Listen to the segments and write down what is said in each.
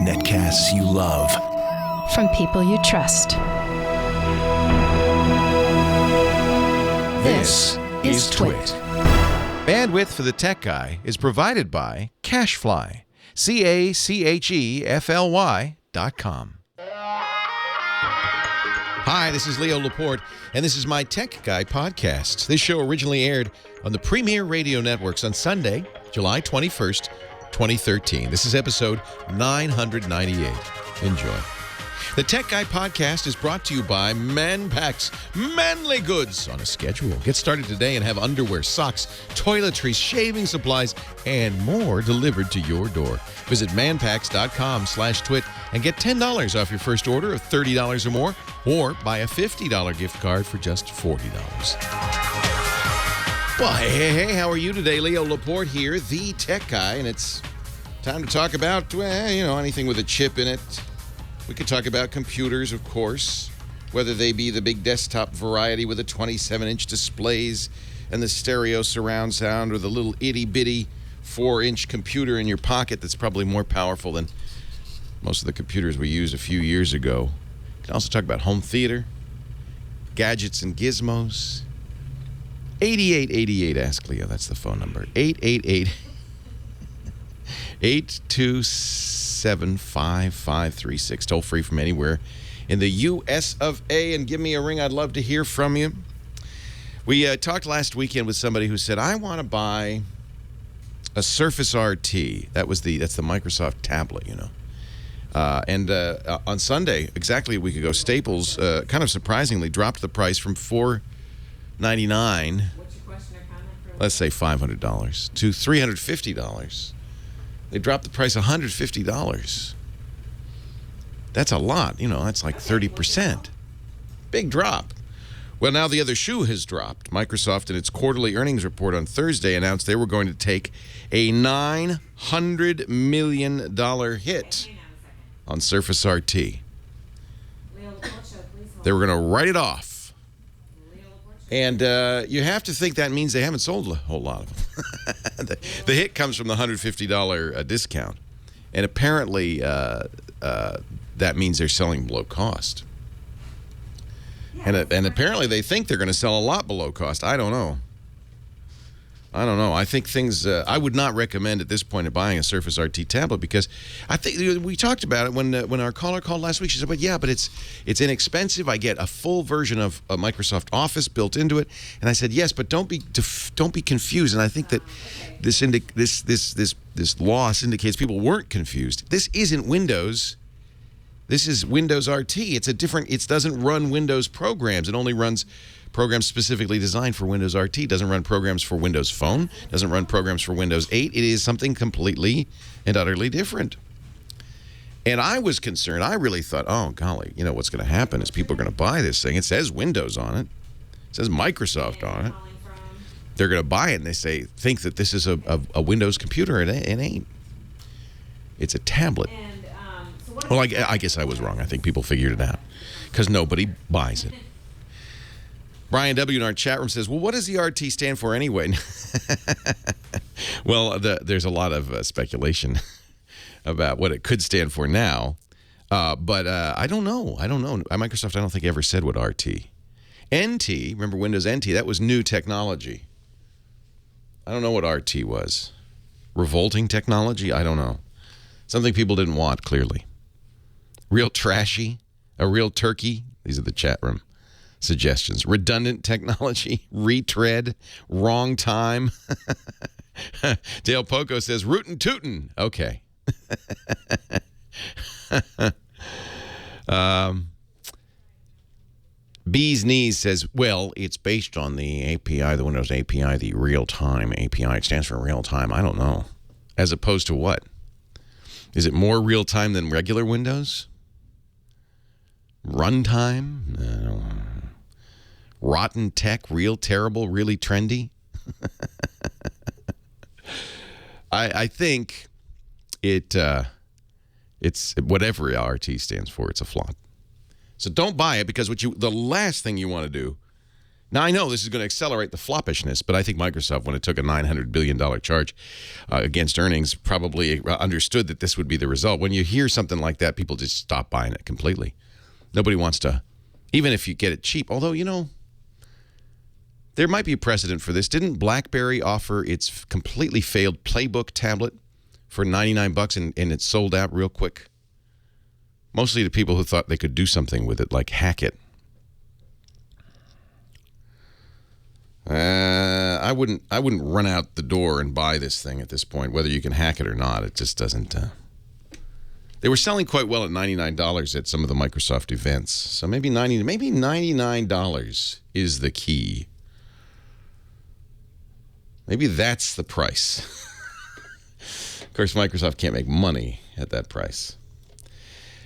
Netcasts you love. From people you trust. This is Twit. Bandwidth for the Tech Guy is provided by CacheFly. CacheFly.com. Hi, this is Leo Laporte, and this is my Tech Guy podcast. This show originally aired on the Premier Radio Networks on Sunday, July 21st, 2013. This is episode 998. Enjoy. The Tech Guy podcast is brought to you by Manpac's Manly Goods on a schedule. Get started today and have underwear, socks, toiletries, shaving supplies, and more delivered to your door. Visit manpacks.com/twit and get $10 off your first order of $30 or more, or buy a $50 gift card for just $40. Well, hey, how are you today? Leo Laporte here, the Tech Guy, and it's time to talk about, anything with a chip in it. We could talk about computers, of course, whether they be the big desktop variety with the 27-inch displays and the stereo surround sound, or the little itty-bitty 4-inch computer in your pocket that's probably more powerful than most of the computers we used a few years ago. We can also talk about home theater, gadgets and gizmos. 8888 Ask Leo, that's the phone number. 888-827-5536. Toll free from anywhere in the U.S. of A. And give me a ring. I'd love to hear from you. We talked last weekend with somebody who said, I want to buy a Surface RT. That's the Microsoft tablet, And on Sunday, exactly a week ago, Staples, kind of surprisingly, dropped the price from $499, What's your question or comment? let's say $500, to $350. They dropped the price $150. That's a lot. That's like 30%. Big drop. Well, now the other shoe has dropped. Microsoft, in its quarterly earnings report on Thursday, announced they were going to take a $900 million hit on Surface RT. They were going to write it off. And you have to think that means they haven't sold a whole lot of them. The hit comes from the $150 discount. And apparently that means they're selling below cost. And apparently they think they're going to sell a lot below cost. I don't know. I think things, I would not recommend at this point of buying a Surface RT tablet, because I think we talked about it when our caller called last week. She said, but it's inexpensive. I get a full version of Microsoft Office built into it. And I said, yes, but don't be confused. And I think that this loss indicates people weren't confused. This isn't Windows. This is Windows RT. It doesn't run Windows programs. It only runs programs specifically designed for Windows RT. It doesn't run programs for Windows Phone. Doesn't run programs for Windows 8. It is something completely and utterly different. And I was concerned. I really thought, oh, golly, what's going to happen is people are going to buy this thing. It says Windows on it. It says Microsoft on it. They're going to buy it, and they think that this is a Windows computer. It ain't. It's a tablet. Well, I guess I was wrong. I think people figured it out because nobody buys it. Brian W. in our chat room says, well, what does the RT stand for anyway? Well, there's a lot of speculation about what it could stand for now. But I don't know. Microsoft, I don't think, ever said what RT. NT, remember Windows NT? That was new technology. I don't know what RT was. Revolting technology? I don't know. Something people didn't want, clearly. Real trashy? A real turkey? These are the chat room suggestions. Redundant technology, retread, wrong time. Dale Poco says, rootin' tootin'. Okay. Bee's Knees says, well, it's based on the API, the Windows API, the real-time API. It stands for real-time. I don't know. As opposed to what? Is it more real-time than regular Windows? Runtime? Rotten tech, real terrible, really trendy? I think it's whatever RT stands for, it's a flop. So don't buy it, because the last thing you want to do Now, I know this is going to accelerate the floppishness, but I think Microsoft, when it took a $900 billion charge against earnings, probably understood that this would be the result. When you hear something like that, people just stop buying it completely. Nobody wants to, even if you get it cheap. Although, there might be a precedent for this. Didn't BlackBerry offer its completely failed Playbook tablet for $99 and it sold out real quick? Mostly to people who thought they could do something with it, like hack it. I wouldn't run out the door and buy this thing at this point, whether you can hack it or not. It just doesn't. They were selling quite well at $99 at some of the Microsoft events. So maybe $99 is the key. Maybe that's the price. Of course, Microsoft can't make money at that price.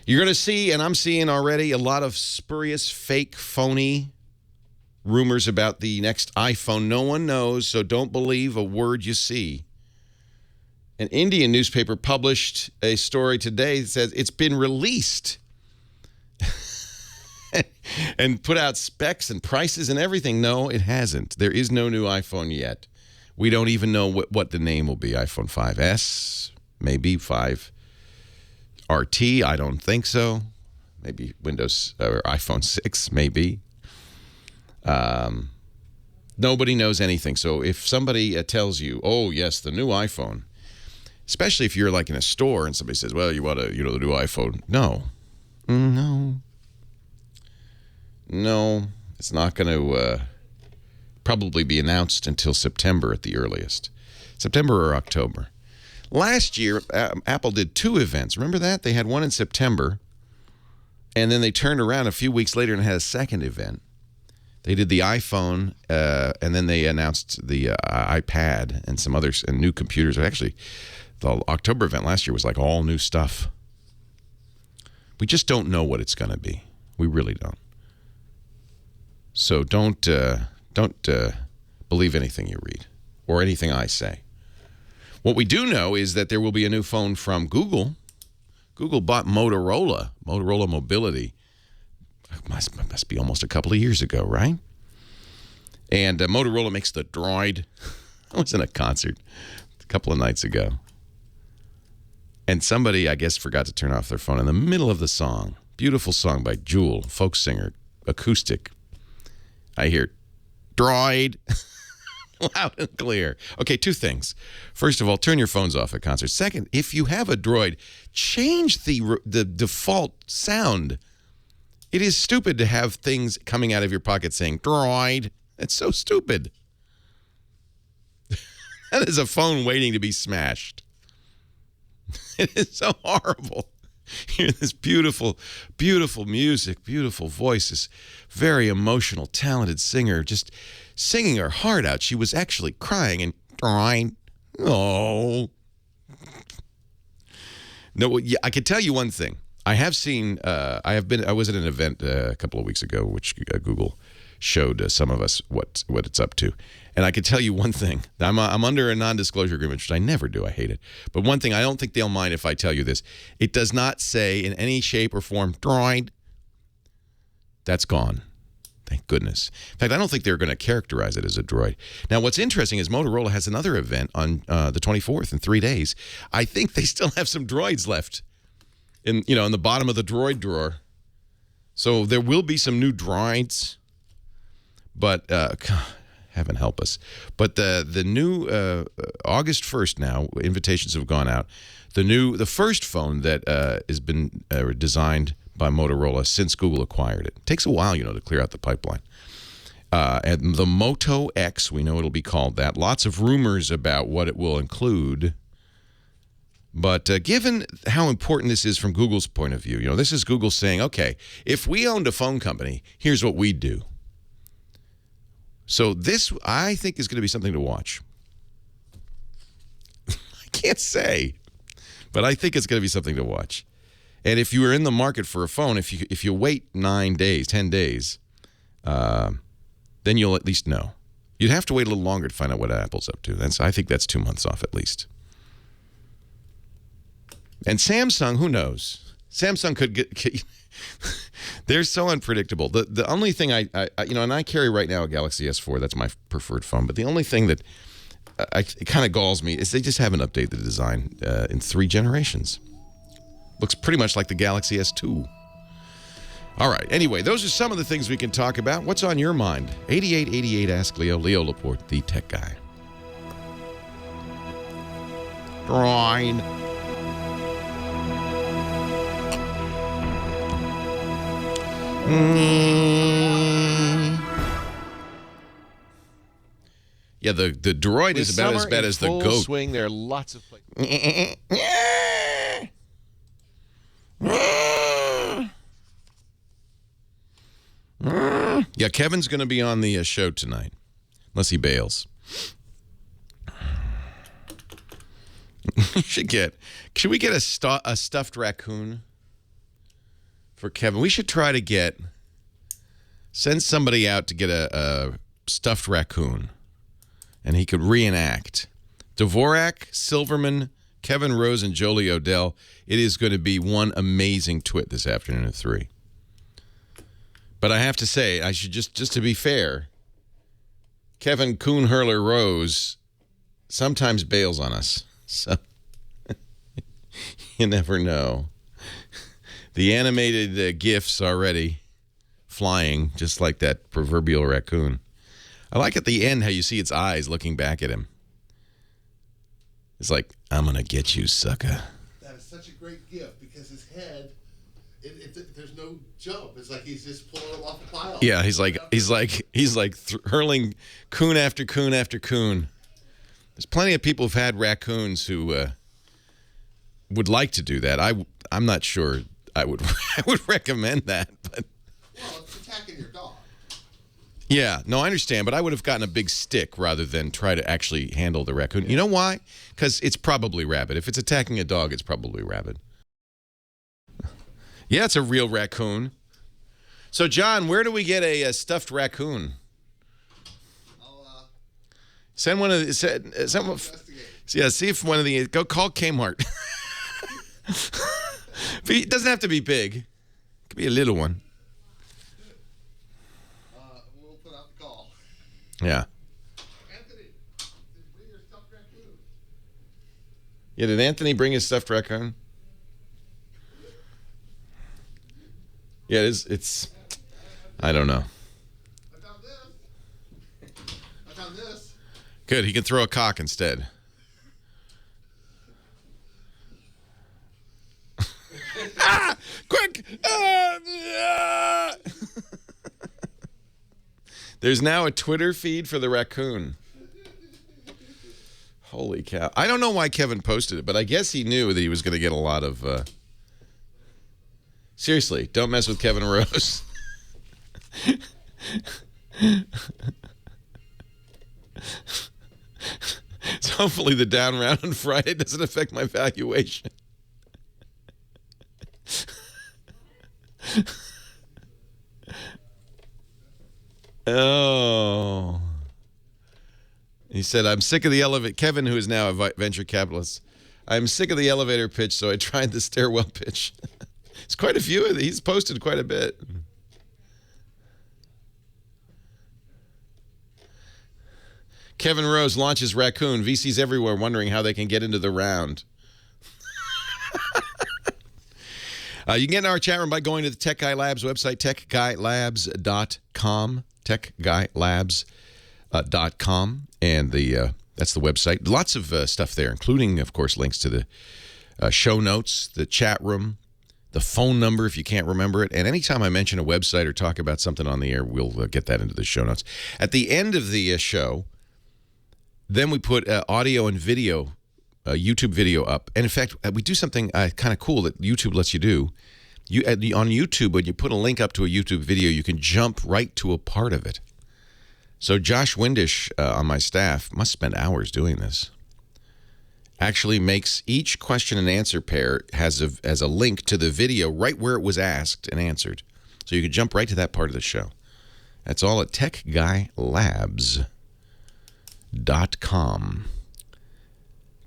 You're going to see, and I'm seeing already, a lot of spurious, fake, phony rumors about the next iPhone. No one knows, so don't believe a word you see. An Indian newspaper published a story today that says it's been released and put out specs and prices and everything. No, it hasn't. There is no new iPhone yet. We don't even know what the name will be. iPhone 5S, maybe 5 RT. I don't think so. Maybe Windows or iPhone 6, maybe. Nobody knows anything. So if somebody tells you, oh, yes, the new iPhone, especially if you're like in a store and somebody says, well, you want the new iPhone. No, it's not going to probably be announced until September at the earliest. September or October. Last year, Apple did 2 events. Remember that? They had one in September, and then they turned around a few weeks later and had a second event. They did the iPhone, and then they announced the iPad and some others and new computers. Actually, the October event last year was like all new stuff. We just don't know what it's going to be. We really don't. So don't believe anything you read or anything I say. What we do know is that there will be a new phone from Google. Google bought Motorola Mobility. Must be almost a couple of years ago, right? And Motorola makes the Droid. I was in a concert a couple of nights ago. And somebody, I guess, forgot to turn off their phone in the middle of the song. Beautiful song by Jewel, folk singer, acoustic. I hear, Droid, loud and clear. Okay, 2 things. First of all, turn your phones off at concerts. Second, if you have a Droid, change the default sound. It is stupid to have things coming out of your pocket saying, Droid. It's so stupid. That is a phone waiting to be smashed. It is so horrible. Hear this beautiful, beautiful music, beautiful voices, very emotional, talented singer, just singing her heart out. She was actually crying and crying. Oh. No, I can tell you one thing. I have seen. I was at an event a couple of weeks ago, which Google showed some of us what it's up to, and I can tell you one thing. I'm under a non-disclosure agreement, which I never do. I hate it. But one thing, I don't think they'll mind if I tell you this. It does not say in any shape or form Droid. That's gone. Thank goodness. In fact, I don't think they're going to characterize it as a Droid. Now, what's interesting is Motorola has another event on the 24th in 3 days. I think they still have some Droids left in the bottom of the Droid drawer. So there will be some new Droids, but heaven help us. But the new August 1st now, invitations have gone out. The first phone that has been designed by Motorola since Google acquired it. Takes a while, to clear out the pipeline. And the Moto X, we know it'll be called that. Lots of rumors about what it will include. But given how important this is from Google's point of view, this is Google saying, okay, if we owned a phone company, here's what we'd do. So this, I think, is going to be something to watch. I can't say, but I think it's going to be something to watch. And if you are in the market for a phone, if you wait 9 days, 10 days, then you'll at least know. You'd have to wait a little longer to find out what Apple's up to. I think that's 2 months off at least. And Samsung, who knows? Samsung could get They're so unpredictable. The only thing I and I carry right now a Galaxy S4. That's my preferred phone. But the only thing that it kind of galls me is they just haven't updated the design in 3 generations. Looks pretty much like the Galaxy S2. All right. Anyway, those are some of the things we can talk about. What's on your mind? 8888 Ask Leo. Leo Laporte, the tech guy. Grind. Yeah, the droid is about as bad as the goat. Swing, there are lots of places. Yeah, Kevin's going to be on the show tonight, unless he bails. Should we get a stuffed raccoon for Kevin? We should try to send somebody out to get a stuffed raccoon, and he could reenact. Dvorak, Silverman, Kevin Rose, and Jolie Odell. It is going to be one amazing twit this afternoon at 3. But I have to say, I should just to be fair, Kevin Coon Hurler Rose sometimes bails on us. So you never know. The animated GIFs already flying, just like that proverbial raccoon. I like at the end how you see its eyes looking back at him. It's like, I'm going to get you, sucker. That is such a great gift because his head, there's no jump. It's like he's just pulling him off a pile. Yeah, he's like hurling coon after coon after coon. There's plenty of people who've had raccoons who would like to do that. I'm not sure I would recommend that, but well, it's attacking your dog. Yeah, no, I understand, but I would have gotten a big stick rather than try to actually handle the raccoon. You know why? Because it's probably rabid. If it's attacking a dog, it's probably rabid. Yeah, it's a real raccoon. So, John, where do we get a stuffed raccoon? I'll send one of the send one, yeah. See if one of the go call Kmart. But it doesn't have to be big. It could be a little one. we'll put out the call. Yeah. Anthony, bring your stuffed raccoon. Yeah. Did Anthony bring his stuffed raccoon? Yeah, it's. I don't know. I found this. Good. He can throw a cock instead. Ah! Quick! There's now a Twitter feed for the raccoon. Holy cow. I don't know why Kevin posted it, but I guess he knew that he was going to get a lot of... Seriously, don't mess with Kevin Rose. So hopefully the down round on Friday doesn't affect my valuation. Oh. He said, I'm sick of the elevator. Kevin, who is now a venture capitalist, I'm sick of the elevator pitch, so I tried the stairwell pitch. It's quite a few of these. He's posted quite a bit. Kevin Rose launches raccoon. VCs everywhere wondering how they can get into the round. You can get in our chat room by going to the Tech Guy Labs website, techguylabs.com, techguylabs.com, and that's the website. Lots of stuff there, including, of course, links to the show notes, the chat room, the phone number if you can't remember it. And anytime I mention a website or talk about something on the air, we'll get that into the show notes. At the end of the show, then we put audio and video, YouTube video up. And in fact, we do something kind of cool that YouTube lets you do. On YouTube, when you put a link up to a YouTube video, you can jump right to a part of it. So Josh Windish on my staff must spend hours doing this. Actually makes each question and answer pair has a link to the video right where it was asked and answered. So you can jump right to that part of the show. That's all at techguylabs.com.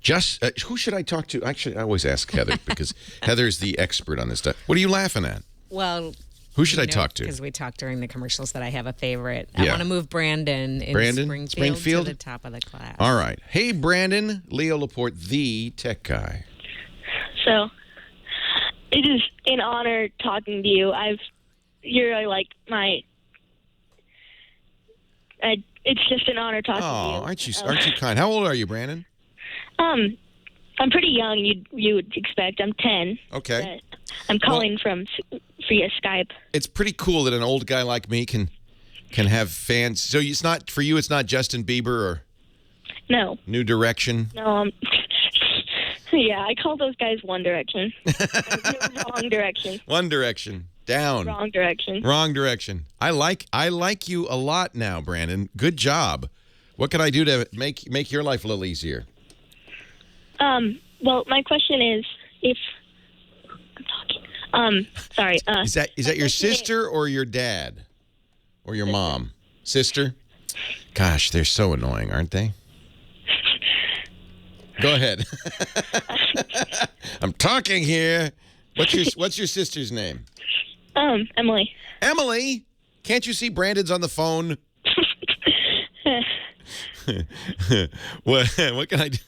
Just who should I talk to? Actually, I always ask Heather because Heather's the expert on this stuff. What are you laughing at? Well, Who should I talk to? Because we talked during the commercials that I have a favorite. Yeah. I want to move Brandon in Springfield to the top of the class. All right. Hey, Brandon, Leo Laporte, the tech guy. So, it is an honor talking to you. You're like my. It's just an honor talking to you. Aren't you kind? How old are you, Brandon? I'm pretty young. You would expect. I'm 10. Okay. I'm calling from via Skype. It's pretty cool that an old guy like me can have fans. So it's not for you. It's not Justin Bieber or No. New Direction. No. Yeah, I call those guys One Direction. Wrong direction. One Direction. Down. Wrong direction. Wrong direction. I like you a lot now, Brandon. Good job. What can I do to make your life a little easier? Well, my question is, if I'm talking. Sorry. Is that your sister or your dad? Or your mom? Sister? Gosh, they're so annoying, aren't they? Go ahead. I'm talking here. What's your sister's name? Emily. Emily? Can't you see Brandon's on the phone? What can I do?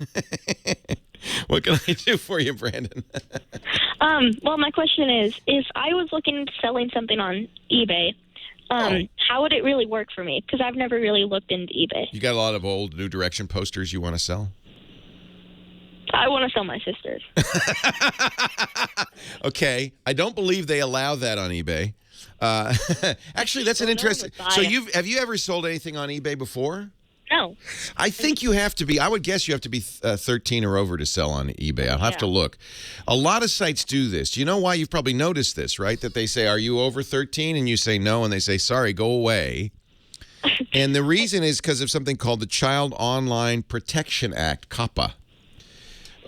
What can I do for you, Brandon? Well, my question is, if I was looking into selling something on eBay, how would it really work for me? Because I've never really looked into eBay. You got a lot of old New Direction posters you want to sell? I want to sell my sister's. Okay. I don't believe they allow that on eBay. Actually, that's an interesting. So have you ever sold anything on eBay before? No. I think you have to be. I would guess you have to be 13 or over to sell on eBay. I'll have to look. A lot of sites do this. Do you know why? You've probably noticed this, right? That they say, "Are you over 13?" and you say no, and they say, "Sorry, go away." And the reason is because of something called the Child Online Protection Act, COPPA.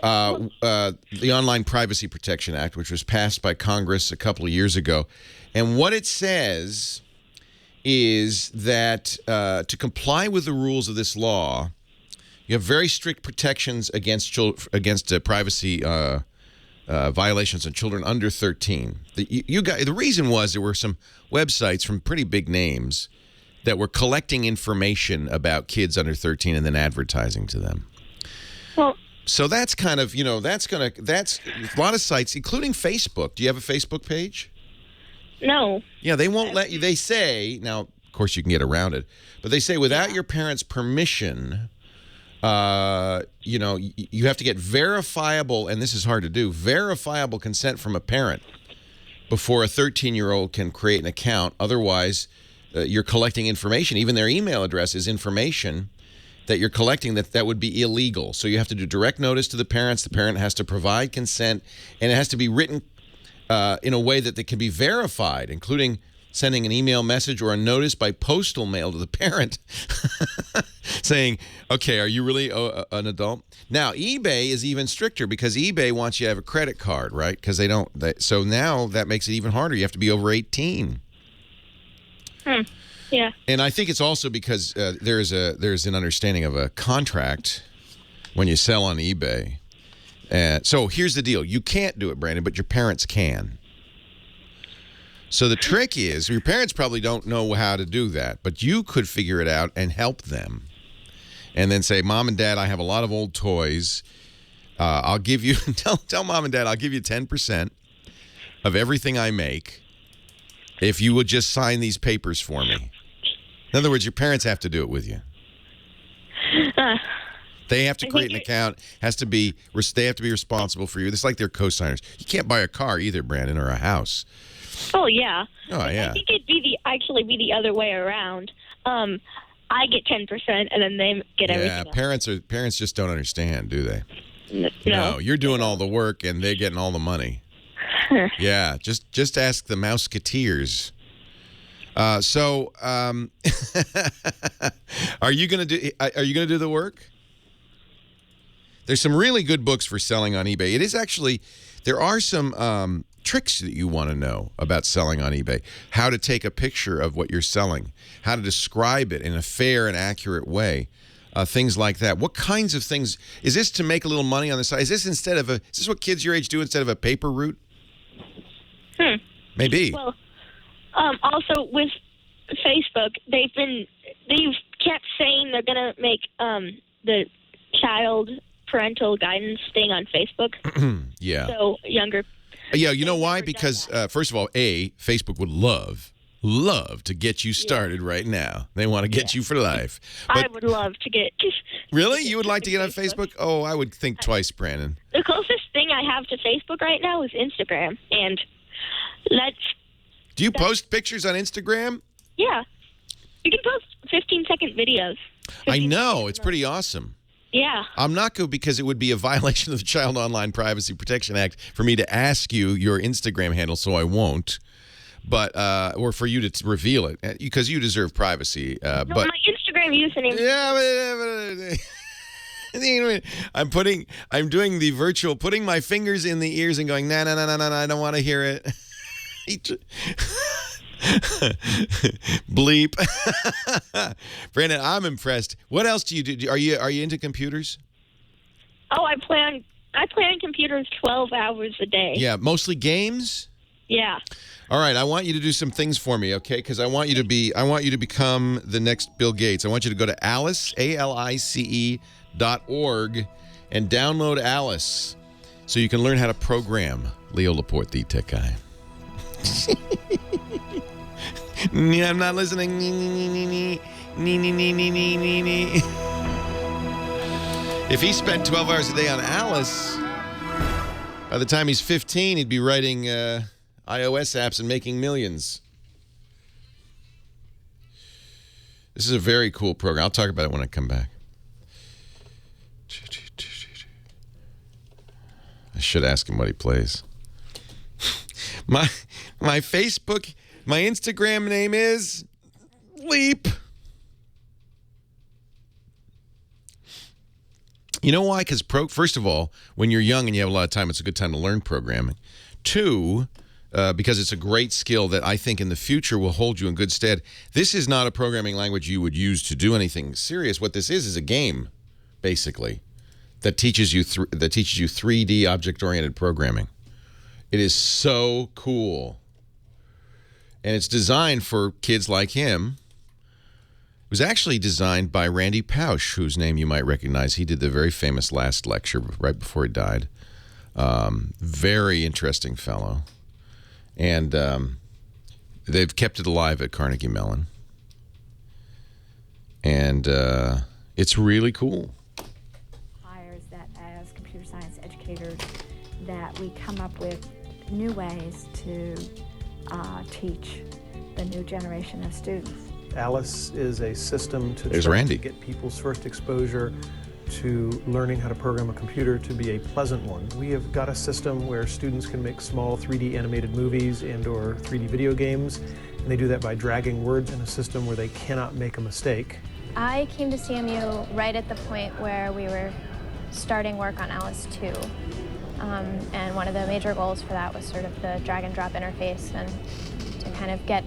The Online Privacy Protection Act, which was passed by Congress a couple of years ago. And what it says is that to comply with the rules of this law, you have very strict protections against privacy violations on children under 13. The reason was there were some websites from pretty big names that were collecting information about kids under 13 and then advertising to them. Well, so that's kind of, that's a lot of sites, including Facebook. Do you have a Facebook page? No. Yeah, they won't let you. They say, now, of course, you can get around it, but they say without your parents' permission, you have to get verifiable, and this is hard to do, verifiable consent from a parent before a 13-year-old can create an account. Otherwise, you're collecting information. Even their email address is information that you're collecting that would be illegal. So you have to do direct notice to the parents. The parent has to provide consent, and it has to be written in a way that they can be verified, including sending an email message or a notice by postal mail to the parent saying, okay, are you really an adult? Now, eBay is even stricter because eBay wants you to have a credit card, right? Because they don't. So now that makes it even harder. You have to be over 18. Yeah. And I think it's also because there's an understanding of a contract when you sell on eBay. So here's the deal. You can't do it, Brandon, but your parents can. So the trick is, your parents probably don't know how to do that, but you could figure it out and help them. And then say, Mom and Dad, I have a lot of old toys. I'll give you, tell Mom and Dad, I'll give you 10% of everything I make if you would just sign these papers for me. In other words, your parents have to do it with you. They have to create an account. They have to be responsible for you. It's like they're co-signers. You can't buy a car either, Brandon, or a house. Oh yeah. Oh yeah. I think it'd be the other way around. I get 10% and then they get everything. Yeah, parents just don't understand, do they? No, you're doing all the work and they're getting all the money. Yeah, just ask the Mouseketeers. Are you gonna do the work? There's some really good books for selling on eBay. It is actually, there are some tricks that you want to know about selling on eBay. How to take a picture of what you're selling, how to describe it in a fair and accurate way, things like that. What kinds of things, is this to make a little money on the side? Is this what kids your age do instead of a paper route? Maybe. Well, Also with Facebook, they've kept saying they're gonna make the child parental guidance thing on Facebook. Yeah. So younger. Yeah, you know why? Because first of all, Facebook would love to get you started right now. They want to get you for life. But I would love to get. Really? You would like to get on Facebook? Oh, I would think twice, Brandon. The closest thing I have to Facebook right now is Instagram, and Do you post pictures on Instagram? Yeah. You can post 15-second videos. I know. It's pretty awesome. Yeah. I'm not good because it would be a violation of the Child Online Privacy Protection Act for me to ask you your Instagram handle, so I won't. But or for you to reveal it, because you deserve privacy. No, but my Instagram username. Yeah, I'm doing the virtual, putting my fingers in the ears and going, no, I don't want to hear it. Bleep. Brandon, I'm impressed. What else do you do? Are you into computers? Oh, I play on computers 12 hours a day. Yeah, mostly games? Yeah. All right, I want you to do some things for me, okay? Because I want you to become the next Bill Gates. I want you to go to Alice, ALICE.org, and download Alice so you can learn how to program. Leo Laporte, the tech guy. I'm not listening. If he spent 12 hours a day on Alice, by the time he's 15, he'd be writing iOS apps and making millions. This is a very cool program. I'll talk about it when I come back. I should ask him what he plays. My Facebook, my Instagram name is Leap. You know why? Because first of all, when you're young and you have a lot of time, it's a good time to learn programming. Two, because it's a great skill that I think in the future will hold you in good stead. This is not a programming language you would use to do anything serious. What this is a game, basically, that teaches you 3D object-oriented programming. It is so cool. And it's designed for kids like him. It was actually designed by Randy Pausch, whose name you might recognize. He did the very famous last lecture right before he died. Very interesting fellow. And they've kept it alive at Carnegie Mellon. And it's really cool. That as computer science educators, that we come up with new ways to teach the new generation of students. Alice is a system to get people's first exposure to learning how to program a computer to be a pleasant one. We have got a system where students can make small 3D animated movies and or 3D video games, and they do that by dragging words in a system where they cannot make a mistake. I came to CMU right at the point where we were starting work on Alice 2. And one of the major goals for that was sort of the drag and drop interface and to kind of get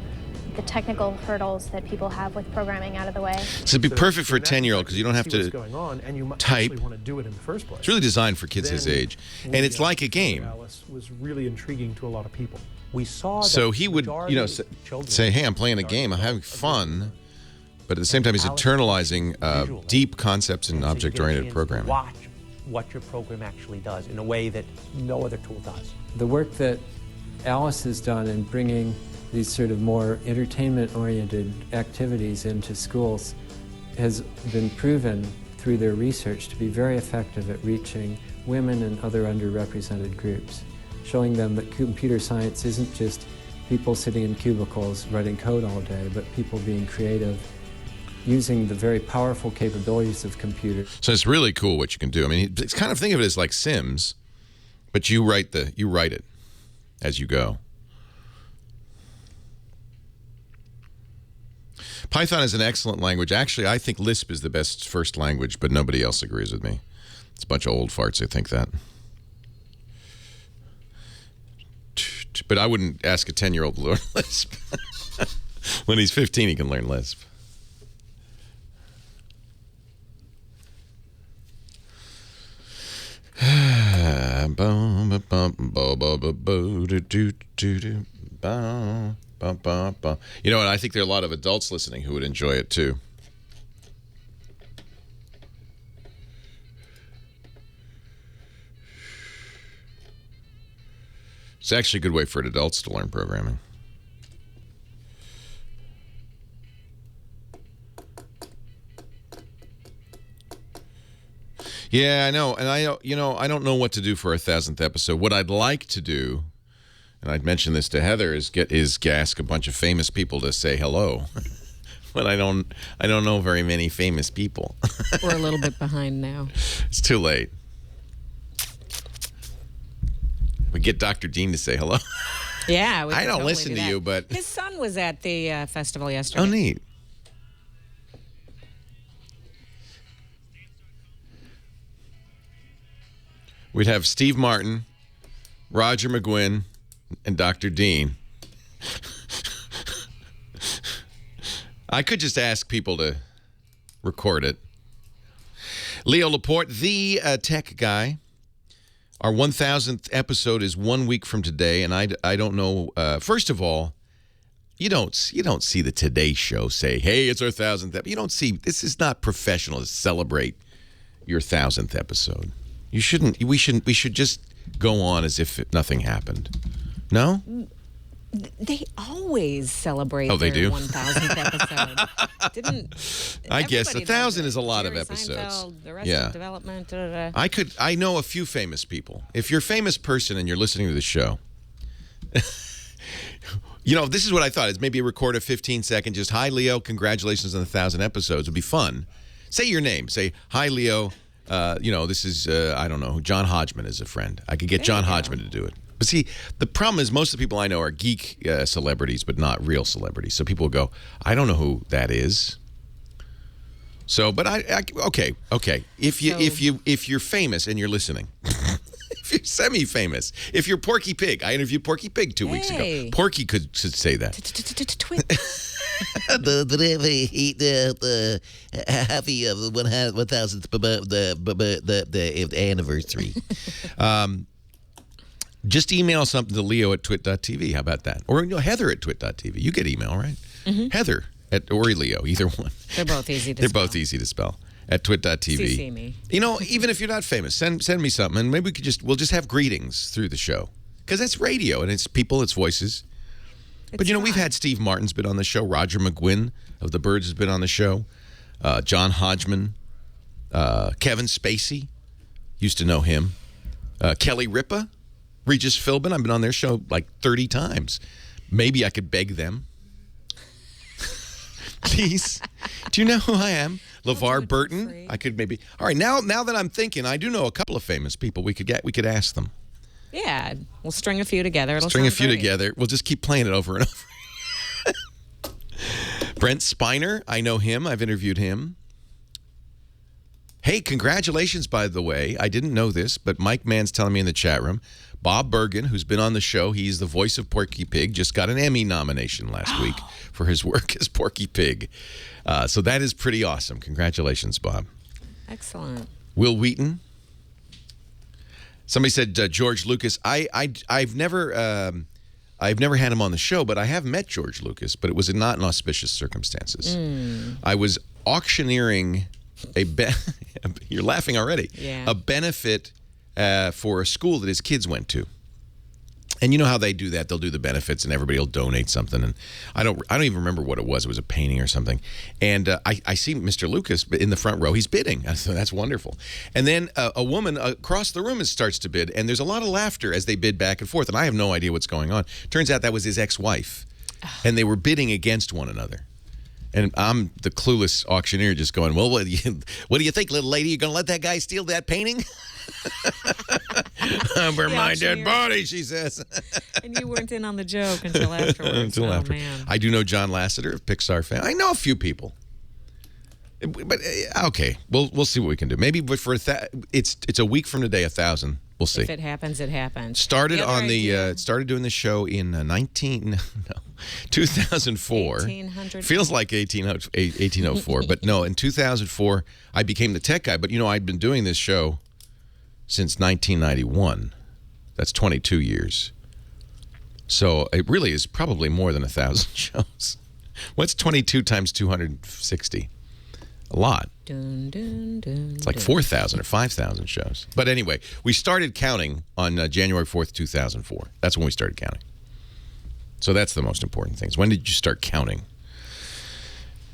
the technical hurdles that people have with programming out of the way. So it'd be perfect for a 10-year-old because you don't have to type. Want to do it in the first place. It's really designed for kids his age. And it's like a game. Alice was really intriguing to a lot of people. We saw so he would, say, hey, I'm playing a game, I'm having fun. But at the same time, he's internalizing deep concepts in object-oriented programming. Watch what your program actually does in a way that no other tool does. The work that Alice has done in bringing these sort of more entertainment-oriented activities into schools has been proven through their research to be very effective at reaching women and other underrepresented groups, showing them that computer science isn't just people sitting in cubicles writing code all day, but people being creative, using the very powerful capabilities of computers. So it's really cool what you can do. I mean, it's kind of think of it as like Sims, but you write it as you go. Python is an excellent language. Actually, I think Lisp is the best first language, but nobody else agrees with me. It's a bunch of old farts that think that. But I wouldn't ask a 10-year-old to learn Lisp. When he's 15, he can learn Lisp. You know what? I think there are a lot of adults listening who would enjoy it too. It's actually a good way for adults to learn programming. Yeah, I know. And I don't know what to do for our 1,000th episode. What I'd like to do, and I'd mention this to Heather, is ask a bunch of famous people to say hello. But I don't know very many famous people. We're a little bit behind now. It's too late. We get Dr. Dean to say hello. Yeah, we I don't totally listen do to you, but his son was at the festival yesterday. Oh, neat. We'd have Steve Martin, Roger McGuinn, and Dr. Dean. I could just ask people to record it. Leo Laporte, the tech guy. Our 1,000th episode is 1 week from today, and I don't know. First of all, you don't see the Today Show say, "Hey, it's our 1,000th episode." You don't see. This is not professional to celebrate your 1,000th episode. You shouldn't. We shouldn't. We should just go on as if nothing happened. No. They always celebrate. Oh, they their do? 1,000th episode. I guess everybody 1,000 does it. is a lot of Jerry episodes. Seinfeld, the rest of development. Da, da, da. I know a few famous people. If you're a famous person and you're listening to the show, this is what I thought. Is maybe record a 15-second, just, "Hi, Leo, congratulations on the 1,000 episodes." It'd be fun. Say your name. Say, "Hi, Leo. This is, I don't know, John Hodgman is a friend." I could get John Hodgman to do it. But see, the problem is most of the people I know are geek celebrities, but not real celebrities. So people go, "I don't know who that is." So, but okay. If you're famous and you're listening, if you're semi-famous, if you're Porky Pig, I interviewed Porky Pig 2 weeks ago. Porky could say that. Happy 1,000th the anniversary. Just email something to leo@twit.tv. How about that? Or Heather at twit.tv. You get email, right? Mm-hmm. Heather or Leo, either one. They're both easy to They're spell. both easy to spell. At twit.tv. CC me. Even if you're not famous, send me something, and maybe we'll just have greetings through the show. Because that's radio, and it's people, it's voices. But we've had Steve Martin's been on the show. Roger McGuinn of the Byrds has been on the show. John Hodgman. Kevin Spacey. Used to know him. Kelly Ripa. Regis Philbin. I've been on their show like 30 times. Maybe I could beg them. Please. Do you know who I am? LeVar Burton. I could maybe. All right, now that I'm thinking, I do know a couple of famous people we could ask them. Yeah, we'll string a few together. String a few together. We'll just keep playing it over and over. Brent Spiner. I know him. I've interviewed him. Hey, congratulations, by the way. I didn't know this, but Mike Mann's telling me in the chat room. Bob Bergen, who's been on the show, he's the voice of Porky Pig, just got an Emmy nomination last week for his work as Porky Pig. So that is pretty awesome. Congratulations, Bob. Excellent. Will Wheaton. Somebody said George Lucas. I've never had him on the show, but I have met George Lucas, but it was not in auspicious circumstances. I was auctioneering you're laughing already. Yeah. A benefit for a school that his kids went to. And you know how they do that? They'll do the benefits and everybody will donate something. And I don't even remember what it was. It was a painting or something. And I see Mr. Lucas in the front row. He's bidding. That's wonderful. And then a woman across the room starts to bid. And there's a lot of laughter as they bid back and forth. And I have no idea what's going on. Turns out that was his ex-wife. And they were bidding against one another. And I'm the clueless auctioneer just going, "Well, what do you think, little lady? You going to let that guy steal that painting?" "For my dead body," she says. And you weren't in on the joke until afterwards. After. Man. I do know John Lasseter of Pixar fan. I know a few people. But okay, we'll see what we can do. Maybe, but for it's a week from today, 1,000. We'll see. If it happens, it happens. Started doing the show in 2004. 1800. Feels like 1804, but no, in 2004 I became the tech guy. But I'd been doing this show since 1991. That's 22 years. So it really is probably more than 1,000 shows. What's 22 times 260? A lot. Dun, dun, dun, it's like 4,000 or 5,000 shows. But anyway, we started counting on January 4th, 2004. That's when we started counting. So that's the most important thing. When did you start counting?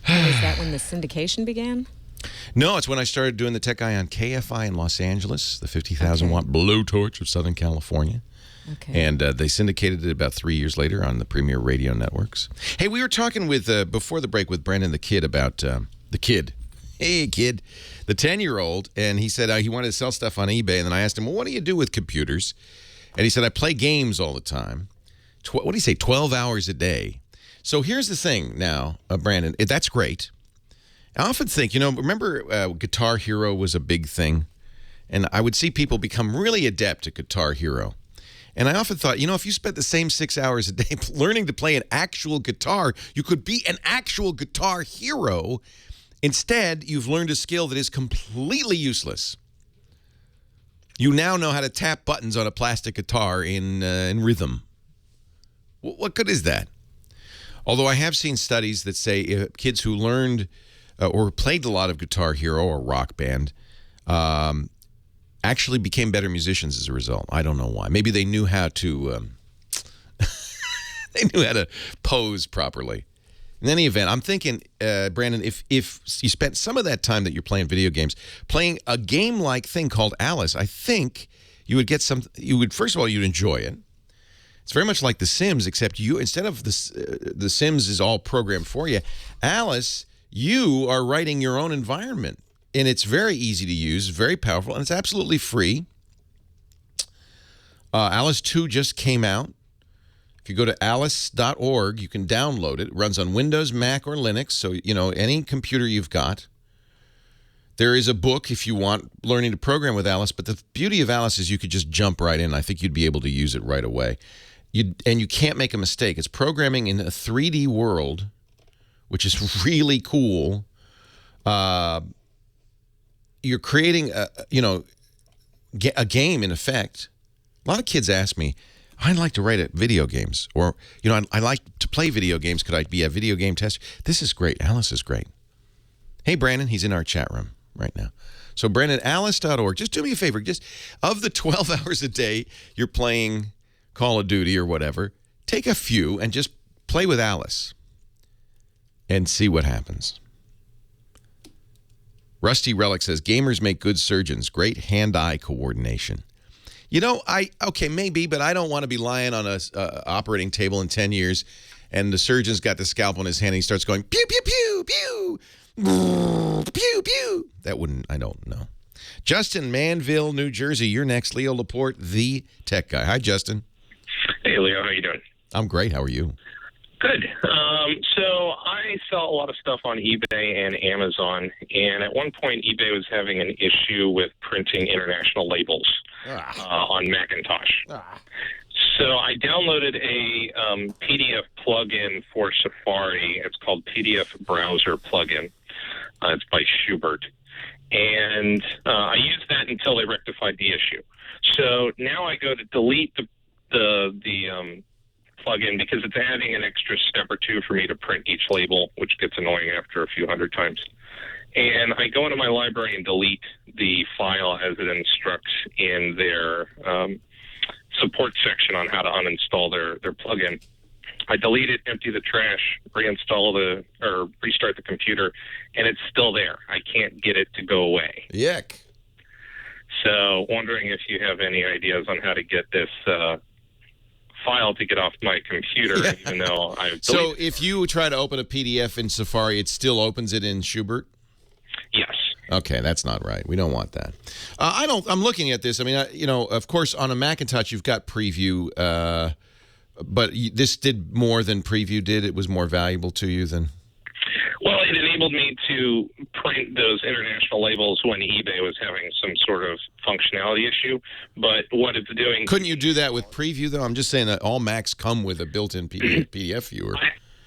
Was that when the syndication began? No, it's when I started doing the Tech Guy on KFI in Los Angeles, the 50,000-watt blowtorch of Southern California. Okay. And they syndicated it about 3 years later on the premier radio networks. Hey, we were talking with before the break with Brendan the kid about the kid. Hey, kid, the 10-year-old, and he said he wanted to sell stuff on eBay. And then I asked him, well, what do you do with computers? And he said, I play games all the time. What do you say, 12 hours a day? So here's the thing now, Brandon, that's great. I often think, remember Guitar Hero was a big thing? And I would see people become really adept at Guitar Hero. And I often thought, if you spent the same 6 hours a day learning to play an actual guitar, you could be an actual guitar hero. Instead, you've learned a skill that is completely useless. You now know how to tap buttons on a plastic guitar in rhythm. What good is that? Although I have seen studies that say kids who learned or played a lot of Guitar Hero or Rock Band actually became better musicians as a result. I don't know why. Maybe they knew how to pose properly. In any event, I'm thinking, Brandon, if you spent some of that time that you're playing video games, playing a game-like thing called Alice, I think you would get first of all, you'd enjoy it. It's very much like The Sims, except instead of the Sims is all programmed for you, Alice, you are writing your own environment. And it's very easy to use, very powerful, and it's absolutely free. Alice 2 just came out. If you go to alice.org, you can download it. It runs on Windows, Mac, or Linux, so, any computer you've got. There is a book if you want learning to program with Alice, but the beauty of Alice is you could just jump right in. I think you'd be able to use it right away. And you can't make a mistake. It's programming in a 3D world, which is really cool. You're creating a game, in effect. A lot of kids ask me, I'd like to write video games. Or, I like to play video games. Could I be a video game tester? This is great. Alice is great. Hey, Brandon, he's in our chat room right now. So, Brandon, alice.org. Just do me a favor. Just of the 12 hours a day you're playing Call of Duty or whatever, take a few and just play with Alice and see what happens. Rusty Relic says, gamers make good surgeons. Great hand-eye coordination. Okay, maybe, but I don't want to be lying on a operating table in 10 years and the surgeon's got the scalpel in his hand and he starts going, pew, pew, pew, pew, pew, pew. I don't know. Justin, Manville, New Jersey. You're next. Leo Laporte, the tech guy. Hi, Justin. Hey, Leo. How you doing? I'm great. How are you? Good. So I sell a lot of stuff on eBay and Amazon, and at one point eBay was having an issue with printing international labels on Macintosh. So I downloaded a PDF plugin for Safari. It's called PDF Browser Plugin. It's by Schubert. And I used that until they rectified the issue. So now I go to delete the plugin because it's adding an extra step or two for me to print each label, which gets annoying after a few hundred times. And I go into my library and delete the file as it instructs in their support section on how to uninstall their plugin. I delete it, empty the trash, restart the computer, and it's still there. I can't get it to go away. Yuck. So wondering if you have any ideas on how to get this file to get off my computer, even though I've deleted. So if you try to open a PDF in Safari, it still opens it in Schubert? Yes. Okay, that's not right. We don't want that. I'm looking at this. I mean, of course, on a Macintosh, you've got Preview, but this did more than Preview did. It was more valuable to you than... Well, it enabled me to print those international labels when eBay was having some sort of functionality issue. But what it's doing... Couldn't you do that with Preview, though? I'm just saying that all Macs come with a built-in PDF viewer.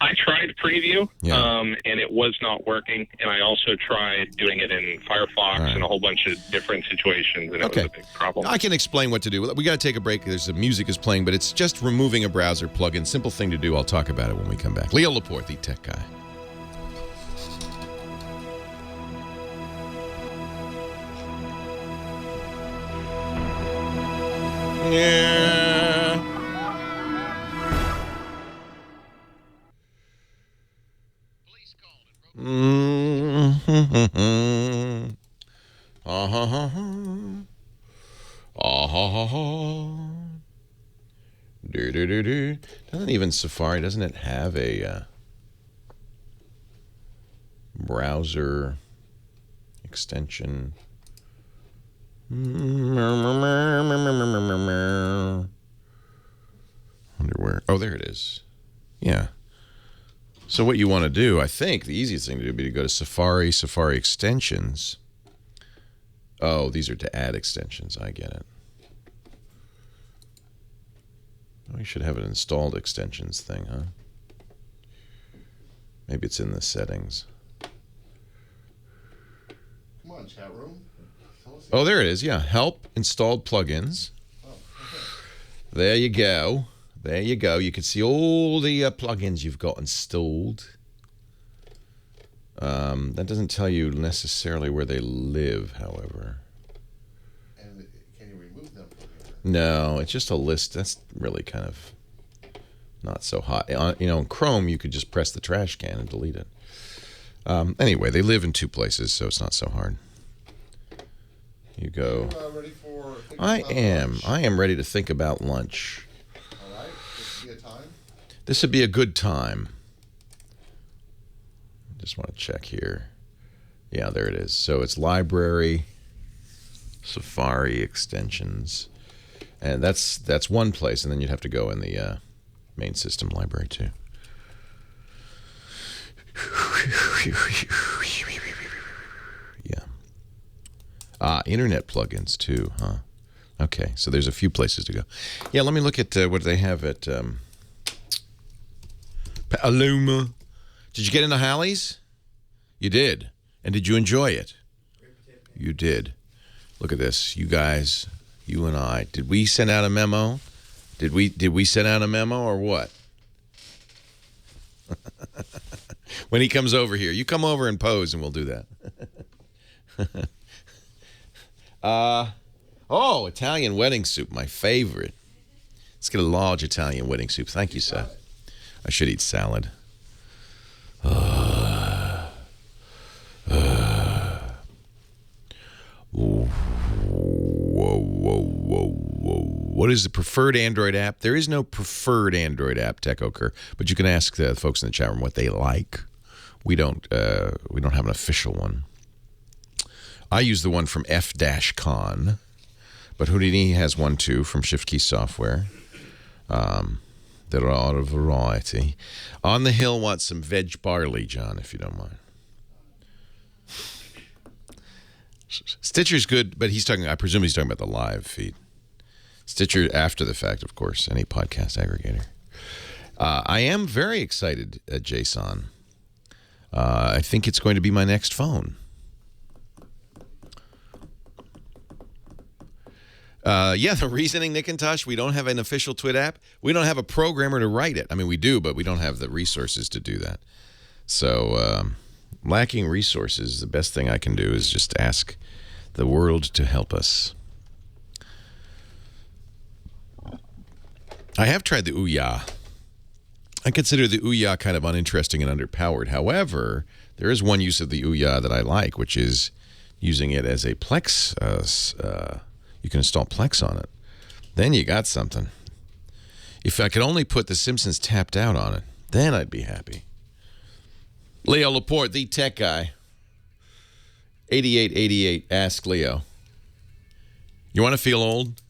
I tried Preview, Yeah. and it was not working. And I also tried doing it in Firefox and a whole bunch of different situations, and it was a big problem. I can explain what to do. We got to take a break. There's the music is playing, but it's just removing a browser plugin. Simple thing to do. I'll talk about it when we come back. Leo Laporte, the tech guy. Yeah. Mm-hmm. Do. Doesn't even Safari, doesn't it have a browser extension? Wonder where. Oh, there it is. Yeah. So what you want to do, I think, the easiest thing to do would be to go to Safari extensions. Oh, these are to add extensions. I get it. We should have an installed extensions thing, huh? Maybe it's in the settings. Come on, chat room. Oh, there it is. Yeah, help installed plugins. Oh, okay. There you go. There you go. You can see all the plugins you've got installed. That doesn't tell you necessarily where they live, however. And can you remove them from here? No, it's just a list. That's really kind of not so hot. You know, in Chrome, you could just press the trash can and delete it. Anyway, they live in 2 places, so it's not so hard. You go. Are you ready for I am. lunch? I am ready to think about lunch. All right. This would be a time. This would be a good time. Just want to check here. Yeah, there it is. So it's library, Safari extensions, and that's one place, and then you'd have to go in the main system library too. Yeah. Internet plugins too, huh? Okay, so there's a few places to go. Yeah, let me look at what they have at Paloma. Did you get into Hallie's? You did. And did you enjoy it? You did. Look at this. You guys, you and I. Did we send out a memo? Did we send out a memo or what? When he comes over here. You come over and pose and we'll do that. Oh, Italian wedding soup, my favorite. Let's get a large Italian wedding soup. Thank you, Seth. I should eat salad. What is the preferred Android app? There is no preferred Android app, TechOker, but you can ask the folks in the chat room what they like. We don't have an official one. I use the one from F-Con, but Houdini has one too from ShiftKey Software. There are a variety. On the Hill wants some veg barley, John, if you don't mind. Stitcher's good, but I presume he's talking about the live feed. Stitcher after the fact, of course, any podcast aggregator. I am very excited, Jason. I think it's going to be my next phone. Yeah, the reasoning, Nicintosh, we don't have an official Twit app. We don't have a programmer to write it. I mean, we do, but we don't have the resources to do that. So, lacking resources, the best thing I can do is just ask the world to help us. I have tried the Ouya. I consider the Ouya kind of uninteresting and underpowered. However, there is one use of the Ouya that I like, which is using it as a Plex. You can install Plex on it. Then you got something. If I could only put The Simpsons Tapped Out on it, then I'd be happy. Leo Laporte, the tech guy. 8888, ask Leo. You want to feel old?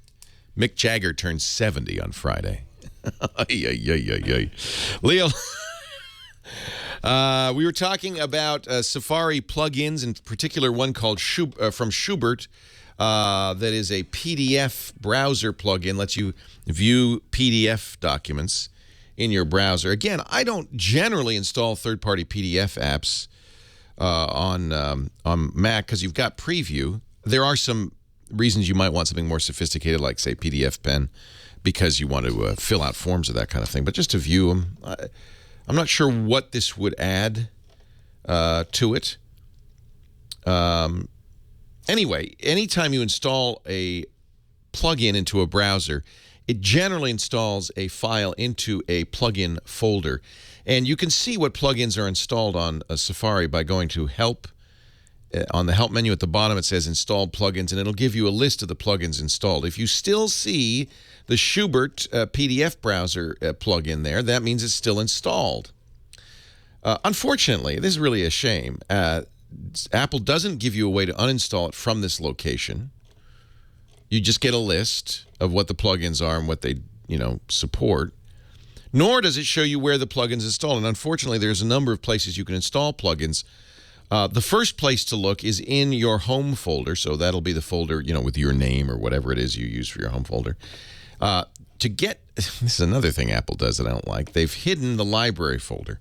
Mick Jagger turns 70 on Friday. Leo, we were talking about Safari plugins, in particular one called from Schubert. That is a PDF browser plugin, lets you view PDF documents. in your browser. Again, I don't generally install third-party PDF apps on Mac because you've got Preview. There are some reasons you might want something more sophisticated, like, say, PDF Pen, because you want to fill out forms of that kind of thing. But just to view them, I'm not sure what this would add to it. Anyway, anytime you install a plugin into a browser, it generally installs a file into a plugin folder. And you can see what plugins are installed on Safari by going to Help. On the Help menu at the bottom, it says Install Plugins, and it'll give you a list of the plugins installed. If you still see the Schubert PDF browser plugin there, that means it's still installed. Unfortunately, this is really a shame. Apple doesn't give you a way to uninstall it from this location. You just get a list of what the plugins are and what they, support. Nor does it show you where the plugin's installed. And unfortunately, there's a number of places you can install plugins. The first place to look is in your home folder. So that'll be the folder, with your name or whatever it is you use for your home folder. This is another thing Apple does that I don't like. They've hidden the library folder.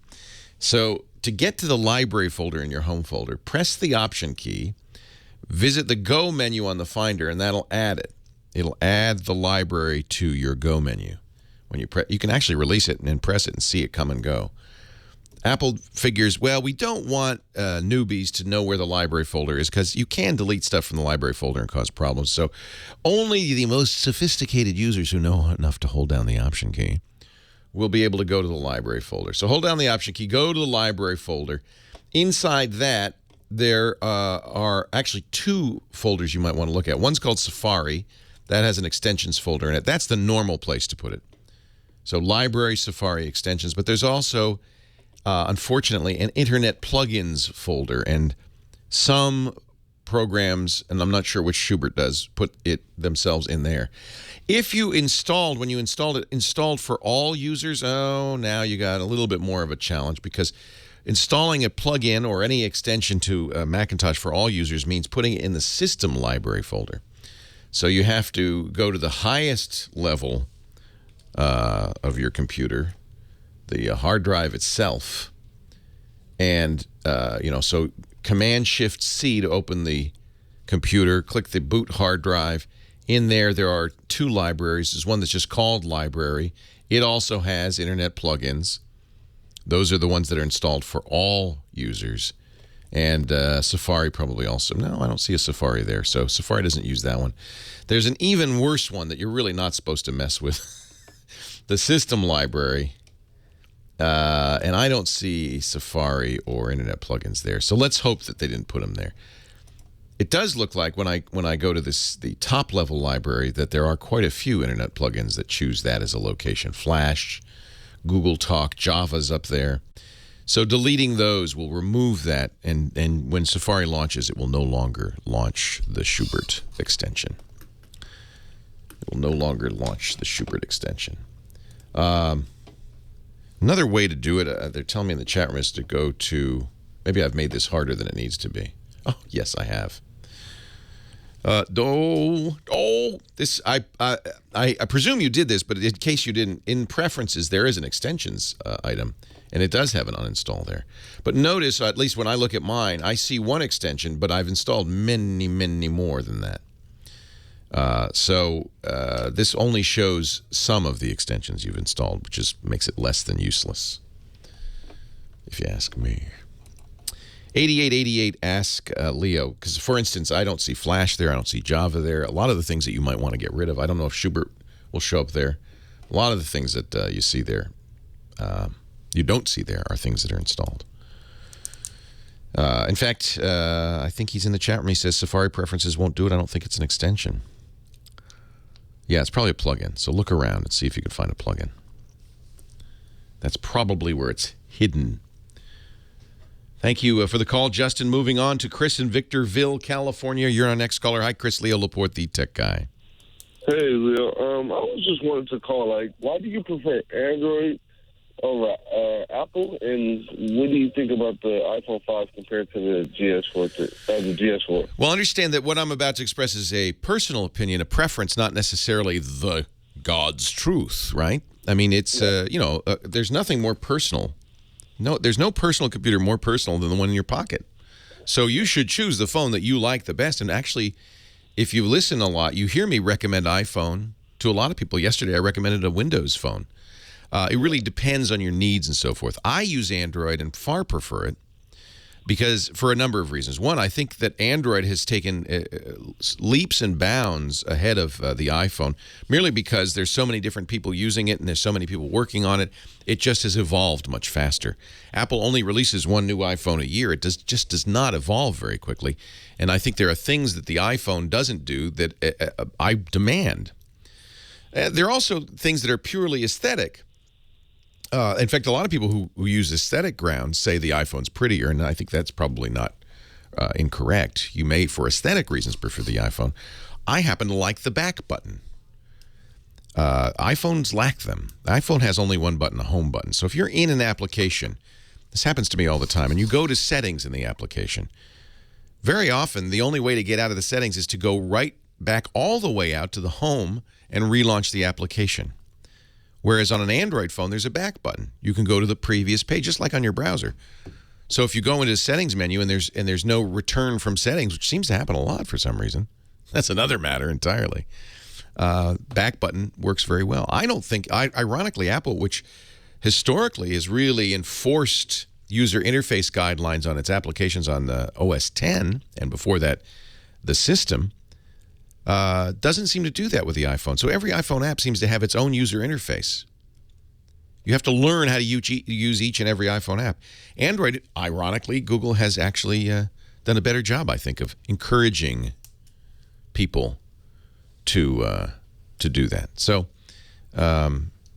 So to get to the library folder in your home folder, press the Option key, visit the Go menu on the Finder, and that'll add it. It'll add the library to your Go menu. When you can actually release it and then press it and see it come and go. Apple figures, well, we don't want newbies to know where the library folder is because you can delete stuff from the library folder and cause problems. So only the most sophisticated users who know enough to hold down the Option key will be able to go to the library folder. So hold down the Option key, go to the library folder. Inside that, there are actually two folders you might want to look at. One's called Safari. That has an extensions folder in it. That's the normal place to put it. So library, Safari, extensions. But there's also, unfortunately, an Internet plugins folder. And some programs, and I'm not sure which Schubert does, put it themselves in there. If you installed, when you installed it, installed for all users, now you got a little bit more of a challenge because installing a plugin or any extension to Macintosh for all users means putting it in the system library folder. So you have to go to the highest level of your computer, the hard drive itself, and so Command-Shift-C to open the computer, click the boot hard drive. In there are two libraries. There's one that's just called Library. It also has Internet plugins. Those are the ones that are installed for all users. And Safari probably also. No, I don't see a Safari there, so Safari doesn't use that one. There's an even worse one that you're really not supposed to mess with. The system library. And I don't see Safari or Internet plugins there. So let's hope that they didn't put them there. It does look like when I go to the top level library that there are quite a few Internet plugins that choose that as a location. Flash, Google Talk, Java's up there. So deleting those will remove that, and when Safari launches, it will no longer launch the Schubert extension. It will no longer launch the Schubert extension. Another way to do it, they're telling me in the chat room, is to go to, maybe I've made this harder than it needs to be. Oh, yes, I have. This I presume you did this, but in case you didn't, in Preferences there is an Extensions item, and it does have an uninstall there. But notice, at least when I look at mine, I see one extension, but I've installed many, many more than that. So this only shows some of the extensions you've installed, which just makes it less than useless, if you ask me. 8888 ask Leo, because for instance, I don't see Flash there, I don't see Java there. A lot of the things that you might want to get rid of, I don't know if Schubert will show up there. A lot of the things that you see there, you don't see there, are things that are installed. In fact, I think he's in the chat room. He says Safari Preferences won't do it. I don't think it's an extension. Yeah, it's probably a plugin. So look around and see if you can find a plugin. That's probably where it's hidden. Thank you for the call, Justin. Moving on to Chris in Victorville, California. You're our next caller. Hi, Chris. Leo Laporte, the tech guy. Hey, Leo. I was just wanting to call, why do you prefer Android over Apple? And what do you think about the iPhone 5 compared to the GS4? Well, understand that what I'm about to express is a personal opinion, a preference, not necessarily the God's truth, right? I mean, it's, there's nothing more personal. No, there's no personal computer more personal than the one in your pocket. So you should choose the phone that you like the best. And actually, if you listen a lot, you hear me recommend iPhone to a lot of people. Yesterday, I recommended a Windows phone. It really depends on your needs and so forth. I use Android and far prefer it because for a number of reasons. One, I think that Android has taken leaps and bounds ahead of the iPhone merely because there's so many different people using it and there's so many people working on it. It just has evolved much faster. Apple only releases one new iPhone a year. It just does not evolve very quickly. And I think there are things that the iPhone doesn't do that I demand. There are also things that are purely aesthetic. In fact, a lot of people who use aesthetic grounds say the iPhone's prettier, and I think that's probably not incorrect. You may, for aesthetic reasons, prefer the iPhone. I happen to like the back button. iPhones lack them. The iPhone has only one button, a home button. So if you're in an application, this happens to me all the time, and you go to settings in the application, very often the only way to get out of the settings is to go right back all the way out to the home and relaunch the application. Whereas on an Android phone, there's a back button. You can go to the previous page, just like on your browser. So if you go into the settings menu and there's no return from settings, which seems to happen a lot for some reason, that's another matter entirely. Back button works very well. I don't think, ironically, Apple, which historically has really enforced user interface guidelines on its applications on the OS X, and before that, the system, doesn't seem to do that with the iPhone. So every iPhone app seems to have its own user interface. You have to learn how to use each and every iPhone app. Android, ironically, Google has actually done a better job, I think, of encouraging people to do that. So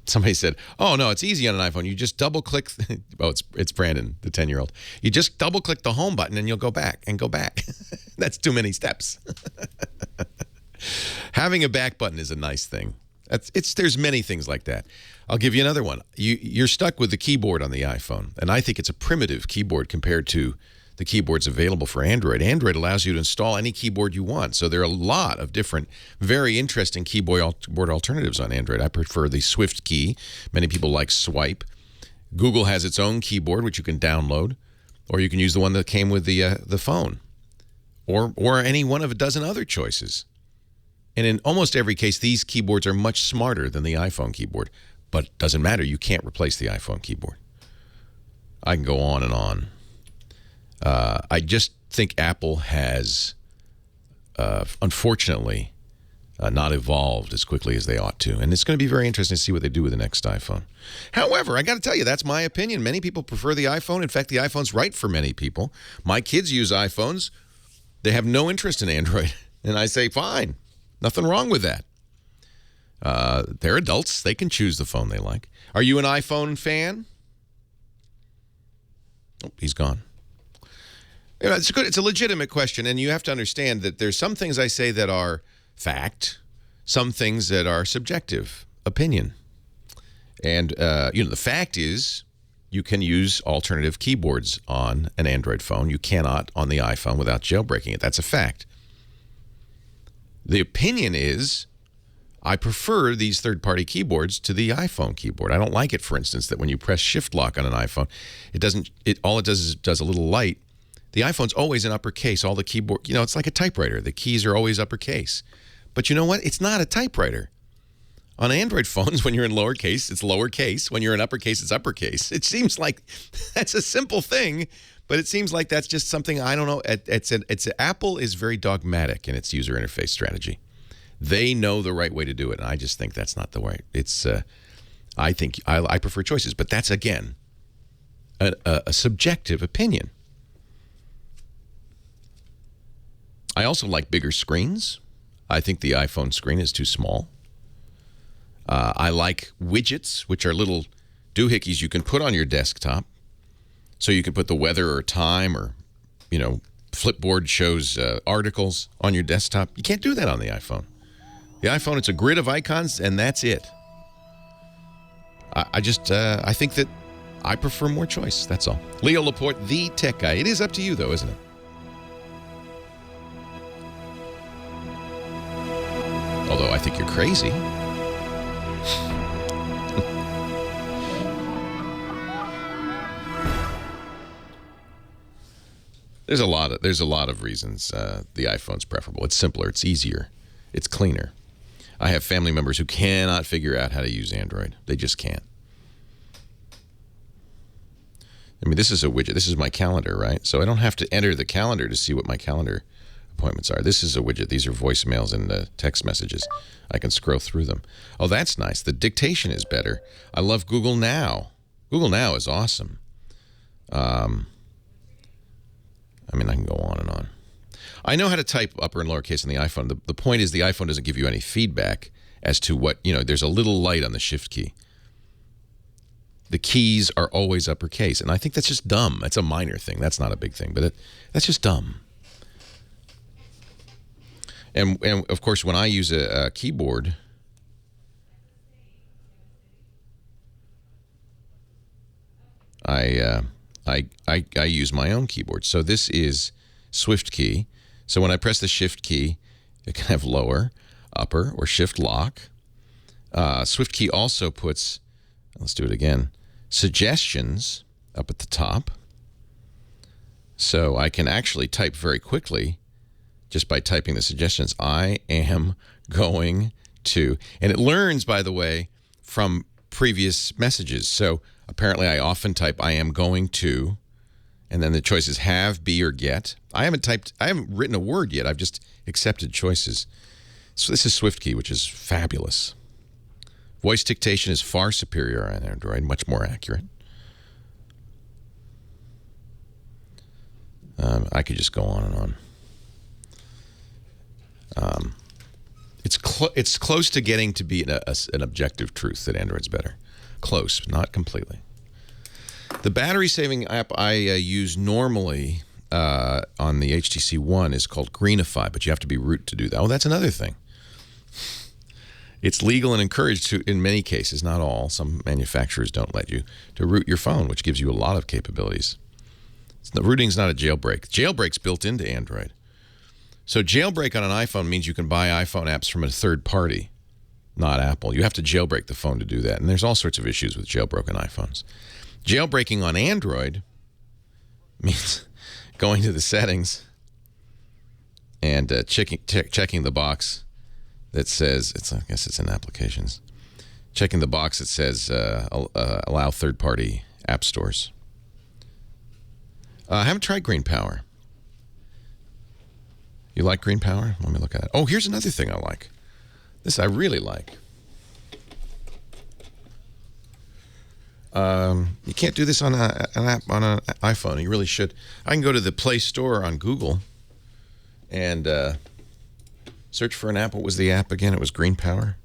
somebody said, "Oh no, it's easy on an iPhone. You just double-click." Oh, it's Brandon, the 10-year-old. You just double-click the home button and you'll go back and go back. That's too many steps. Having a back button is a nice thing. There's many things like that. I'll give you another one. You're stuck with the keyboard on the iPhone, and I think it's a primitive keyboard compared to the keyboards available for Android. Android allows you to install any keyboard you want, so there are a lot of different, very interesting keyboard alternatives on Android. I prefer the Swift key. Many people like Swipe. Google has its own keyboard, which you can download, or you can use the one that came with the phone, or any one of a dozen other choices. And in almost every case, these keyboards are much smarter than the iPhone keyboard. But it doesn't matter. You can't replace the iPhone keyboard. I can go on and on. I just think Apple has, unfortunately, not evolved as quickly as they ought to. And it's going to be very interesting to see what they do with the next iPhone. However, I got to tell you, that's my opinion. Many people prefer the iPhone. In fact, the iPhone's right for many people. My kids use iPhones. They have no interest in Android. And I say, fine. Nothing wrong with that. They're adults. They can choose the phone they like. Are you an iPhone fan? Oh, he's gone. It's good. It's a legitimate question, and you have to understand that there's some things I say that are fact, some things that are subjective opinion. And the fact is, you can use alternative keyboards on an Android phone. You cannot on the iPhone without jailbreaking it. That's a fact. The opinion is, I prefer these third-party keyboards to the iPhone keyboard. I don't like it, for instance, that when you press Shift Lock on an iPhone, all it does is does a little light. The iPhone's always in uppercase. All the keyboard, it's like a typewriter. The keys are always uppercase. But you know what? It's not a typewriter. On Android phones, when you're in lowercase, it's lowercase. When you're in uppercase, it's uppercase. It seems like that's a simple thing, but it seems like that's just something, I don't know. Apple is very dogmatic in its user interface strategy. They know the right way to do it, and I just think that's not the way. I think I prefer choices, but that's, again, a subjective opinion. I also like bigger screens. I think the iPhone screen is too small. I like widgets, which are little doohickeys you can put on your desktop. So you can put the weather or time or, Flipboard shows articles on your desktop. You can't do that on the iPhone. The iPhone, it's a grid of icons, and that's it. I think that I prefer more choice. That's all. Leo Laporte, the tech guy. It is up to you, though, isn't it? Although I think you're crazy. There's a lot of reasons the iPhone's preferable. It's simpler. It's easier. It's cleaner. I have family members who cannot figure out how to use Android. They just can't. I mean, this is a widget. This is my calendar, right? So I don't have to enter the calendar to see what my calendar appointments are. This is a widget. These are voicemails and text messages. I can scroll through them. Oh, that's nice. The dictation is better. I love Google Now. Google Now is awesome. I mean, I can go on and on. I know how to type upper and lowercase on the iPhone. The point is the iPhone doesn't give you any feedback as to what, there's a little light on the shift key. The keys are always uppercase, and I think that's just dumb. That's a minor thing. That's not a big thing, but that's just dumb. And of course, when I use a keyboard, I use my own keyboard. So this is Swift key. So when I press the Shift key, it can have lower, upper, or Shift lock. Swift key also puts, let's do it again, suggestions up at the top. So I can actually type very quickly just by typing the suggestions. I am going to, and it learns, by the way, from previous messages. So apparently I often type I am going to, and then the choices have, be, or get. I haven't written a word yet. I've just accepted choices. So this is Swift key, which is fabulous. Voice dictation is far superior on Android, much more accurate. I could just go on and on. It's close to getting to be an objective truth that Android's better. Close, but not completely. The battery-saving app I use normally on the HTC One is called Greenify, but you have to be root to do that. Oh, that's another thing. It's legal and encouraged to, in many cases, not all. Some manufacturers don't let you to root your phone, which gives you a lot of capabilities. Rooting's not a jailbreak. Jailbreak's built into Android. So jailbreak on an iPhone means you can buy iPhone apps from a third party, not Apple. You have to jailbreak the phone to do that, and there's all sorts of issues with jailbroken iPhones. Jailbreaking on Android means going to the settings and checking the box that says, I guess it's in applications, checking the box that says allow third-party app stores. I haven't tried Green Power. You like Green Power? Let me look at it. Oh, here's another thing I like. This I really like. You can't do this on an app on an iPhone. You really should. I can go to the Play Store on Google and search for an app. What was the app again? It was Green Power.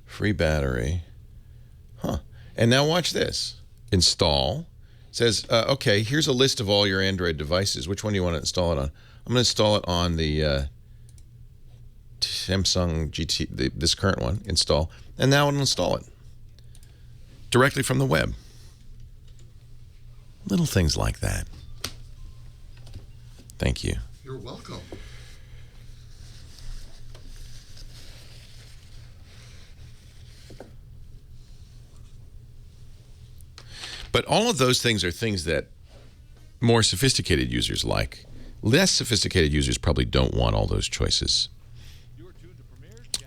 Free battery. Huh. And now watch this. Install. It says, okay, here's a list of all your Android devices. Which one do you want to install it on? I'm going to install it on the Samsung GT, this current one. Install. And now I'll install it directly from the web. Little things like that. Thank you. You're welcome. But all of those things are things that more sophisticated users like. Less sophisticated users probably don't want all those choices.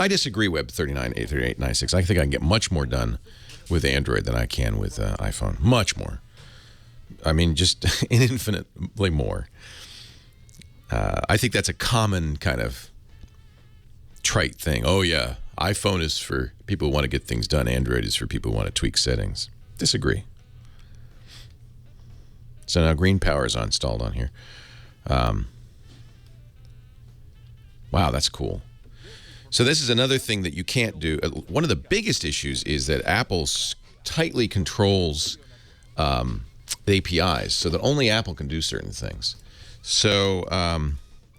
I disagree, Web 393896. I think I can get much more done with Android than I can with iPhone. Much more. I mean, just infinitely more. I think that's a common kind of trite thing. Oh, yeah, iPhone is for people who want to get things done. Android is for people who want to tweak settings. Disagree. So now Green Power is installed on here. Wow, that's cool. So this is another thing that you can't do. One of the biggest issues is that Apple tightly controls the APIs so that only Apple can do certain things. So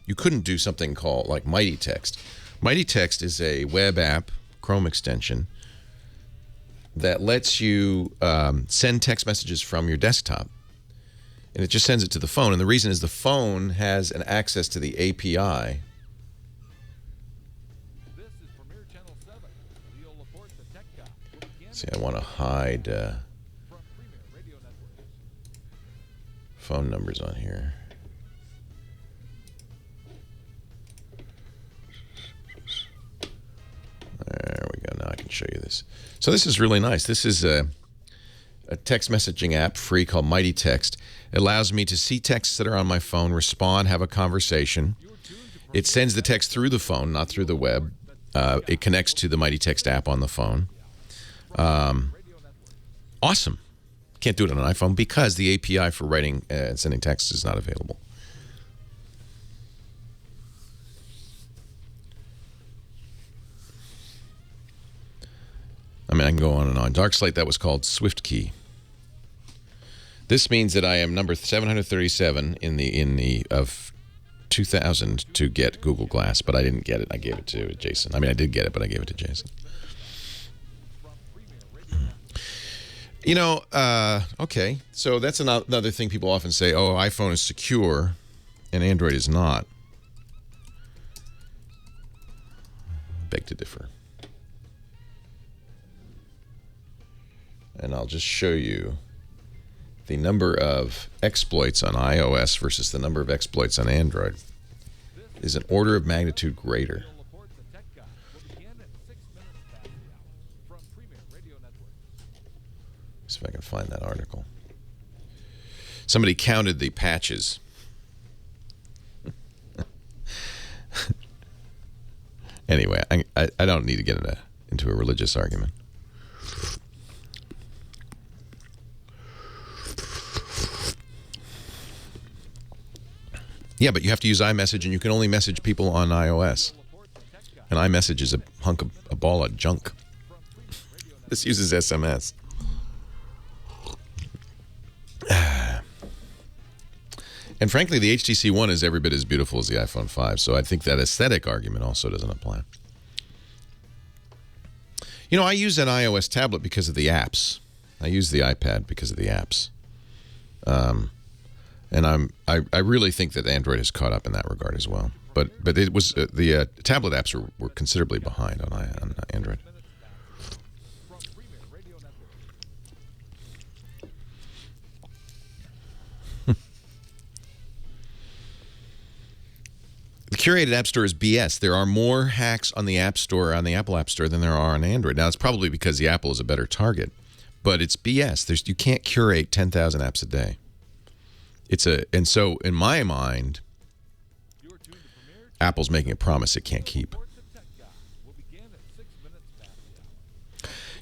you couldn't do something called like Mighty Text. Mighty Text is a web app, Chrome extension, that lets you send text messages from your desktop. And it just sends it to the phone. And the reason is the phone has an access to the API. See, I want to hide. phone numbers on here. There we go. Now I can show you this. So this is really nice. This is a text messaging app, free, called Mighty Text. It allows me to see texts that are on my phone, respond, have a conversation. It sends the text through the phone, not through the web. It connects to the Mighty Text app on the phone. Awesome. Can't do it on an iPhone because the API for writing and sending texts is not available. I mean, I can go on and on. Dark Slate, that was called SwiftKey. This means that I am number 737 in the of 2000 to get Google Glass, but I didn't get it. I gave it to Jason. I mean, I did get it, but I gave it to Jason. You know, okay, so that's another thing people often say, oh, iPhone is secure and Android is not. Beg to differ. And I'll just show you the number of exploits on iOS versus the number of exploits on Android is an order of magnitude greater. See if I can find that article. Somebody counted the patches. Anyway, I don't need to get into a religious argument. Yeah, but you have to use iMessage, and you can only message people on iOS. And iMessage is a ball of junk. This uses SMS. And frankly, the HTC One is every bit as beautiful as the iPhone 5, so I think that aesthetic argument also doesn't apply. You know, I use an iOS tablet because of the apps. I use the iPad because of the apps. And I really think that Android has caught up in that regard as well. But it was the tablet apps were considerably behind on Android. The curated App Store is BS. There are more hacks on the App Store, on the Apple App Store, than there are on Android. Now, it's probably because the Apple is a better target, but it's BS. You can't curate 10,000 apps a day. And so in my mind, Apple's making a promise it can't keep.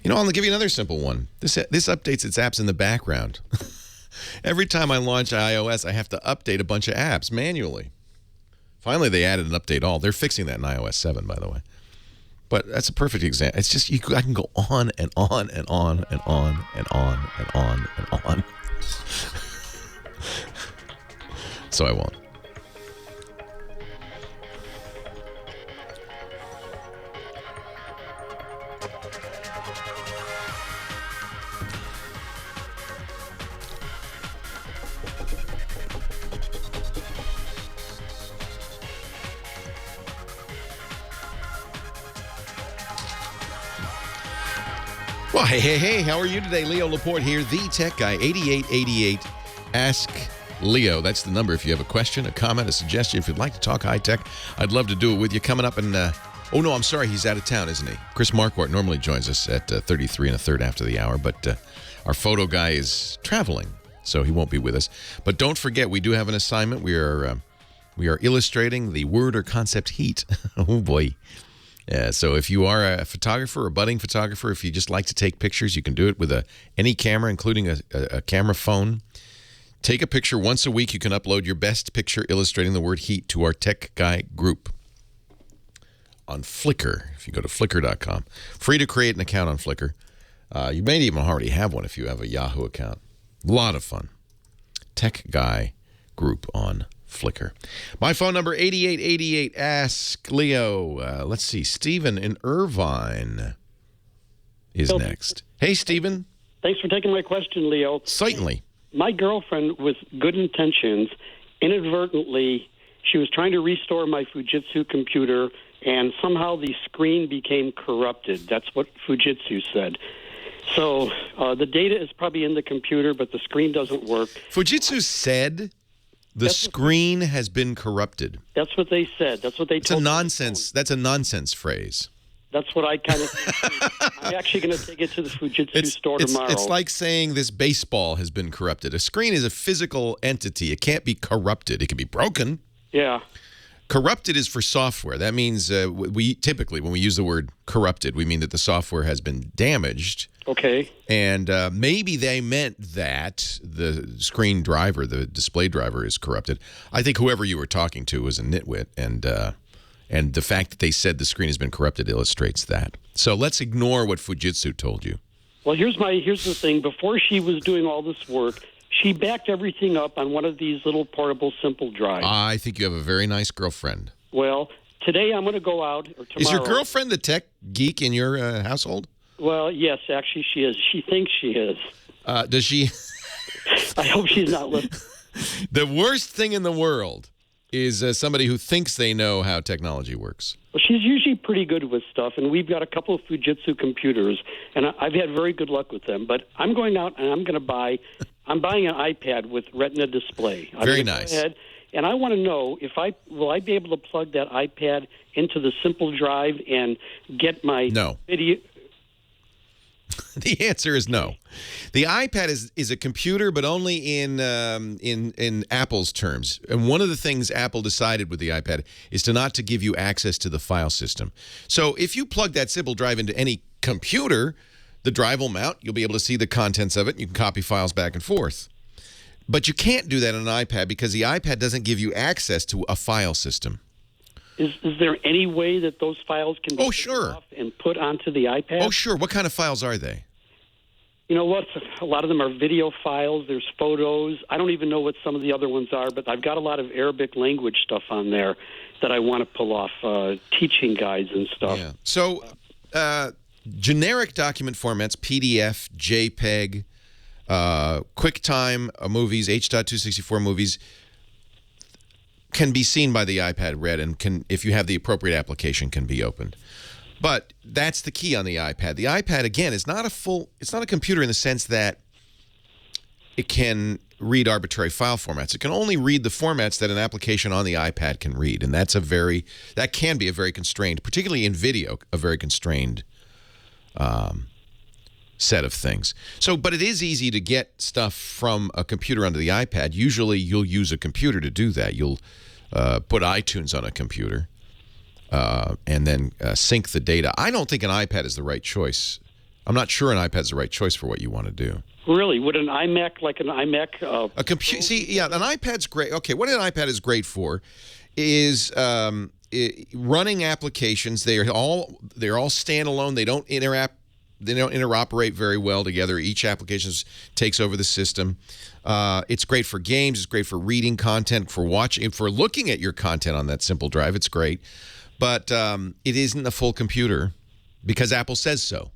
You know, I'll give you another simple one. This updates its apps in the background. Every time I launch iOS, I have to update a bunch of apps manually. Finally, they added an update all. They're fixing that in iOS 7, by the way. But that's a perfect example. It's just I can go on and on and on and on and on and on and on. So I won't. Well, hey, how are you today? Leo Laporte here, the tech guy, 8888 Ask Leo. That's the number if you have a question, a comment, a suggestion. If you'd like to talk high-tech, I'd love to do it with you. Coming up in, oh, no, I'm sorry, he's out of town, isn't he? Chris Marquardt normally joins us at 33 1/3 after the hour, but our photo guy is traveling, so he won't be with us. But don't forget, we do have an assignment. We are illustrating the word or concept heat. Oh, boy. Yeah, so if you are a photographer or budding photographer, if you just like to take pictures, you can do it with any camera, including a camera phone. Take a picture once a week. You can upload your best picture illustrating the word heat to our Tech Guy group on Flickr. If you go to Flickr.com. Free to create an account on Flickr. You may even already have one if you have a Yahoo account. A lot of fun. Tech Guy group on Flickr. My phone number, 8888 Ask Leo. Let's see. Stephen in Irvine is next. Hey, Stephen. Thanks for taking my question, Leo. Certainly. My girlfriend, with good intentions, inadvertently, she was trying to restore my Fujitsu computer, and somehow the screen became corrupted. That's what Fujitsu said. So the data is probably in the computer, but the screen doesn't work. Fujitsu said the screen has been corrupted. That's what they said. That's what they told me. That's a nonsense phrase. That's what I kind of think. I'm actually going to take it to the Fujitsu store tomorrow. It's like saying this baseball has been corrupted. A screen is a physical entity. It can't be corrupted. It can be broken. Yeah. Corrupted is for software. That means we typically, when we use the word corrupted, we mean that the software has been damaged. Okay. And maybe they meant that the screen driver, the display driver, is corrupted. I think whoever you were talking to was a nitwit, and the fact that they said the screen has been corrupted illustrates that. So let's ignore what Fujitsu told you. Well, here's the thing. Before she was doing all this work, she backed everything up on one of these little portable simple drives. I think you have a very nice girlfriend. Well, today I'm going to go out, or tomorrow. Is your girlfriend the tech geek in your household? Well, yes, actually she is. She thinks she is. Does she? I hope she's not listening. The worst thing in the world is somebody who thinks they know how technology works. Well, she's usually pretty good with stuff, and we've got a couple of Fujitsu computers, and I've had very good luck with them. But I'm going out, and I'm buying an iPad with Retina display. Very nice. Go ahead, and I want to know will I be able to plug that iPad into the simple drive and get my video? The answer is no. The iPad is a computer, but only in Apple's terms. And one of the things Apple decided with the iPad is not to give you access to the file system. So if you plug that simple drive into any computer, the drive will mount. You'll be able to see the contents of it. You can copy files back and forth. But you can't do that on an iPad because the iPad doesn't give you access to a file system. Is there any way that those files can be off and put onto the iPad? Oh, sure. What kind of files are they? You know what? A lot of them are video files. There's photos. I don't even know what some of the other ones are, but I've got a lot of Arabic language stuff on there that I want to pull off, teaching guides and stuff. Yeah. So generic document formats, PDF, JPEG, QuickTime movies, H.264 movies, can be seen by the iPad Red and can, if you have the appropriate application, can be opened. But that's the key on the iPad. The iPad, again, is not it's not a computer in the sense that it can read arbitrary file formats. It can only read the formats that an application on the iPad can read. And that can be a very constrained, particularly in video, a very constrained set of things. But it is easy to get stuff from a computer onto the iPad. Usually you'll use a computer to do that. You'll put iTunes on a computer and then sync the data. I don't think an iPad is the right choice. I'm not sure an iPad is the right choice for what you want to do. Really? Would an iMac, like an iMac... an iPad's great. Okay, what an iPad is great for is running applications. They're all standalone. They don't interact. They don't interoperate very well together. Each application takes over the system. It's great for games. It's great for reading content, for watching, for looking at your content on that simple drive. It's great. But it isn't a full computer because Apple says so.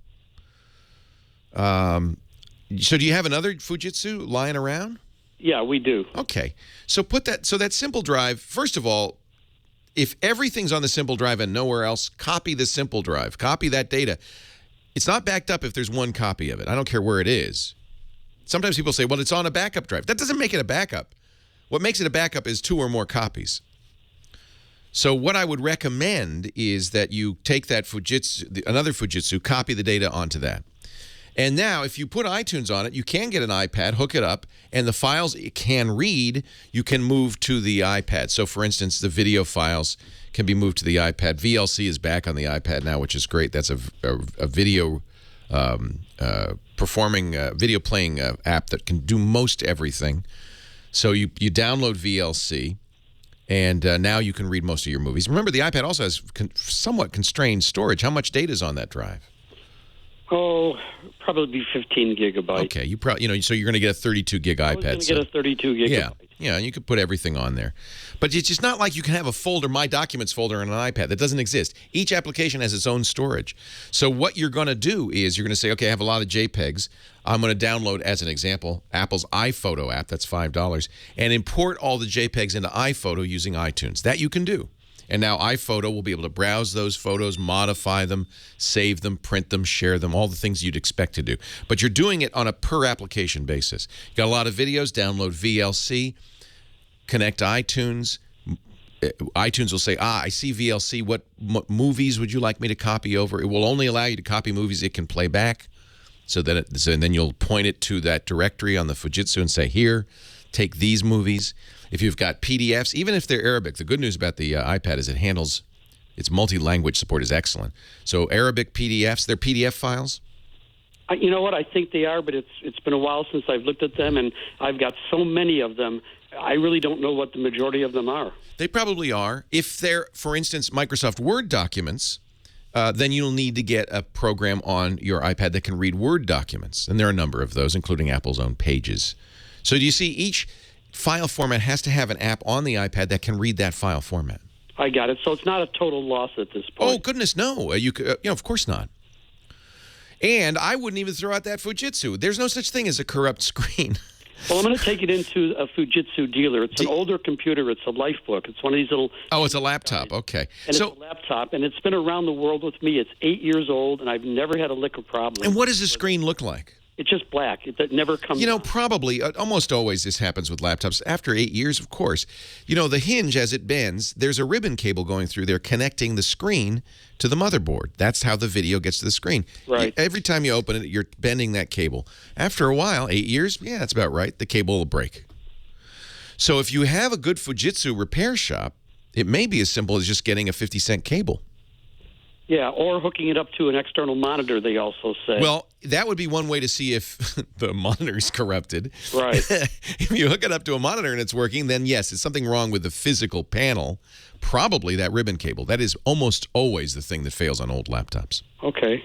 So do you have another Fujitsu lying around? Yeah, we do. Okay. So that simple drive, first of all, if everything's on the simple drive and nowhere else, copy the simple drive. Copy that data. It's not backed up if there's one copy of it. I don't care where it is. Sometimes people say, well, it's on a backup drive. That doesn't make it a backup. What makes it a backup is 2 or more copies. So what I would recommend is that you take that another Fujitsu, copy the data onto that. And now, if you put iTunes on it, you can get an iPad, hook it up, and the files it can read, you can move to the iPad. So, for instance, the video files can be moved to the iPad. VLC is back on the iPad now, which is great. That's a video video playing app that can do most everything. So you download VLC, and now you can read most of your movies. Remember, the iPad also has somewhat constrained storage. How much data is on that drive? Oh, probably 15 gigabytes. Okay, so you're going to get a 32 gig iPad. I was going to get a 32 gigabyte. Yeah, you could put everything on there. But it's just not like you can have a folder, My Documents folder on an iPad. That doesn't exist. Each application has its own storage. So what you're going to do is you're going to say, okay, I have a lot of JPEGs. I'm going to download, as an example, Apple's iPhoto app. That's $5. And import all the JPEGs into iPhoto using iTunes. That you can do. And now iPhoto will be able to browse those photos, modify them, save them, print them, share them, all the things you'd expect to do. But you're doing it on a per-application basis. You got a lot of videos, download VLC, connect iTunes. iTunes will say, I see VLC. What movies would you like me to copy over? It will only allow you to copy movies it can play back. So then you'll point it to that directory on the Fujitsu and say, here, take these movies. If you've got PDFs, even if they're Arabic, the good news about the iPad is its multi-language support is excellent. So Arabic PDFs, they're PDF files? You know what? I think they are, but it's been a while since I've looked at them, and I've got so many of them, I really don't know what the majority of them are. They probably are. If they're, for instance, Microsoft Word documents, then you'll need to get a program on your iPad that can read Word documents. And there are a number of those, including Apple's own Pages. So do you see each file format has to have an app on the iPad that can read that file format? I got it. So it's not a total loss at this point. Oh, goodness, no. Of course not. And I wouldn't even throw out that Fujitsu. There's no such thing as a corrupt screen. Well, I'm going to take it into a Fujitsu dealer. It's an older computer. It's a Lifebook. It's one of these little... Oh, it's a laptop. Okay. And it's a laptop, and it's been around the world with me. It's 8 years old, and I've never had a lick of problem. And what does the screen look like? It's just black. It never comes You know, probably, almost always this happens with laptops. After 8 years, of course. You know, the hinge, as it bends, there's a ribbon cable going through there connecting the screen to the motherboard. That's how the video gets to the screen. Right. Every time you open it, you're bending that cable. After a while, 8 years, yeah, that's about right, the cable will break. So if you have a good Fujitsu repair shop, it may be as simple as just getting a 50-cent cable. Yeah, or hooking it up to an external monitor, they also say. Well, that would be one way to see if the monitor is corrupted. Right. If you hook it up to a monitor and it's working, then yes, it's something wrong with the physical panel. Probably that ribbon cable. That is almost always the thing that fails on old laptops. Okay.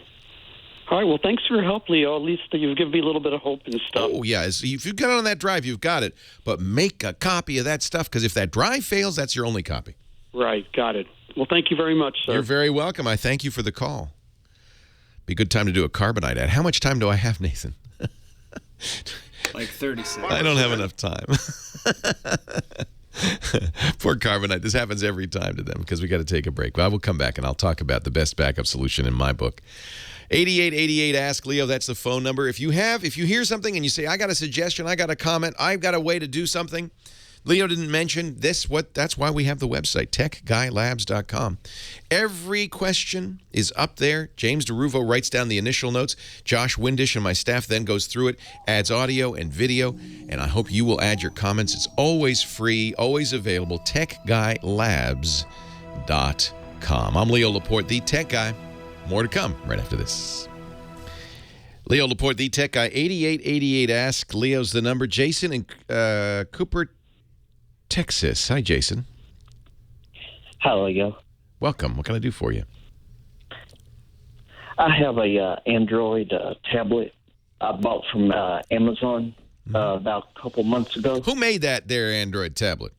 All right, well, thanks for your help, Leo. At least you've given me a little bit of hope and stuff. Oh, yeah. If you've got it on that drive, you've got it. But make a copy of that stuff, because if that drive fails, that's your only copy. Right, got it. Well, thank you very much, sir. You're very welcome. I thank you for the call. Be a good time to do a carbonite ad. How much time do I have, Nathan? Like 30 seconds. I don't have enough time. Poor Carbonite. This happens every time to them because we got to take a break. But I will come back and I'll talk about the best backup solution in my book. 8888 Ask Leo. That's the phone number. If you hear something and you say, I got a suggestion, I got a comment, I've got a way to do something. Leo didn't mention this. That's why we have the website, techguylabs.com. Every question is up there. James DeRuvo writes down the initial notes. Josh Windish and my staff then goes through it, adds audio and video, and I hope you will add your comments. It's always free, always available, techguylabs.com. I'm Leo Laporte, the Tech Guy. More to come right after this. Leo Laporte, the Tech Guy, 8888 Ask. Leo's the number. Jason in Cooper, Texas. Hi, Jason. Hi, Leo. Welcome. What can I do for you? I have a Android tablet I bought from Amazon about a couple months ago. Who made that Android tablet?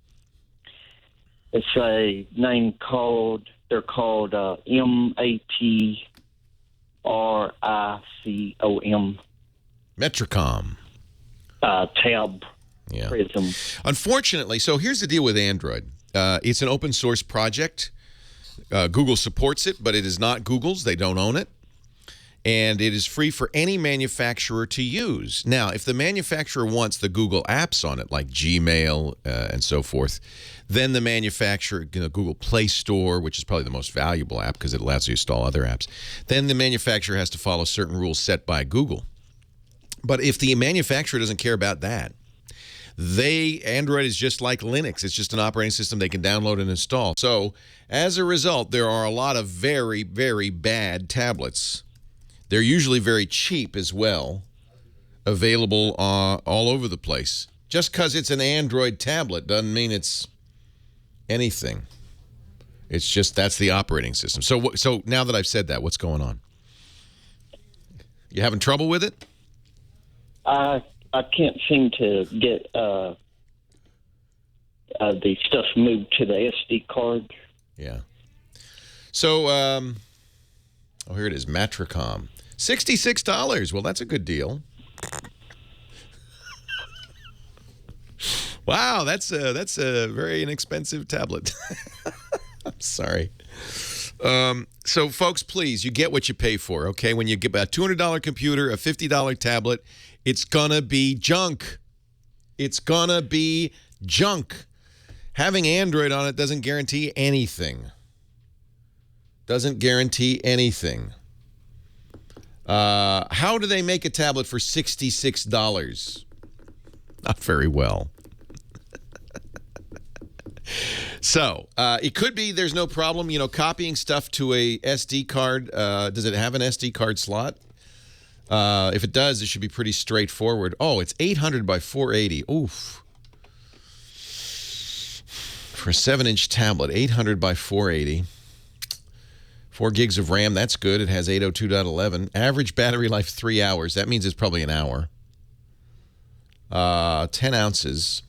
It's a name called, they're called MATRICOM. Metricom. Tab. Yeah. Prism. Unfortunately, so here's the deal with Android. It's an open source project. Google supports it, but it is not Google's. They don't own it. And it is free for any manufacturer to use. Now, if the manufacturer wants the Google apps on it, like Gmail and so forth, then the manufacturer, Google Play Store, which is probably the most valuable app because it allows you to install other apps, then the manufacturer has to follow certain rules set by Google. But if the manufacturer doesn't care about that, Android is just like Linux. It's just an operating system they can download and install. So, as a result, there are a lot of very, very bad tablets. They're usually very cheap as well, available all over the place. Just because it's an Android tablet doesn't mean it's anything. It's just that's the operating system. So now that I've said that, what's going on? You having trouble with it? I can't seem to get the stuff moved to the SD card. Yeah. So, here it is, Matricom. $66. Well, that's a good deal. Wow, that's a very inexpensive tablet. Sorry. So, folks, please, you get what you pay for, okay? When you get a $200 computer, a $50 tablet, it's going to be junk. It's going to be junk. Having Android on it doesn't guarantee anything. Doesn't guarantee anything. How do they make a tablet for $66? Not very well. So, it could be there's no problem, copying stuff to a SD card. Does it have an SD card slot? If it does, it should be pretty straightforward. Oh, it's 800 by 480. Oof. For a 7-inch tablet, 800 by 480. 4 gigs of RAM, that's good. It has 802.11. Average battery life, 3 hours. That means it's probably an hour. 10 ounces.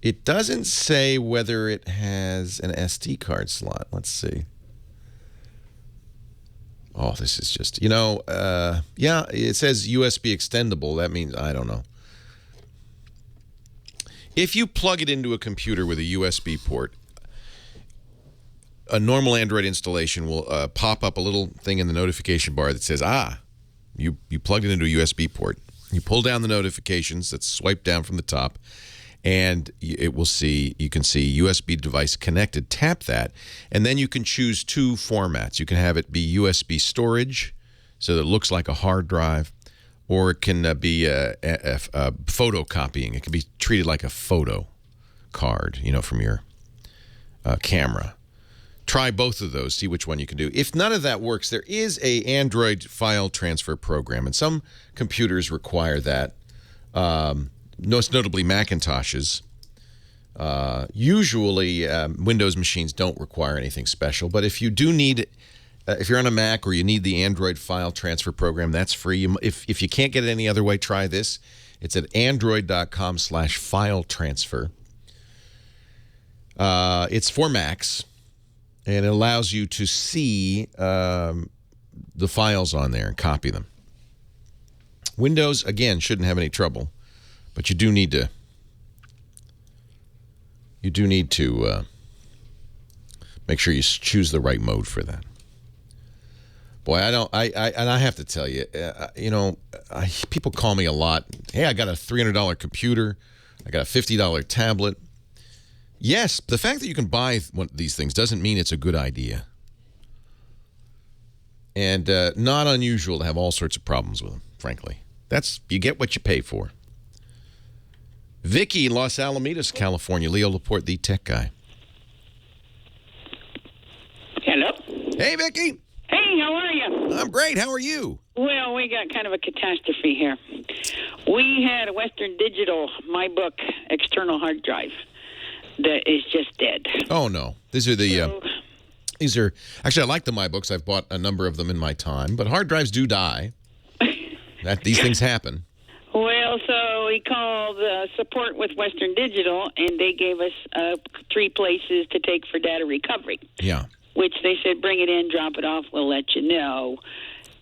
It doesn't say whether it has an SD card slot. Let's see. Oh, this is just, yeah, it says USB extendable. That means, I don't know. If you plug it into a computer with a USB port, a normal Android installation will pop up a little thing in the notification bar that says, you plugged it into a USB port. You pull down the notifications, that's swiped down from the top, and it will see, you can see USB device connected. Tap that, and then you can choose 2 formats. You can have it be USB storage, so that it looks like a hard drive, or it can be photocopying. It can be treated like a photo card, from your camera. Try both of those, see which one you can do. If none of that works, there is a Android file transfer program, and some computers require that. Most notably Macintoshes. Usually Windows machines don't require anything special, but if you do need, if you're on a Mac or you need the Android file transfer program, that's free. If you can't get it any other way, try this. It's at android.com/file transfer. It's for Macs, and it allows you to see the files on there and copy them. Windows, again, shouldn't have any trouble. But you do need to make sure you choose the right mode for that. Boy, I have to tell you, people call me a lot. Hey, I got a $300 computer. I got a $50 tablet. Yes, the fact that you can buy one of these things doesn't mean it's a good idea. And not unusual to have all sorts of problems with them, frankly. You get what you pay for. Vicky, Los Alamitos, California. Leo Laporte, the tech guy. Hello. Hey, Vicky. Hey, how are you? I'm great. How are you? Well, we got kind of a catastrophe here. We had a Western Digital MyBook external hard drive that is just dead. Oh, no. These are actually, I like the MyBooks. I've bought a number of them in my time, but hard drives do die. These things happen. Well, so we called support with Western Digital, and they gave us 3 places to take for data recovery. Yeah. Which they said, bring it in, drop it off, we'll let you know.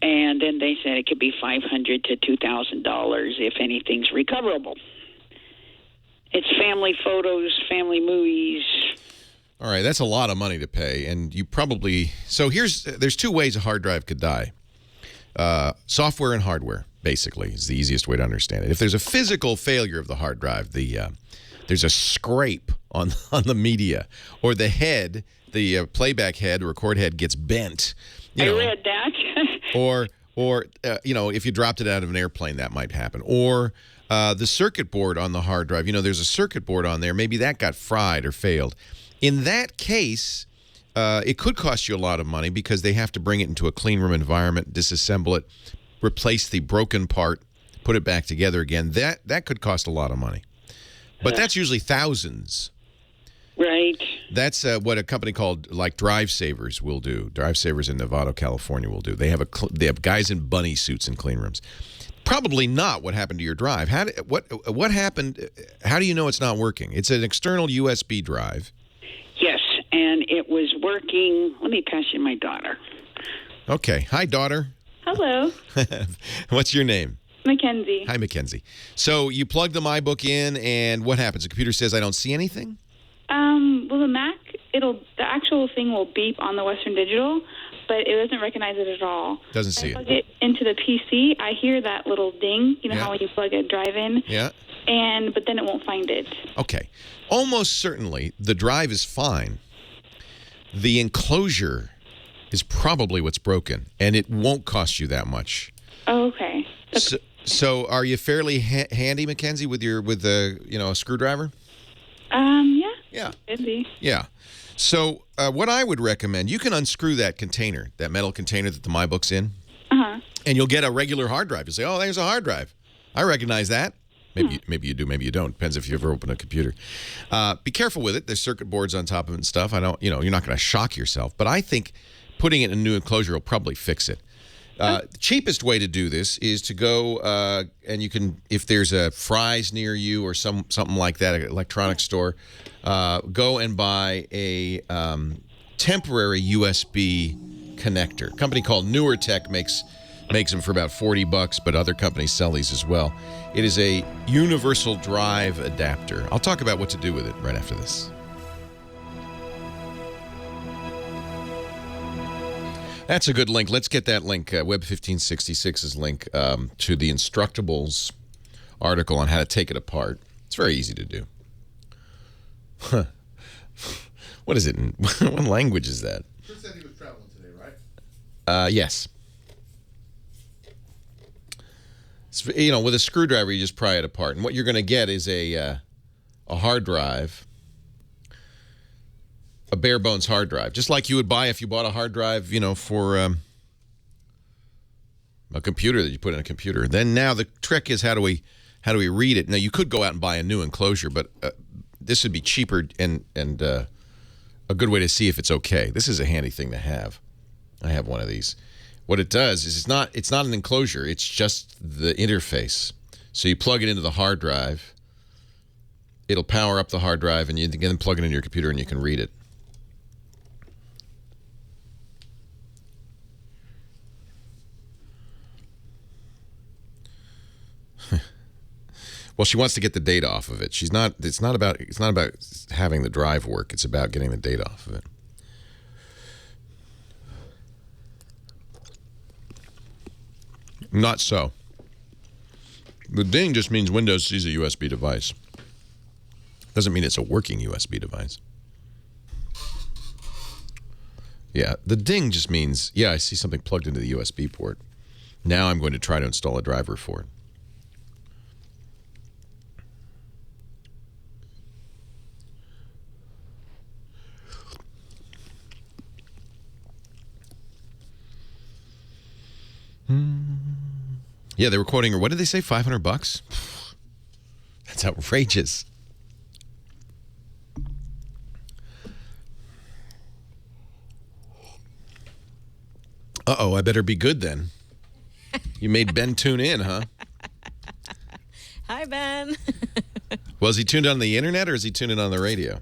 And then they said it could be $500 to $2,000 if anything's recoverable. It's family photos, family movies. All right, that's a lot of money to pay, and you probably... So there's 2 ways a hard drive could die. Software and hardware, basically, is the easiest way to understand it. If there's a physical failure of the hard drive, there's a scrape on the media, or the head, the playback head, record head gets bent. I read that. or if you dropped it out of an airplane, that might happen. Or the circuit board on the hard drive, there's a circuit board on there. Maybe that got fried or failed. In that case, it could cost you a lot of money because they have to bring it into a clean room environment, disassemble it, replace the broken part, put it back together again. That could cost a lot of money. But that's usually thousands. Right. That's what a company called Drive Savers will do. Drive Savers in Novato, California will do. They have guys in bunny suits in clean rooms. Probably not what happened to your drive. What happened? How do you know it's not working? It's an external USB drive. Yes, and it was working. Let me pass you my daughter. Okay. Hi, daughter. Hello. What's your name? Mackenzie. Hi, Mackenzie. So you plug the MyBook in, and what happens? The computer says, I don't see anything? Well, the Mac, it'll actual thing will beep on the Western Digital, but it doesn't recognize it at all. Doesn't see When I plug it into the PC, I hear that little ding. You know how when you plug a drive in? Yeah. But then it won't find it. Okay. Almost certainly, the drive is fine. The enclosure is probably what's broken, and it won't cost you that much. Oh, okay. So are you fairly handy, Mackenzie, with a screwdriver? Yeah. Yeah. Could be. Yeah. So what I would recommend, you can unscrew that container, that metal container that the MyBook's in, and you'll get a regular hard drive. You'll say, oh, there's a hard drive. I recognize that. Maybe you do, maybe you don't. Depends if you ever open a computer. Be careful with it. There's circuit boards on top of it and stuff. You're not going to shock yourself. But I think putting it in a new enclosure will probably fix it. The cheapest way to do this is to go and you can, if there's a Fry's near you or something like that, an electronics store, go and buy a temporary USB connector. A company called Newer Tech makes them for about $40, but other companies sell these as well. It is a universal drive adapter. I'll talk about what to do with it right after this. That's a good link. Let's get that link, Web 1566's link to the Instructables article on how to take it apart. It's very easy to do. What is it? What language is that? Chris said he was traveling today, right? Yes. With a screwdriver, you just pry it apart. And what you're going to get is a hard drive, a bare bones hard drive, just like you would buy if you bought a hard drive, for a computer that you put in a computer. Then now the trick is how do we read it? Now you could go out and buy a new enclosure, but this would be cheaper and a good way to see if it's okay. This is a handy thing to have. I have one of these. What it does is it's not an enclosure. It's just the interface. So you plug it into the hard drive. It'll power up the hard drive, and you can plug it into your computer, and you can read it. Well, she wants to get the data off of it. It's not about having the drive work. It's about getting the data off of it. Not so. The ding just means Windows sees a USB device. Doesn't mean it's a working USB device. Yeah, the ding just means, I see something plugged into the USB port. Now I'm going to try to install a driver for it. Yeah, they were quoting her. What did they say? $500? That's outrageous. Uh-oh, I better be good then. You made Ben tune in, huh? Hi, Ben. Well, is he tuned on the internet or is he tuned in on the radio?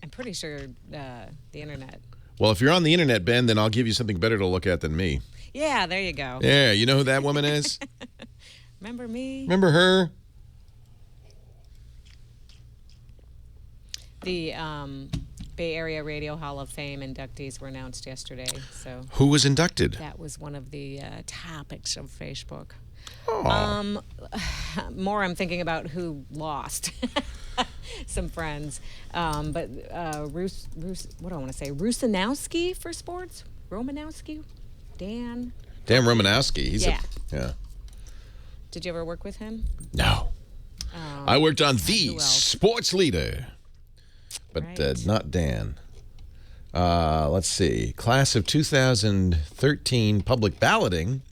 I'm pretty sure the internet. Well, if you're on the internet, Ben, then I'll give you something better to look at than me. Yeah, there you go. Yeah, you know who that woman is? Remember me? Remember her? The Bay Area Radio Hall of Fame inductees were announced yesterday. So who was inducted? That was one of the topics of Facebook. Oh. More I'm thinking about who lost. Some friends. But what do I want to say? Rusanowski for sports? Romanowski? Dan Romanowski. He's yeah. Did you ever work with him? No. I worked on The Sports Leader, but not Dan. Let's see. Class of 2013 public balloting.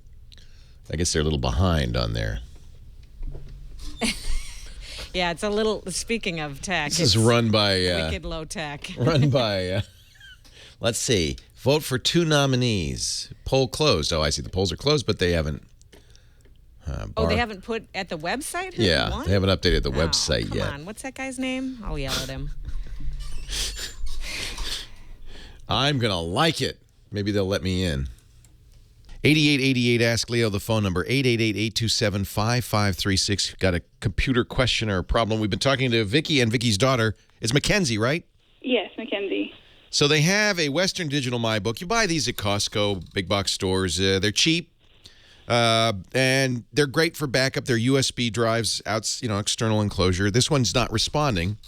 I guess they're a little behind on there. Yeah, it's a little, speaking of tech. This is run by... wicked low tech. Run by... let's see. Vote for 2 nominees. Poll closed. Oh, I see. The polls are closed, but they haven't... they haven't put at the website who won? They haven't updated the website yet. Come on. What's that guy's name? I'll yell at him. I'm going to like it. Maybe they'll let me in. 8888 Ask Leo, the phone number, 888-827-5536. Got a computer question or a problem. We've been talking to Vicky and Vicky's daughter. It's Mackenzie, right? Yes, Mackenzie. So they have a Western Digital My Book. You buy these at Costco, big box stores. They're cheap, and they're great for backup. They're USB drives, external enclosure. This one's not responding.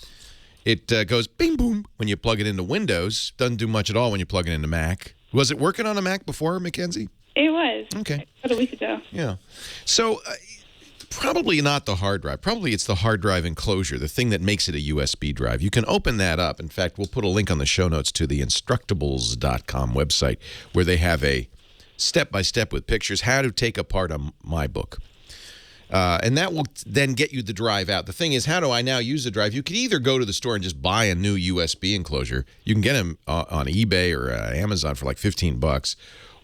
It goes bing boom when you plug it into Windows. Doesn't do much at all when you plug it into Mac. Was it working on a Mac before, Mackenzie? It was. Okay. About a week ago. Yeah. So probably not the hard drive. Probably it's the hard drive enclosure, the thing that makes it a USB drive. You can open that up. In fact, we'll put a link on the show notes to the Instructables.com website where they have a step-by-step with pictures how to take apart a My Book. And that will then get you the drive out. The thing is, how do I now use the drive? You can either go to the store and just buy a new USB enclosure. You can get them on eBay or Amazon for like $15.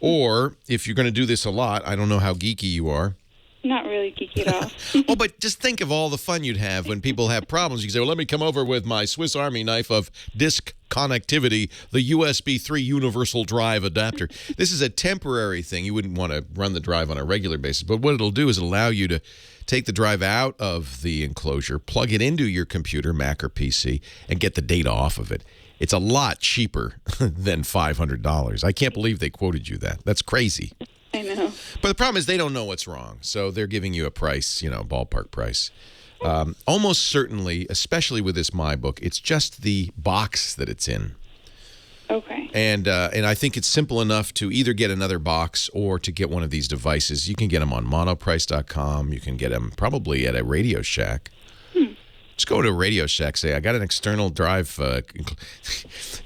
Or if you're going to do this a lot, I don't know how geeky you are. Not really geeky at all. Oh, but just think of all the fun you'd have when people have problems. You can say, well, let me come over with my Swiss Army knife of disk connectivity, the USB 3 universal drive adapter. This is a temporary thing. You wouldn't want to run the drive on a regular basis. But what it'll do is allow you to take the drive out of the enclosure, plug it into your computer, Mac or PC, and get the data off of it. It's a lot cheaper than $500. I can't believe they quoted you that. That's crazy. I know. But the problem is they don't know what's wrong, so they're giving you a price, ballpark price. Almost certainly, especially with this My Book, it's just the box that it's in. Okay. And I think it's simple enough to either get another box or to get one of these devices. You can get them on monoprice.com. You can get them probably at a Radio Shack. Just go to a Radio Shack, say, I got an external drive.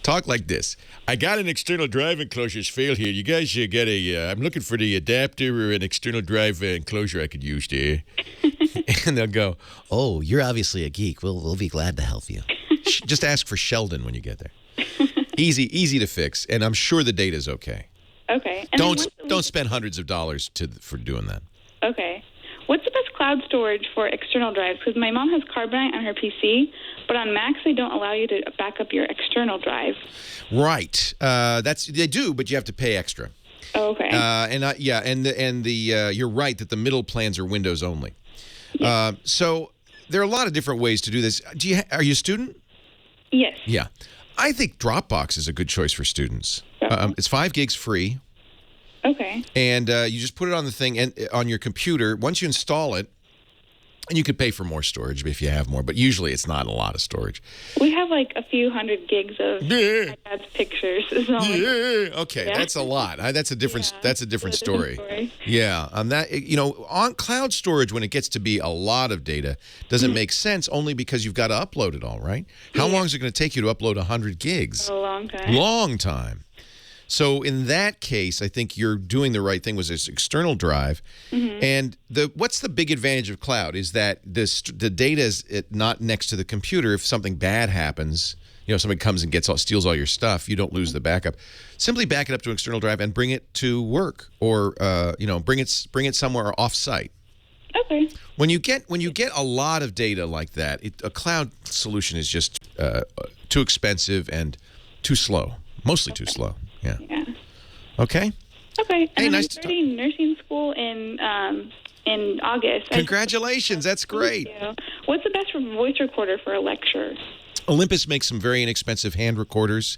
Talk like this. I got an external drive enclosure's failed here. You guys get I'm looking for the adapter or an external drive enclosure I could use there. And they'll go, oh, you're obviously a geek. We'll be glad to help you. Just ask for Sheldon when you get there. Easy to fix, and I'm sure the data's okay. Okay. And Don't spend hundreds of dollars for doing that. Okay. What's the best cloud storage for external drives? Because my mom has Carbonite on her PC, but on Macs they don't allow you to back up your external drive. Right. They do, but you have to pay extra. Oh, okay. You're right that the middle plans are Windows only. Yeah. So there are a lot of different ways to do this. Are you a student? Yes. Yeah. I think Dropbox is a good choice for students. It's 5 gigs free. Okay. And you just put it on the thing and on your computer. Once you install it, and you could pay for more storage if you have more, but usually it's not a lot of storage. We have like a few hundred gigs of my dad's pictures. Okay, that's a lot. That's a different. That's a different story. Yeah, on cloud storage, when it gets to be a lot of data, doesn't make sense only because you've got to upload it all, right? How long is it going to take you to upload 100 gigs? A long time. Long time. So in that case, I think you're doing the right thing with this external drive. And what's the big advantage of cloud is that the data is not next to the computer. If something bad happens, somebody comes and steals all your stuff, you don't lose the backup. Simply back it up to an external drive and bring it to work, or bring it somewhere off-site. Okay. When you get a lot of data like that, a cloud solution is just too expensive and too slow. Mostly too slow. Yeah. Okay. Okay. Hey, and nice I'm starting nursing school in August. Congratulations. That's great. Thank you. What's the best voice recorder for a lecture? Olympus makes some very inexpensive hand recorders.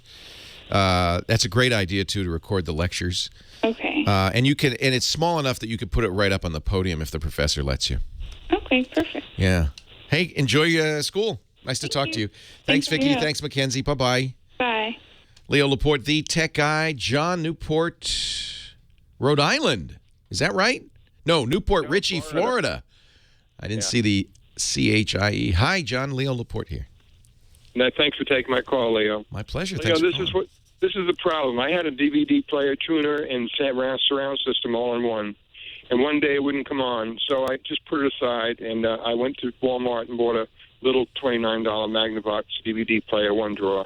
That's a great idea too, to record the lectures. Okay. And it's small enough that you could put it right up on the podium if the professor lets you. Okay, perfect. Yeah. Hey, enjoy school. Nice to talk to you. Thanks, Vicki. Thanks, Mackenzie. Bye-bye. Bye. Leo Laporte, the tech guy. John, Newport, Rhode Island. Is that right? No, Newport Richey, Florida. I didn't see the CHIE. Hi, John. Leo Laporte here. No, thanks for taking my call, Leo. My pleasure. Leo, this is the problem. I had a DVD player, tuner, and surround system all in one. And one day it wouldn't come on, so I just put it aside, and I went to Walmart and bought a little $29 Magnavox DVD player, one drawer.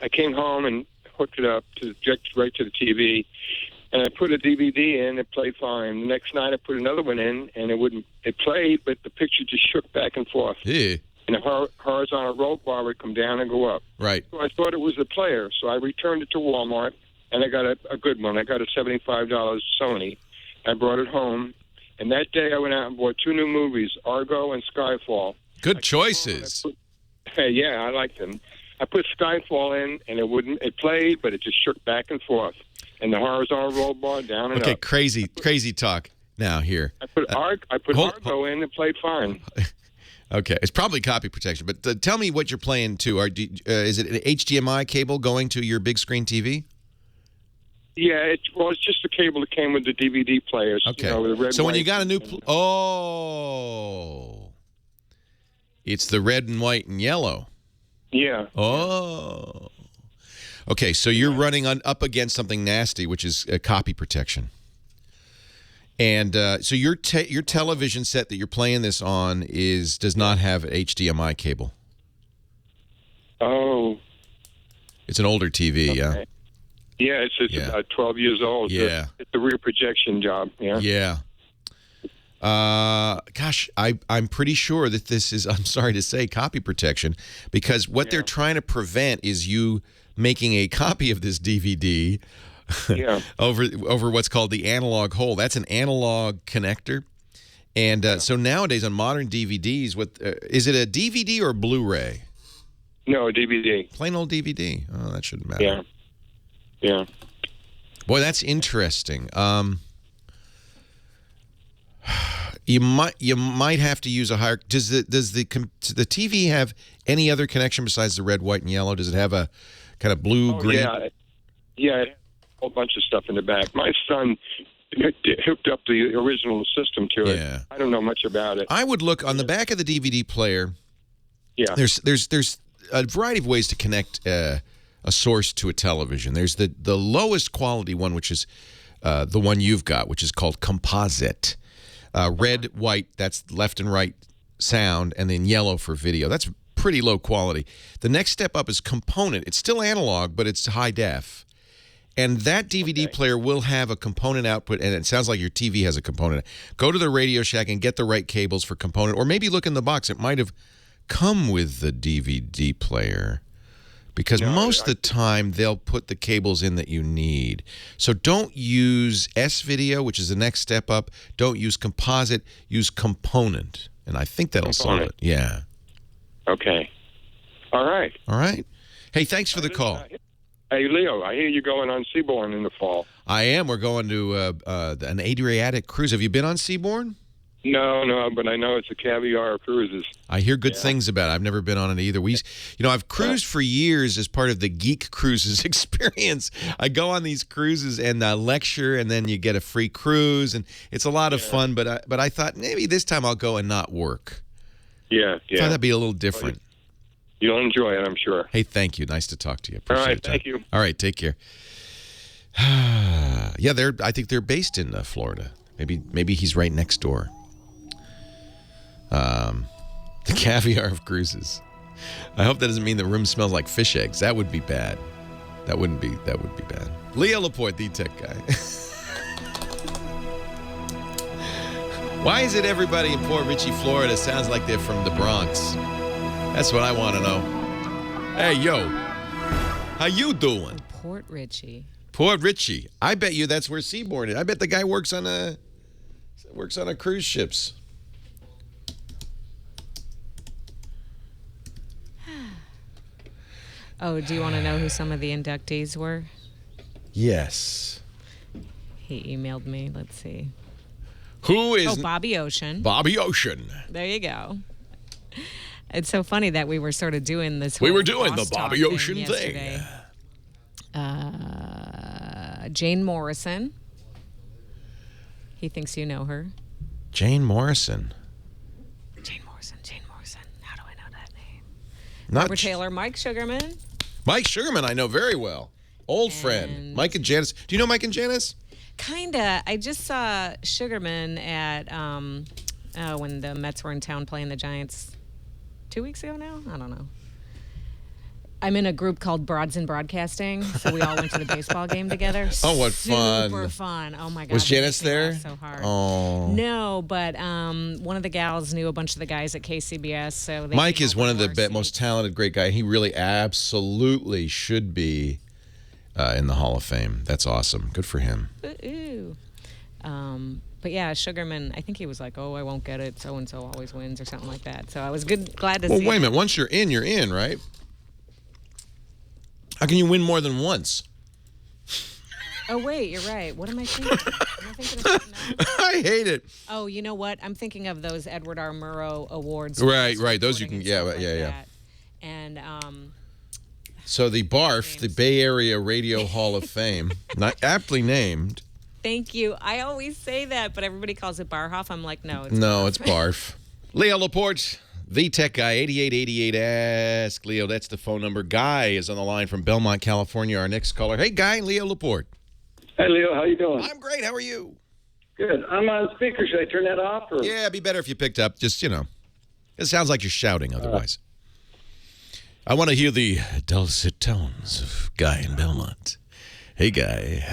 I came home and hooked it up right to the TV, and I put a DVD in. It played fine. The next night I put another one in, and it played, but the picture just shook back and forth. Yeah. And a horizontal roll bar would come down and go up. Right. So I thought it was the player, so I returned it to Walmart, and I got a good one. I got a $75 Sony. I brought it home, and that day I went out and bought 2 new movies, Argo and Skyfall. Good choices. Yeah, I liked them. I put Skyfall in, and it wouldn't. It played, but it just shook back and forth, and the horizontal roll bar down and Okay, up. crazy talk. Now here. I put Argo in, and played fine. Okay, it's probably copy protection, but tell me what you're playing to. Is it an HDMI cable going to your big screen TV? Yeah, it's just the cable that came with the DVD players. Okay. You know, the red, so when white, you got a new, it's the red and white and yellow. Yeah. Oh. Okay, so you're running up against something nasty, which is copy protection. And so your television set that you're playing this on does not have an HDMI cable. Oh. It's an older TV, okay. yeah. Yeah, it's about 12 years old. Yeah. It's a rear projection job. Yeah. Yeah. Gosh, I'm pretty sure that this is, I'm sorry to say, copy protection, because what they're trying to prevent is you making a copy of this DVD over what's called the analog hole. That's an analog connector. And so nowadays on modern DVDs, is it a DVD or a Blu-ray? No, a DVD. Plain old DVD. Oh, that shouldn't matter. Yeah. Yeah. Boy, that's interesting. You might have to use a higher. Does the TV have any other connection besides the red, white, and yellow? Does it have a kind of blue, green? Yeah, it has a whole bunch of stuff in the back. My son hooked up the original system to it. Yeah. I don't know much about it. I would look on the back of the DVD player. Yeah. There's a variety of ways to connect a source to a television. There's the lowest quality one, which is the one you've got, which is called composite. Red, white, that's left and right sound, and then yellow for video. That's pretty low quality. The next step up is component. It's still analog, but it's high def. And that DVD player will have a component output, and it sounds like your TV has a component. Go to the Radio Shack and get the right cables for component, or maybe look in the box. It might have come with the DVD player. Because most of the time, they'll put the cables in that you need. So don't use S-Video, which is the next step up. Don't use composite. Use component. And I think that'll solve it. Yeah. Okay. All right. All right. Hey, thanks for the call. Hey, Leo, I hear you're going on Seabourn in the fall. I am. We're going to an Adriatic cruise. Have you been on Seabourn? No, but I know it's a caviar of cruises. I hear good things about it. I've never been on it either. I've cruised for years as part of the Geek Cruises experience. I go on these cruises and lecture, and then you get a free cruise, and it's a lot of fun. But I thought maybe this time I'll go and not work. Yeah. I thought that'd be a little different. You'll enjoy it, I'm sure. Hey, thank you. Nice to talk to you. All Appreciate right, it. thank you. All right, take care. Yeah, I think they're based in Florida. Maybe he's right next door. The caviar of cruises. I hope that doesn't mean the room smells like fish eggs. That would be bad. That would be bad. Leo Laporte, the tech guy. Why is it everybody in Port Richey, Florida sounds like they're from the Bronx? That's what I want to know. Hey, yo. How you doing? Port Richey. Port Richey. I bet you that's where Seabourn is. I bet the guy works on a cruise ships. Oh, do you want to know who some of the inductees were? Yes. He emailed me. Let's see. Who is... Oh, Bobby Ocean. Bobby Ocean. There you go. It's so funny that we were sort of doing this. We were doing the Bobby Ocean thing. Jane Morrison. He thinks you know her. Jane Morrison. Jane Morrison. How do I know that name? Not Robert Taylor, Mike Sugarman. Mike Sugarman, I know very well. Old friend. Mike and Janice. Do you know Mike and Janice? Kinda. I just saw Sugarman at when the Mets were in town playing the Giants 2 weeks ago now? I don't know. I'm in a group called Broads in Broadcasting, so we all went to the baseball game together. Oh, what fun. Super fun. Oh, my God. Was Janice there? So hard. Oh. No, but one of the gals knew a bunch of the guys at KCBS. So Mike is one of the most talented, great guy. He really absolutely should be in the Hall of Fame. That's awesome. Good for him. Ooh. But yeah, Sugarman, I think he was like, oh, I won't get it. So-and-so always wins or something like that. So I was glad to see. Well, wait a minute. Once you're in, right? How can you win more than once? Oh, wait, you're right. What am I thinking? Am I thinking of something else? I hate it. Oh, you know what? I'm thinking of those Edward R. Murrow Awards. Right. Those you can, yeah. That. And, So the BARF, the Bay Area Radio Hall of Fame, not aptly named. thank you. I always say that, but everybody calls it Barhoff. I'm like, no, it's No, Barf. it's BARF. Leo Laporte, the tech guy, 8888 Ask Leo. That's the phone number. Guy is on the line from Belmont, California. Our next caller. Hey, Guy, Leo Laporte. Hey, Leo, how you doing? I'm great. How are you? Good. I'm on speaker. Should I turn that off? Or? Yeah, it'd be better if you picked up. Just, it sounds like you're shouting otherwise. I want to hear the dulcet tones of Guy in Belmont. Hey, Guy.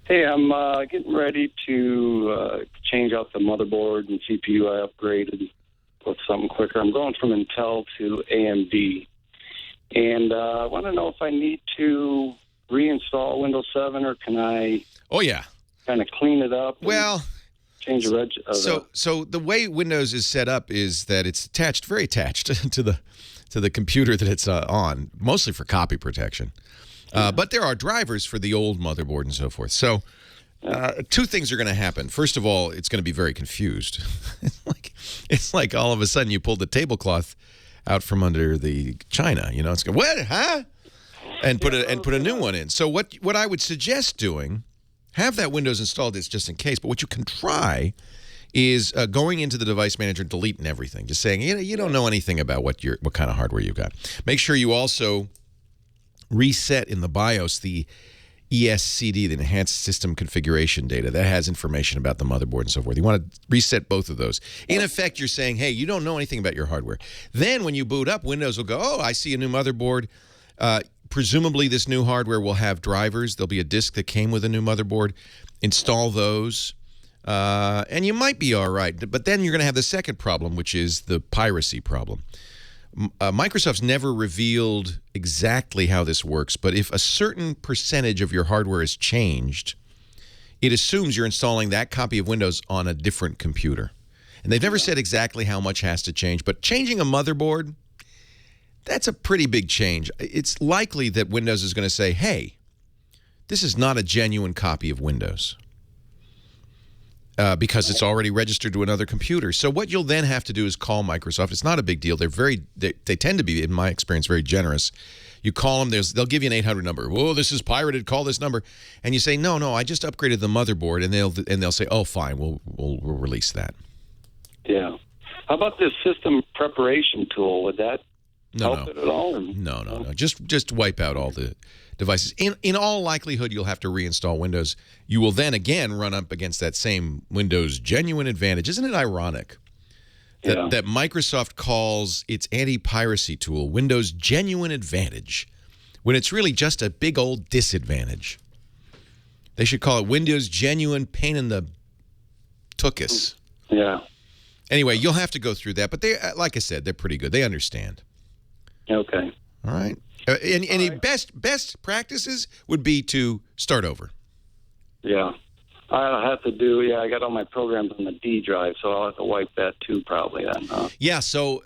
Hey, I'm getting ready to change out the motherboard and CPU I upgraded with something quicker. I'm going from Intel to AMD. And I want to know if I need to reinstall Windows 7 or can I kind of clean it up? Well, change the So the way Windows is set up is that it's very attached to the computer that it's on, mostly for copy protection. But there are drivers for the old motherboard and so forth. So two things are going to happen. First of all, it's going to be very confused. it's like all of a sudden you pulled the tablecloth out from under the china. It's going, what, huh? And put a new one in. So what I would suggest doing, have that Windows installed just in case. But what you can try is going into the device manager, deleting everything, just saying you don't know anything about what kind of hardware you've got. Make sure you also reset in the BIOS the ESCD, the Enhanced System Configuration data. That has information about the motherboard and so forth. You want to reset both of those. In effect, you're saying, hey, you don't know anything about your hardware. Then when you boot up, Windows will go, oh, I see a new motherboard. Presumably, this new hardware will have drivers. There'll be a disk that came with a new motherboard. Install those, and you might be all right. But then you're going to have the second problem, which is the piracy problem. Microsoft's never revealed exactly how this works, but if a certain percentage of your hardware is changed, it assumes you're installing that copy of Windows on a different computer. And they've never said exactly how much has to change, but changing a motherboard, that's a pretty big change. It's likely that Windows is going to say, hey, this is not a genuine copy of Windows because it's already registered to another computer. So what you'll then have to do is call Microsoft. It's not a big deal. They tend to be, in my experience, very generous. You call them, they'll give you an 800 number. Whoa, this is pirated. Call this number. And you say, no, I just upgraded the motherboard. And they'll say, oh, fine, we'll release that. Yeah. How about this system preparation tool? Would that help it at all? No. Just wipe out all the devices. In all likelihood, you'll have to reinstall Windows. You will then again run up against that same Windows Genuine Advantage. Isn't it ironic that Microsoft calls its anti-piracy tool Windows Genuine Advantage when it's really just a big old disadvantage? They should call it Windows Genuine Pain in the Tuchus. Yeah. Anyway, you'll have to go through that. But they, like I said, they're pretty good. They understand. Okay. All right. Any best practices would be to start over. Yeah. I'll have to do, I got all my programs on the D drive, so I'll have to wipe that too probably then, huh? Yeah, so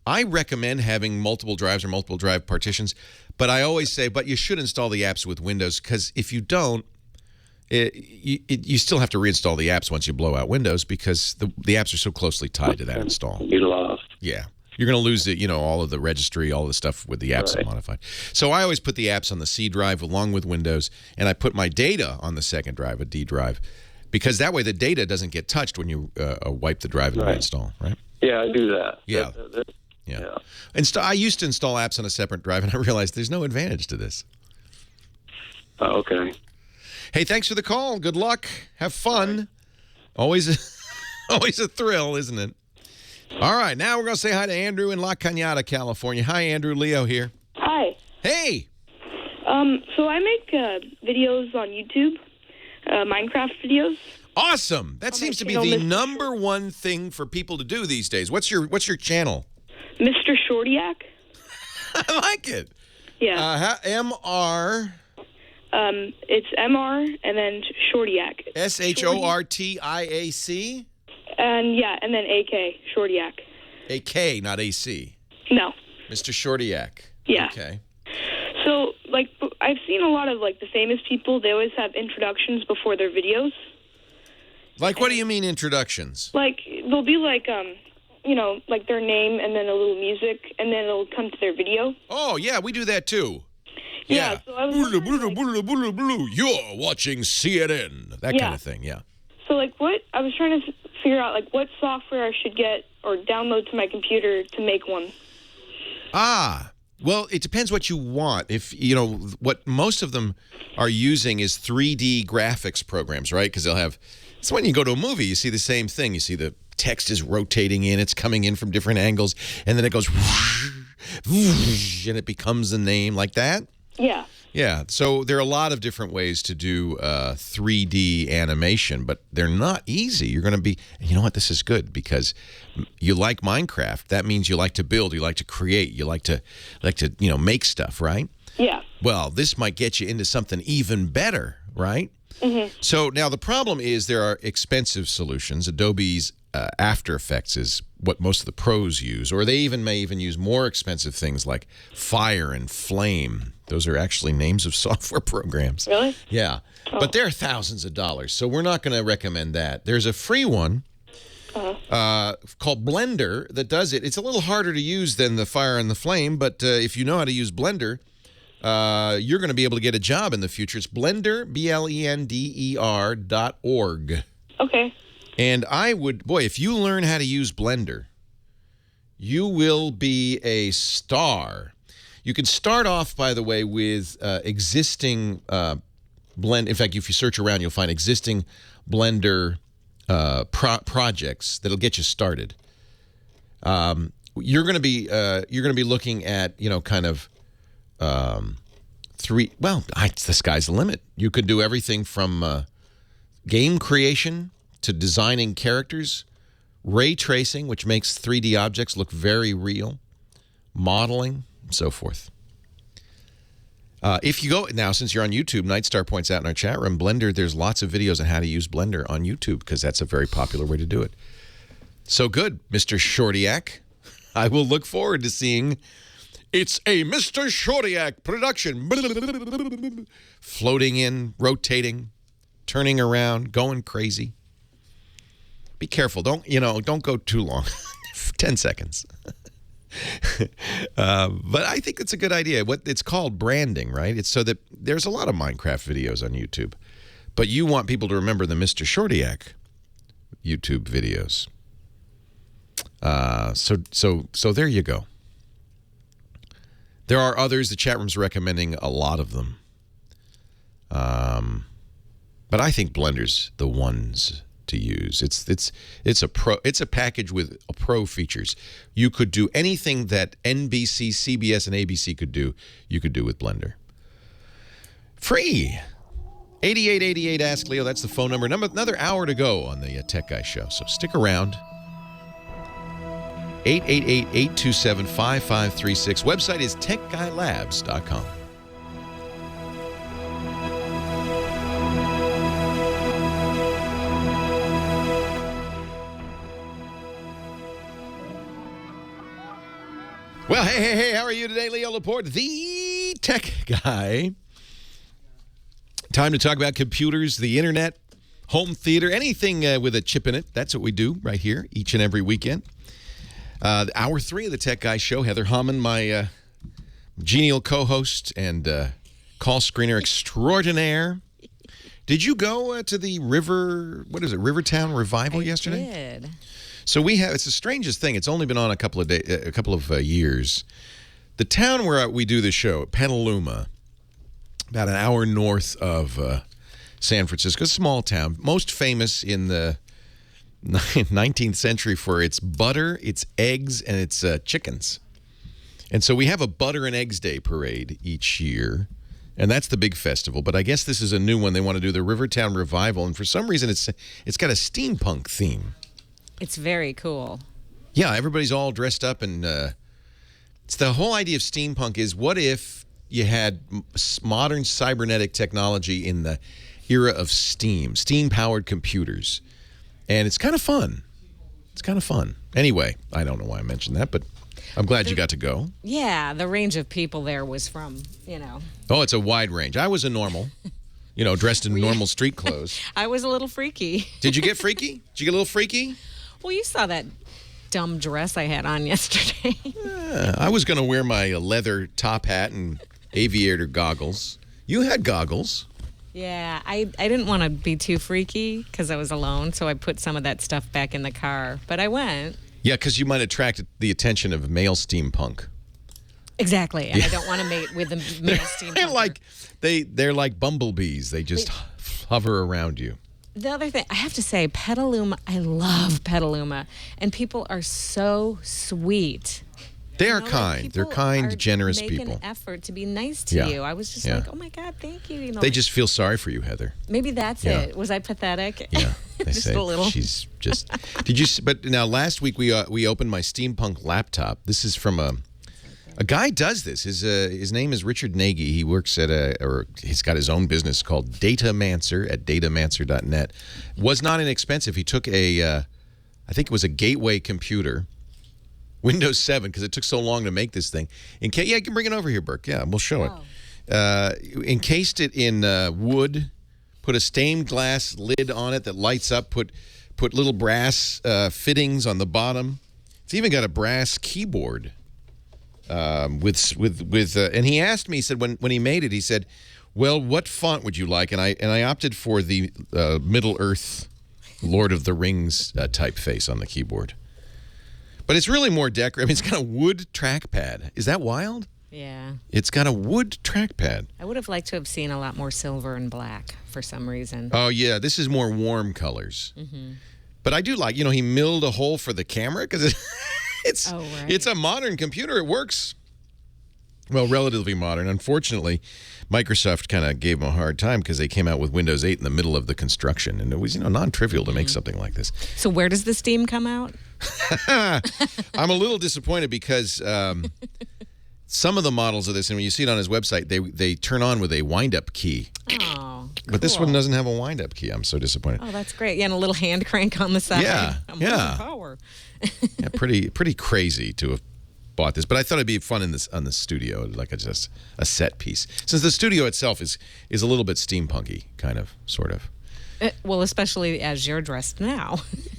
I recommend having multiple drives or multiple drive partitions, but I always say, but you should install the apps with Windows, because if you don't, you still have to reinstall the apps once you blow out Windows, because the apps are so closely tied to that install. Be lost. Yeah. You're going to lose all of the registry, all the stuff with the apps modified. So I always put the apps on the C drive along with Windows, and I put my data on the second drive, a D drive, because that way the data doesn't get touched when you wipe the drive and reinstall, right? Yeah, I do that. Yeah. I used to install apps on a separate drive, and I realized there's no advantage to this. Oh, okay. Hey, thanks for the call. Good luck. Have fun. Always a thrill, isn't it? All right, now we're going to say hi to Andrew in La Cañada, California. Hi, Andrew. Leo here. Hi. Hey. So I make videos on YouTube, Minecraft videos. Awesome. That seems to be the number one thing for people to do these days. What's your channel? Mr. Shortiak. I like it. Yeah. M-R... It's MR and then Shortiak. S-H-O-R-T-I-A-C? And then AK, Shortiak. A-K, not A-C. No. Mr. Shortiak. Yeah. Okay. So, like, I've seen a lot of, like, the famous people, they always have introductions before their videos. Like, what do you mean introductions? Like, they'll be like, you know, like their name and then a little music, and then it'll come to their video. Oh, yeah, we do that too. Yeah. So I was You're watching CNN. That kind of thing, yeah. So, like, I was trying to figure out, like, what software I should get or download to my computer to make one. Well, it depends what you want. If, you know, what most of them are using is 3D graphics programs, right? Because they'll have, it's when you go to a movie, you see the same thing. You see the text is rotating in, it's coming in from different angles, and then it goes, and it becomes a name like that. Yeah. Yeah, so there are a lot of different ways to do 3D animation, but they're not easy. You're going to be, you know what, this is good because you like Minecraft. That means you like to build, you like to create, you like to you know, make stuff, right? Yeah. Well, this might get you into something even better, right? Mm-hmm. So now the problem is there are expensive solutions. Adobe's After Effects is what most of the pros use, or they may even use more expensive things like Fire and Flame. Those are actually names of software programs. Really? Yeah. Oh. But they're thousands of dollars, so we're not going to recommend that. There's a free one called Blender that does it. It's a little harder to use than the Fire and the Flame, but if you know how to use Blender, you're going to be able to get a job in the future. It's Blender, BLENDER.org. Okay. And I would, boy, if you learn how to use Blender, you will be a star. You can start off, by the way, with existing Blend. In fact, if you search around, you'll find existing Blender projects that'll get you started. You're going to be looking at, you know, kind of the sky's the limit. You could do everything from game creation to designing characters, ray tracing, which makes 3D objects look very real, modeling, and so forth. If you go now, since you're on YouTube, Nightstar points out in our chat room, Blender, there's lots of videos on how to use Blender on YouTube because that's a very popular way to do it. So good, Mr. Shortiak. I will look forward to seeing it's a Mr. Shortiak production. Floating in, rotating, turning around, going crazy. Be careful. Don't go too long. 10 seconds. But I think it's a good idea. What it's called branding, right? It's so that there's a lot of Minecraft videos on YouTube, but you want people to remember the Mr. Shortiak YouTube videos. So there you go. There are others. The chat room's recommending a lot of them. But I think Blender's the ones to use. It's a package with pro features. You could do anything that NBC, CBS, and ABC could do, you could do with Blender. Free. 8888 Ask Leo. That's the phone number. Another hour to go on the Tech Guy Show. So stick around. 888-827-5536. Website is techguylabs.com. Well, hey, how are you today? Leo Laporte, the tech guy. Time to talk about computers, the internet, home theater, anything with a chip in it. That's what we do right here each and every weekend. Hour 3 of the Tech Guy Show. Heather Hammond, my genial co-host and call screener extraordinaire. Did you go to the Rivertown Revival yesterday? I did. So it's the strangest thing. It's only been on a couple of years. The town where we do the show, Petaluma, about an hour north of San Francisco, small town, most famous in the 19th century for its butter, its eggs, and its chickens. And so we have a Butter and Eggs Day parade each year, and that's the big festival. But I guess this is a new one. They want to do the Rivertown Revival, and for some reason it's got a steampunk theme. It's very cool. Yeah, everybody's all dressed up, and it's the whole idea of steampunk is what if you had modern cybernetic technology in the era of steam-powered computers. And it's kind of fun. Anyway, I don't know why I mentioned that, but I'm glad you got to go. Yeah, the range of people there was from, you know. Oh, it's a wide range. I was a normal, dressed in normal street clothes. I was a little freaky. Did you get freaky? Did you get a little freaky? Well, you saw that dumb dress I had on yesterday. I was going to wear my leather top hat and aviator goggles. You had goggles. Yeah, I didn't want to be too freaky because I was alone, so I put some of that stuff back in the car. But I went. Yeah, because you might attract the attention of male steampunk. Exactly, and I don't want to mate with the male steampunk. They're like bumblebees. They just hover around you. The other thing, I have to say, Petaluma, I love Petaluma, and people are so sweet. They are kind. They're kind, generous make people. An effort to be nice to you. I was just like, oh my God, thank you. They just feel sorry for you, Heather. Maybe that's it. Was I pathetic? Yeah, they just say a little. She's just. Did you? But now last week we opened my steampunk laptop. This is from a guy does this. His name is Richard Nagy. He works at he's got his own business called Datamancer at datamancer.net. Was not inexpensive. He took I think it was a Gateway computer. Windows 7, because it took so long to make this thing. You can bring it over here, Burke. Yeah, we'll show it. Encased it in wood, put a stained glass lid on it that lights up, put little brass fittings on the bottom. It's even got a brass keyboard. And he asked me, he said, when he made it, he said, well, what font would you like? And I opted for the Middle Earth, Lord of the Rings typeface on the keyboard. But it's really more decorative. I mean, it's got a wood trackpad. Is that wild? Yeah. It's got a wood trackpad. I would have liked to have seen a lot more silver and black for some reason. Oh, yeah. This is more warm colors. Mm-hmm. But I do like, he milled a hole for the camera because it's a modern computer. It works. Well, relatively modern. Unfortunately, Microsoft kind of gave them a hard time because they came out with Windows 8 in the middle of the construction. And it was, non-trivial to make something like this. So where does the Steam come out? I'm a little disappointed because some of the models of this, and when you see it on his website, they turn on with a wind-up key. Oh, But this one doesn't have a wind-up key. I'm so disappointed. Oh, that's great. Yeah, and a little hand crank on the side. Yeah. Power. Yeah, pretty crazy to have bought this, but I thought it'd be fun on the studio, like just a set piece. Since the studio itself is a little bit steampunky, kind of, sort of. Well, especially as you're dressed now.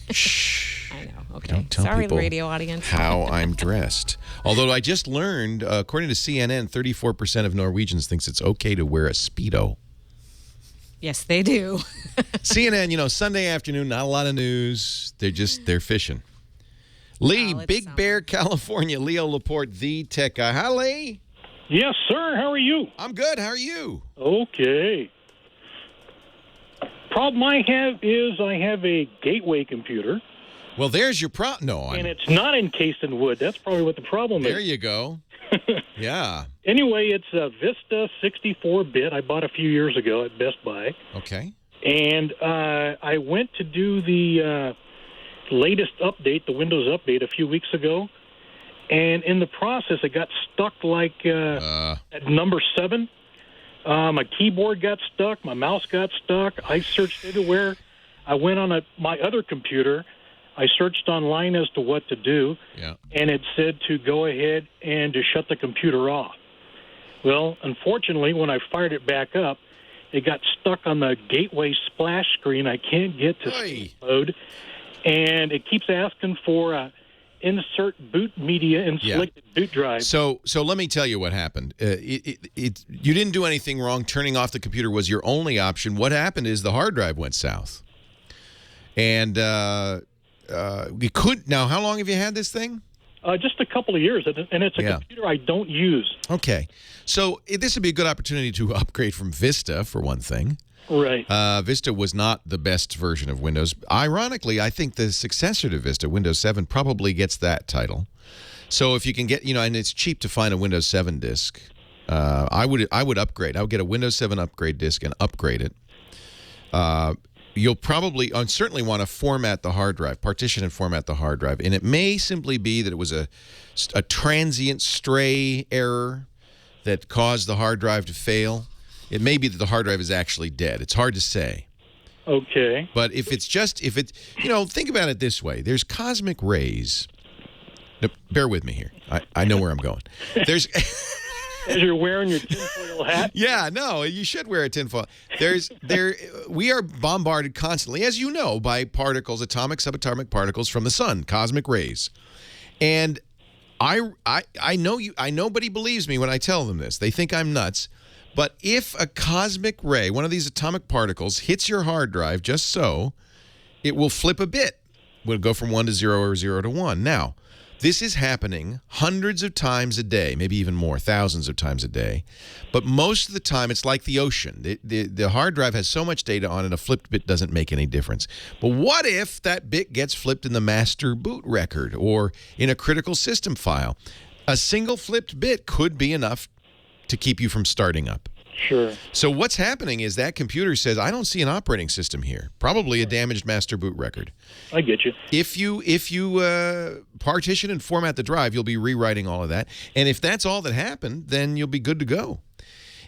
Shh. I know. Okay. Don't tell Sorry, people radio audience. how I'm dressed. Although I just learned, according to CNN, 34% of Norwegians thinks it's okay to wear a Speedo. Yes, they do. CNN, Sunday afternoon, not a lot of news. They're fishing. Lee, Big Bear, California. Leo Laporte, the tech guy. Hi, Lee. Yes, sir. How are you? I'm good. How are you? Okay. Problem I have is I have a Gateway computer. Well, there's your problem. No, and it's not encased in wood. That's probably what the problem is. There you go. Yeah. Anyway, it's a Vista 64-bit. I bought a few years ago at Best Buy. Okay. And I went to do the latest update, the Windows update, a few weeks ago. And in the process, it got stuck at number 7. My keyboard got stuck. My mouse got stuck. I searched everywhere. I went on my other computer. I searched online as to what to do, and it said to go ahead and to shut the computer off. Well, unfortunately, when I fired it back up, it got stuck on the Gateway splash screen. I can't get to sleep mode, and it keeps asking for insert boot media and selected boot drive. So let me tell you what happened. You didn't do anything wrong. Turning off the computer was your only option. What happened is the hard drive went south, and we could. Now, how long have you had this thing? Just a couple of years, and it's a computer I don't use. Okay. So this would be a good opportunity to upgrade from Vista, for one thing. Right. Vista was not the best version of Windows. Ironically, I think the successor to Vista, Windows 7, probably gets that title. So if you can get, and it's cheap to find a Windows 7 disk, I would upgrade. I would get a Windows 7 upgrade disk and upgrade it. You'll probably certainly want to format the hard drive, partition and format the hard drive. And it may simply be that it was a transient stray error that caused the hard drive to fail. It may be that the hard drive is actually dead. It's hard to say. Okay. But think about it this way. There's cosmic rays No, bear with me here. I know where I'm going. There's As you're wearing your tinfoil hat. Yeah, no, you should wear a tinfoil. We are bombarded constantly, as you know, by particles, atomic, subatomic particles from the sun, cosmic rays. And I know nobody believes me when I tell them this. They think I'm nuts. But if a cosmic ray, one of these atomic particles, hits your hard drive just so, it will flip a bit. It will go from 1 to 0 or 0 to 1. Now, this is happening hundreds of times a day, maybe even more, thousands of times a day. But most of the time, it's like the ocean. The hard drive has so much data on it, a flipped bit doesn't make any difference. But what if that bit gets flipped in the master boot record or in a critical system file? A single flipped bit could be enough to keep you from starting up. Sure. So what's happening is that computer says, I don't see an operating system here. Probably a damaged master boot record. I get you. If you partition and format the drive, you'll be rewriting all of that. And if that's all that happened, then you'll be good to go.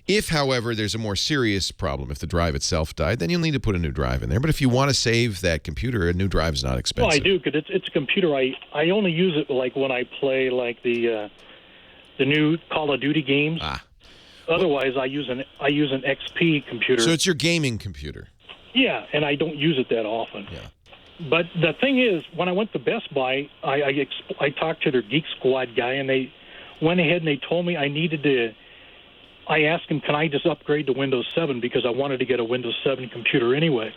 If, however, there's a more serious problem, if the drive itself died, then you'll need to put a new drive in there. But if you want to save that computer, a new drive is not expensive. Well, I do, because it's a computer. I only use it like when I play like the new Call of Duty games. Otherwise, I use an XP computer. So it's your gaming computer. Yeah, and I don't use it that often. Yeah. But the thing is, when I went to Best Buy, I talked to their Geek Squad guy, and they went ahead and they told me I needed to. I asked him, can I just upgrade to Windows 7 because I wanted to get a Windows 7 computer anyway.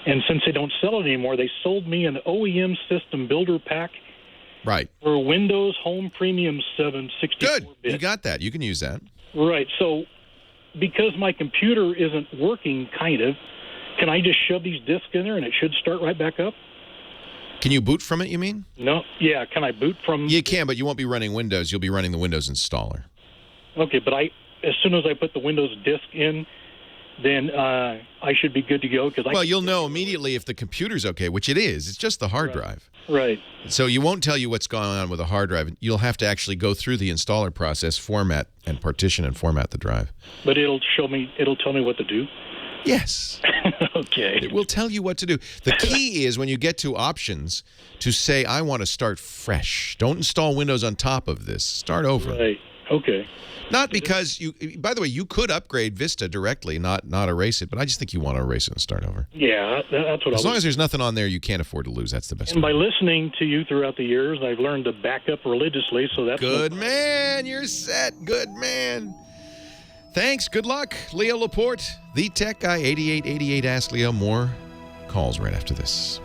And since they don't sell it anymore, they sold me an OEM system builder pack. Right. For Windows Home Premium 7 64-bit. Good. You got that. You can use that. Right. So because my computer isn't working, kind of, can I just shove these disks in there and it should start right back up? Can you boot from it, you mean? No. Yeah, can I boot from... You can, but you won't be running Windows. You'll be running the Windows installer. Okay, but as soon as I put the Windows disk in, then I should be good to go. Well, you'll know immediately if the computer's okay, which it is. It's just the hard drive. Right. So you won't tell you what's going on with a hard drive. You'll have to actually go through the installer process, format and partition and format the drive. But it'll tell me what to do? Yes. Okay. It will tell you what to do. The key is when you get to options to say, I want to start fresh. Don't install Windows on top of this. Start over. Right. Okay. Not because by the way, you could upgrade Vista directly, not erase it, but I just think you want to erase it and start over. Yeah, that's what As long as there's nothing on there you can't afford to lose, that's the best. And by listening to you throughout the years, I've learned to back up religiously, so that's... Good man, you're set. Good man. Thanks, good luck. Leo Laporte, the tech guy, 8888 Ask Leo. More calls right after this.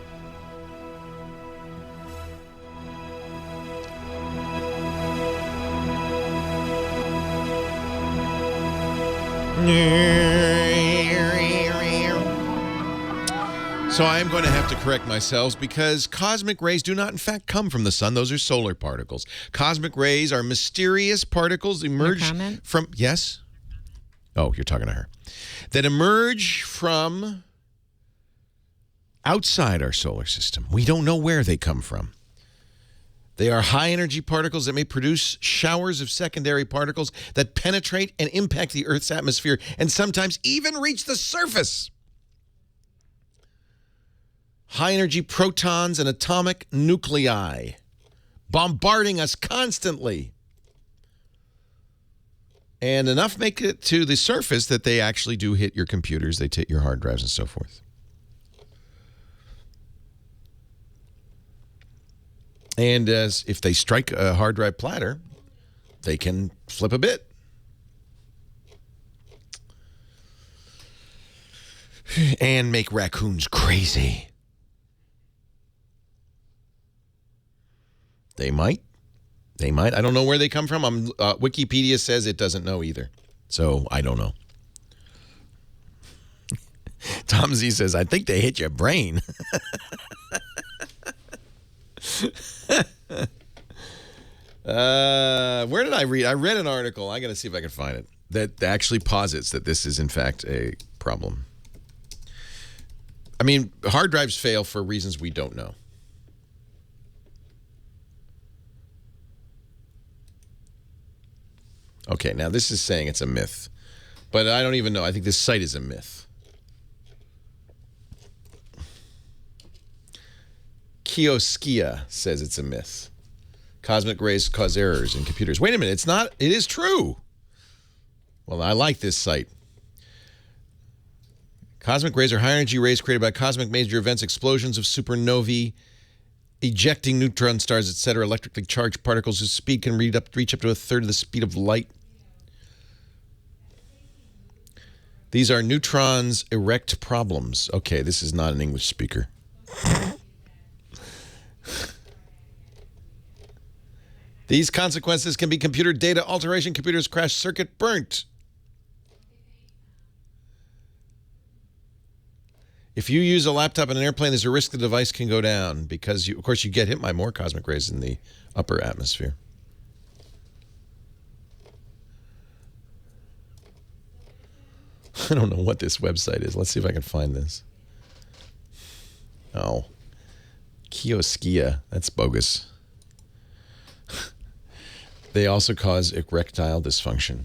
So I am going to have to correct myself because cosmic rays do not, in fact, come from the sun. Those are solar particles. Cosmic rays are mysterious particles emerge from... Yes? Oh, you're talking to her. That emerge from outside our solar system. We don't know where they come from. They are high-energy particles that may produce showers of secondary particles that penetrate and impact the Earth's atmosphere and sometimes even reach the surface. High-energy protons and atomic nuclei bombarding us constantly. And enough make it to the surface that they actually do hit your computers, they hit your hard drives and so forth. And if they strike a hard drive platter, they can flip a bit. And make raccoons crazy. They might. They might. I don't know where they come from. Wikipedia says it doesn't know either. So I don't know. Tom Z says, I think they hit your brain. Where did I read? I read an article. I got to see if I can find it. That actually posits that this is in fact a problem. I mean, hard drives fail for reasons we don't know. Okay, now this is saying it's a myth. But I don't even know. I think this site is a myth. Kioskia says it's a myth. Cosmic rays cause errors in computers. Wait a minute. It's not. It is true. Well, I like this site. Cosmic rays are high-energy rays created by cosmic major events, explosions of supernovae, ejecting neutron stars, etc., electrically charged particles whose speed can reach up to a third of the speed of light. These are neutrons' erect problems. Okay, this is not an English speaker. These consequences can be computer data alteration, computers crash, circuit burnt. If you use a laptop in an airplane, there's a risk the device can go down because, of course, you get hit by more cosmic rays in the upper atmosphere. I don't know what this website is. Let's see if I can find this. Oh. Kioskia. That's bogus. They also cause erectile dysfunction.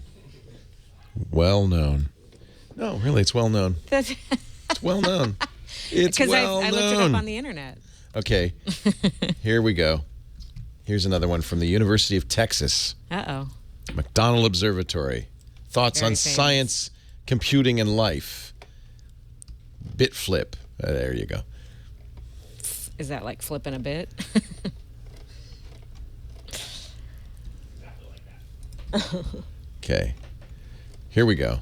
Well known. No, really, it's well known. It's well known. It's well known. Because I looked it up on the internet. Okay. Here we go. Here's another one from the University of Texas. Uh-oh. McDonnell Observatory. Thoughts Very on famous. science, computing, and life. Bit flip. There you go. Is that like flipping a bit? Okay. Here we go.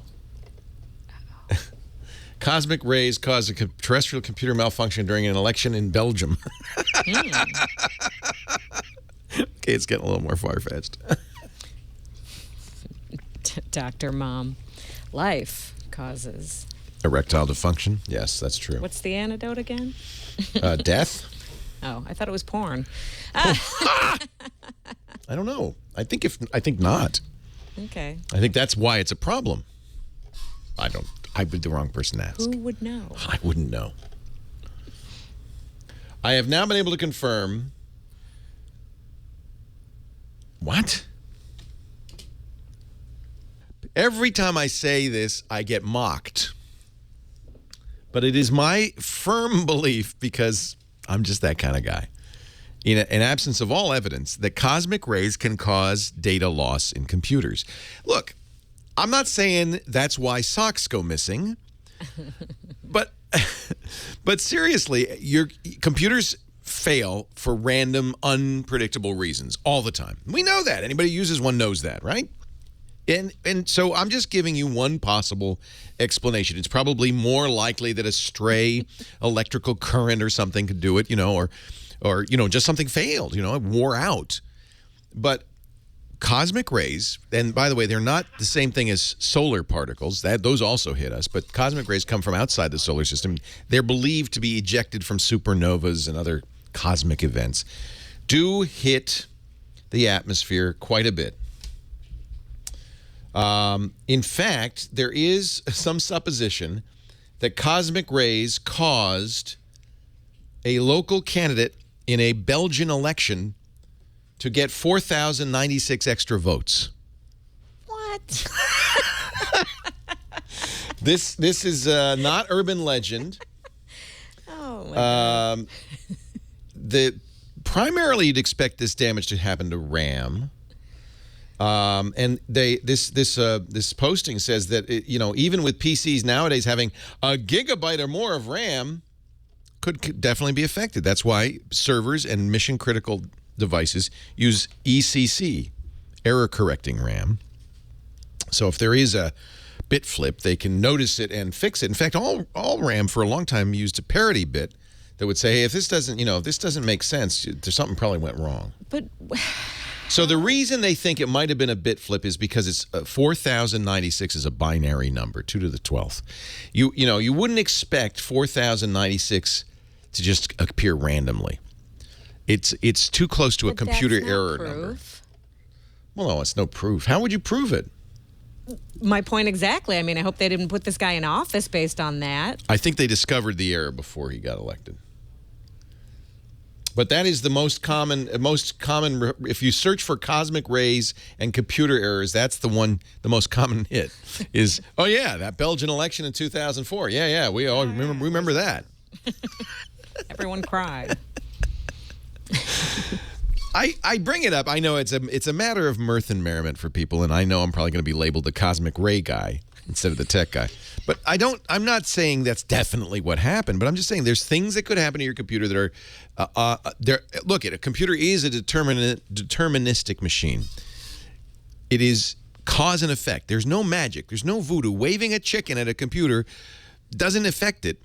Cosmic rays cause a terrestrial computer malfunction during an election in Belgium. Okay, it's getting a little more far-fetched. Dr. Mom. Life causes. Erectile dysfunction? Yes, that's true. What's the antidote again? Death? Oh, I thought it was porn. I don't know. I think not. Okay. I think that's why it's a problem. I'd be the wrong person to ask. Who would know? I wouldn't know. I have now been able to confirm. What? Every time I say this, I get mocked. But it is my firm belief, because I'm just that kind of guy, in absence of all evidence, that cosmic rays can cause data loss in computers. Look, I'm not saying that's why socks go missing, but seriously, your computers fail for random, unpredictable reasons all the time. We know that. Anybody who uses one knows that, right? And so I'm just giving you one possible explanation. It's probably more likely that a stray electrical current or something could do it, or just something failed, it wore out. But cosmic rays, and by the way, they're not the same thing as solar particles. Those also hit us, but cosmic rays come from outside the solar system. They're believed to be ejected from supernovas and other cosmic events. Do hit the atmosphere quite a bit. In fact, there is some supposition that cosmic rays caused a local candidate in a Belgian election to get 4,096 extra votes. What? This is not urban legend. Oh, my God. Primarily, you'd expect this damage to happen to RAM. And this posting says that even with PCs nowadays having a gigabyte or more of RAM, could definitely be affected. That's why servers and mission critical devices use ECC, error correcting RAM. So if there is a bit flip, they can notice it and fix it. In fact, all RAM for a long time used a parity bit that would say, hey, if this doesn't make sense, there's something probably went wrong. But so the reason they think it might have been a bit flip is because it's 4,096 is a binary number, 2 to the 12th. You wouldn't expect 4,096 to just appear randomly. It's too close to a computer error number. Well, no, it's no proof. How would you prove it? My point exactly. I mean, I hope they didn't put this guy in office based on that. I think they discovered the error before he got elected. But that is the most common, if you search for cosmic rays and computer errors, that's the most common hit is, oh yeah, that Belgian election in 2004. Yeah, we all remember that. Everyone cried. I bring it up. I know it's a matter of mirth and merriment for people, and I know I'm probably going to be labeled the cosmic ray guy instead of the tech guy. But I'm not saying that's definitely what happened, but I'm just saying there's things that could happen to your computer that are look, a computer is a deterministic machine. It is cause and effect. There's no magic. There's no voodoo. Waving a chicken at a computer doesn't affect it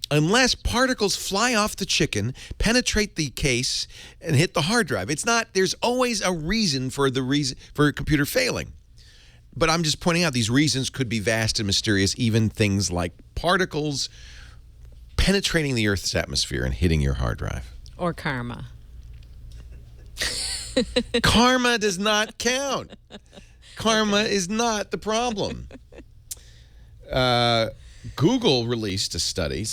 unless particles fly off the chicken, penetrate the case, and hit the hard drive. It's not. There's always a reason for a computer failing. But I'm just pointing out these reasons could be vast and mysterious, even things like particles penetrating the Earth's atmosphere and hitting your hard drive. Or karma. Karma does not count. Karma is not the problem. Google released a study.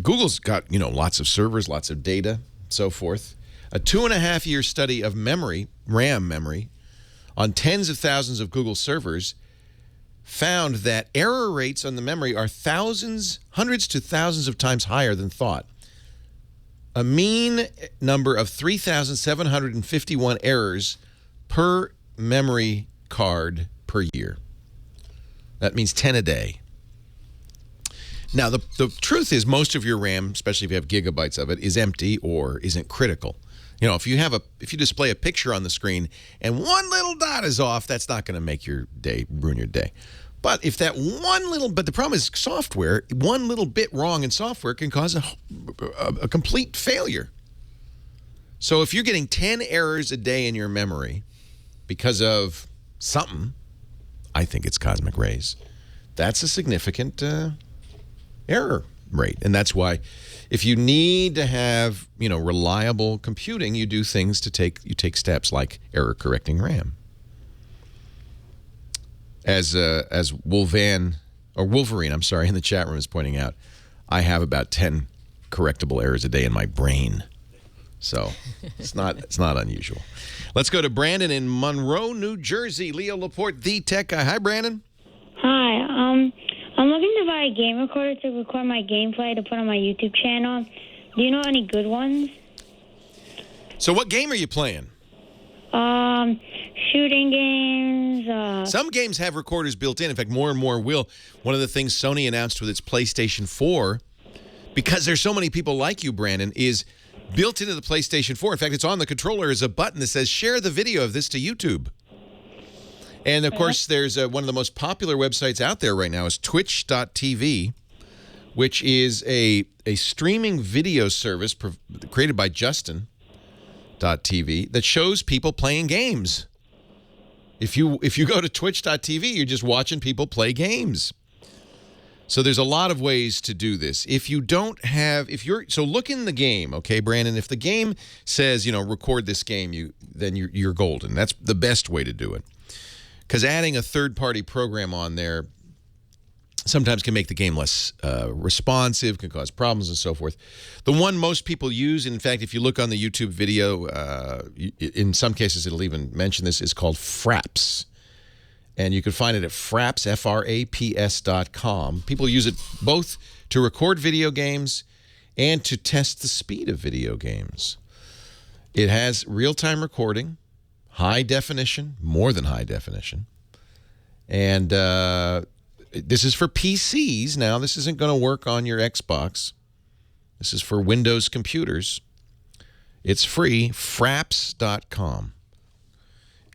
Google's got, lots of servers, lots of data, so forth. A 2.5-year study of memory, RAM memory, on tens of thousands of Google servers found that error rates on the memory are hundreds to thousands of times higher than thought. A mean number of 3,751 errors per memory card per year. That means 10 a day. Now, the truth is most of your RAM, especially if you have gigabytes of it, is empty or isn't critical. If you display a picture on the screen and one little dot is off, that's not going to ruin your day. But if that but the problem is software, one little bit wrong in software can cause a complete failure. So if you're getting 10 errors a day in your memory because of something, I think it's cosmic rays. That's a significant error rate. And that's why if you need to have, reliable computing, you do things you take steps like error correcting RAM. As Wolverine, in the chat room is pointing out, I have about 10 correctable errors a day in my brain. So it's not unusual. Let's go to Brandon in Monroe, New Jersey. Leo Laporte, the tech guy. Hi, Brandon. Hi. I'm looking to buy a game recorder to record my gameplay to put on my YouTube channel. Do you know any good ones? So what game are you playing? Shooting games. Some games have recorders built in. In fact, more and more will. One of the things Sony announced with its PlayStation 4, because there's so many people like you, Brandon, is built into the PlayStation 4. In fact, it's on the controller as a button that says, share the video of this to YouTube. And, of course, there's one of the most popular websites out there right now is twitch.tv, which is a streaming video service created by Justin.tv that shows people playing games. If you go to twitch.tv, you're just watching people play games. So there's a lot of ways to do this. So look in the game, okay, Brandon? If the game says, record this game, then you're golden. That's the best way to do it. Because adding a third-party program on there sometimes can make the game less responsive, can cause problems and so forth. The one most people use, in fact, if you look on the YouTube video, in some cases it'll even mention this, is called Fraps. And you can find it at fraps, fraps.com. People use it both to record video games and to test the speed of video games. It has real-time recording, high definition, more than high definition. And this is for PCs now. This isn't going to work on your Xbox. This is for Windows computers. It's free, fraps.com.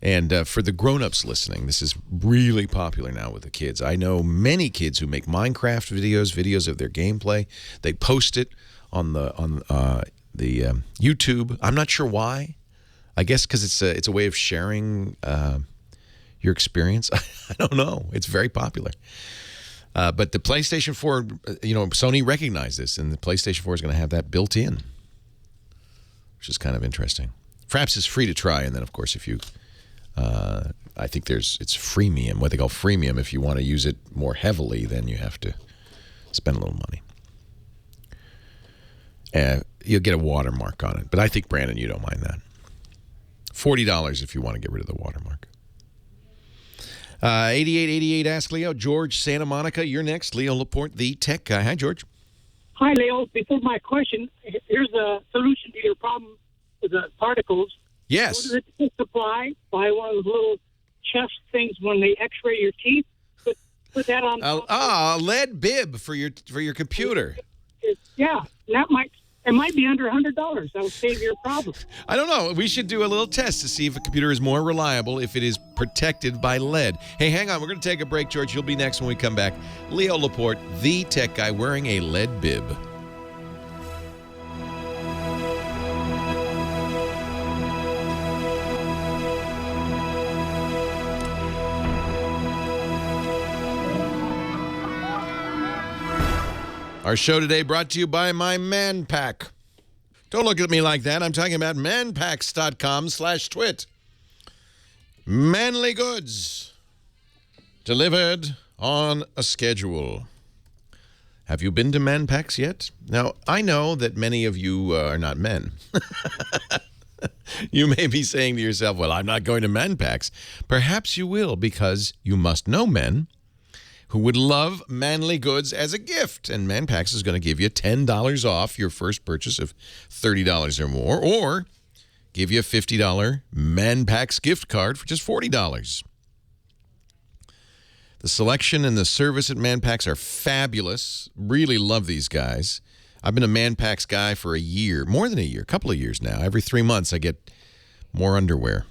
And for the grown-ups listening, this is really popular now with the kids. I know many kids who make Minecraft videos of their gameplay. They post it on the YouTube. I'm not sure why. I guess because it's a way of sharing your experience. I don't know. It's very popular. But the PlayStation 4, Sony recognized this, and the PlayStation 4 is going to have that built in, which is kind of interesting. Fraps is free to try, and then, of course, if you... I think it's freemium, what they call freemium. If you want to use it more heavily, then you have to spend a little money. You'll get a watermark on it. But I think, Brandon, you don't mind that. $40 if you want to get rid of the watermark. 8888 Ask Leo. George, Santa Monica, you're next. Leo Laporte, the tech guy. Hi, George. Hi, Leo. Before my question, here's a solution to your problem. the particles. Yes. Go to the tooth supply, buy one of those little chest things when they X-ray your teeth. Put that on. A lead bib for your computer. Yeah, it might be under $100. That will save your problem. I don't know. We should do a little test to see if a computer is more reliable if it is protected by lead. Hey, hang on. We're going to take a break, George. You'll be next when we come back. Leo Laporte, the tech guy, wearing a lead bib. Our show today brought to you by my Man Pack. Don't look at me like that. I'm talking about manpacks.com/twit. Manly goods delivered on a schedule. Have you been to Man Packs yet? Now, I know that many of you are not men. You may be saying to yourself, well, I'm not going to Man Packs. Perhaps you will, because you must know men who would love manly goods as a gift. And Man Packs is going to give you $10 off your first purchase of $30 or more, or give you a $50 Man Packs gift card for just $40. The selection and the service at Man Packs are fabulous. Really love these guys. I've been a Man Packs guy for a year, more than a year, a couple of years now. Every 3 months I get more underwear.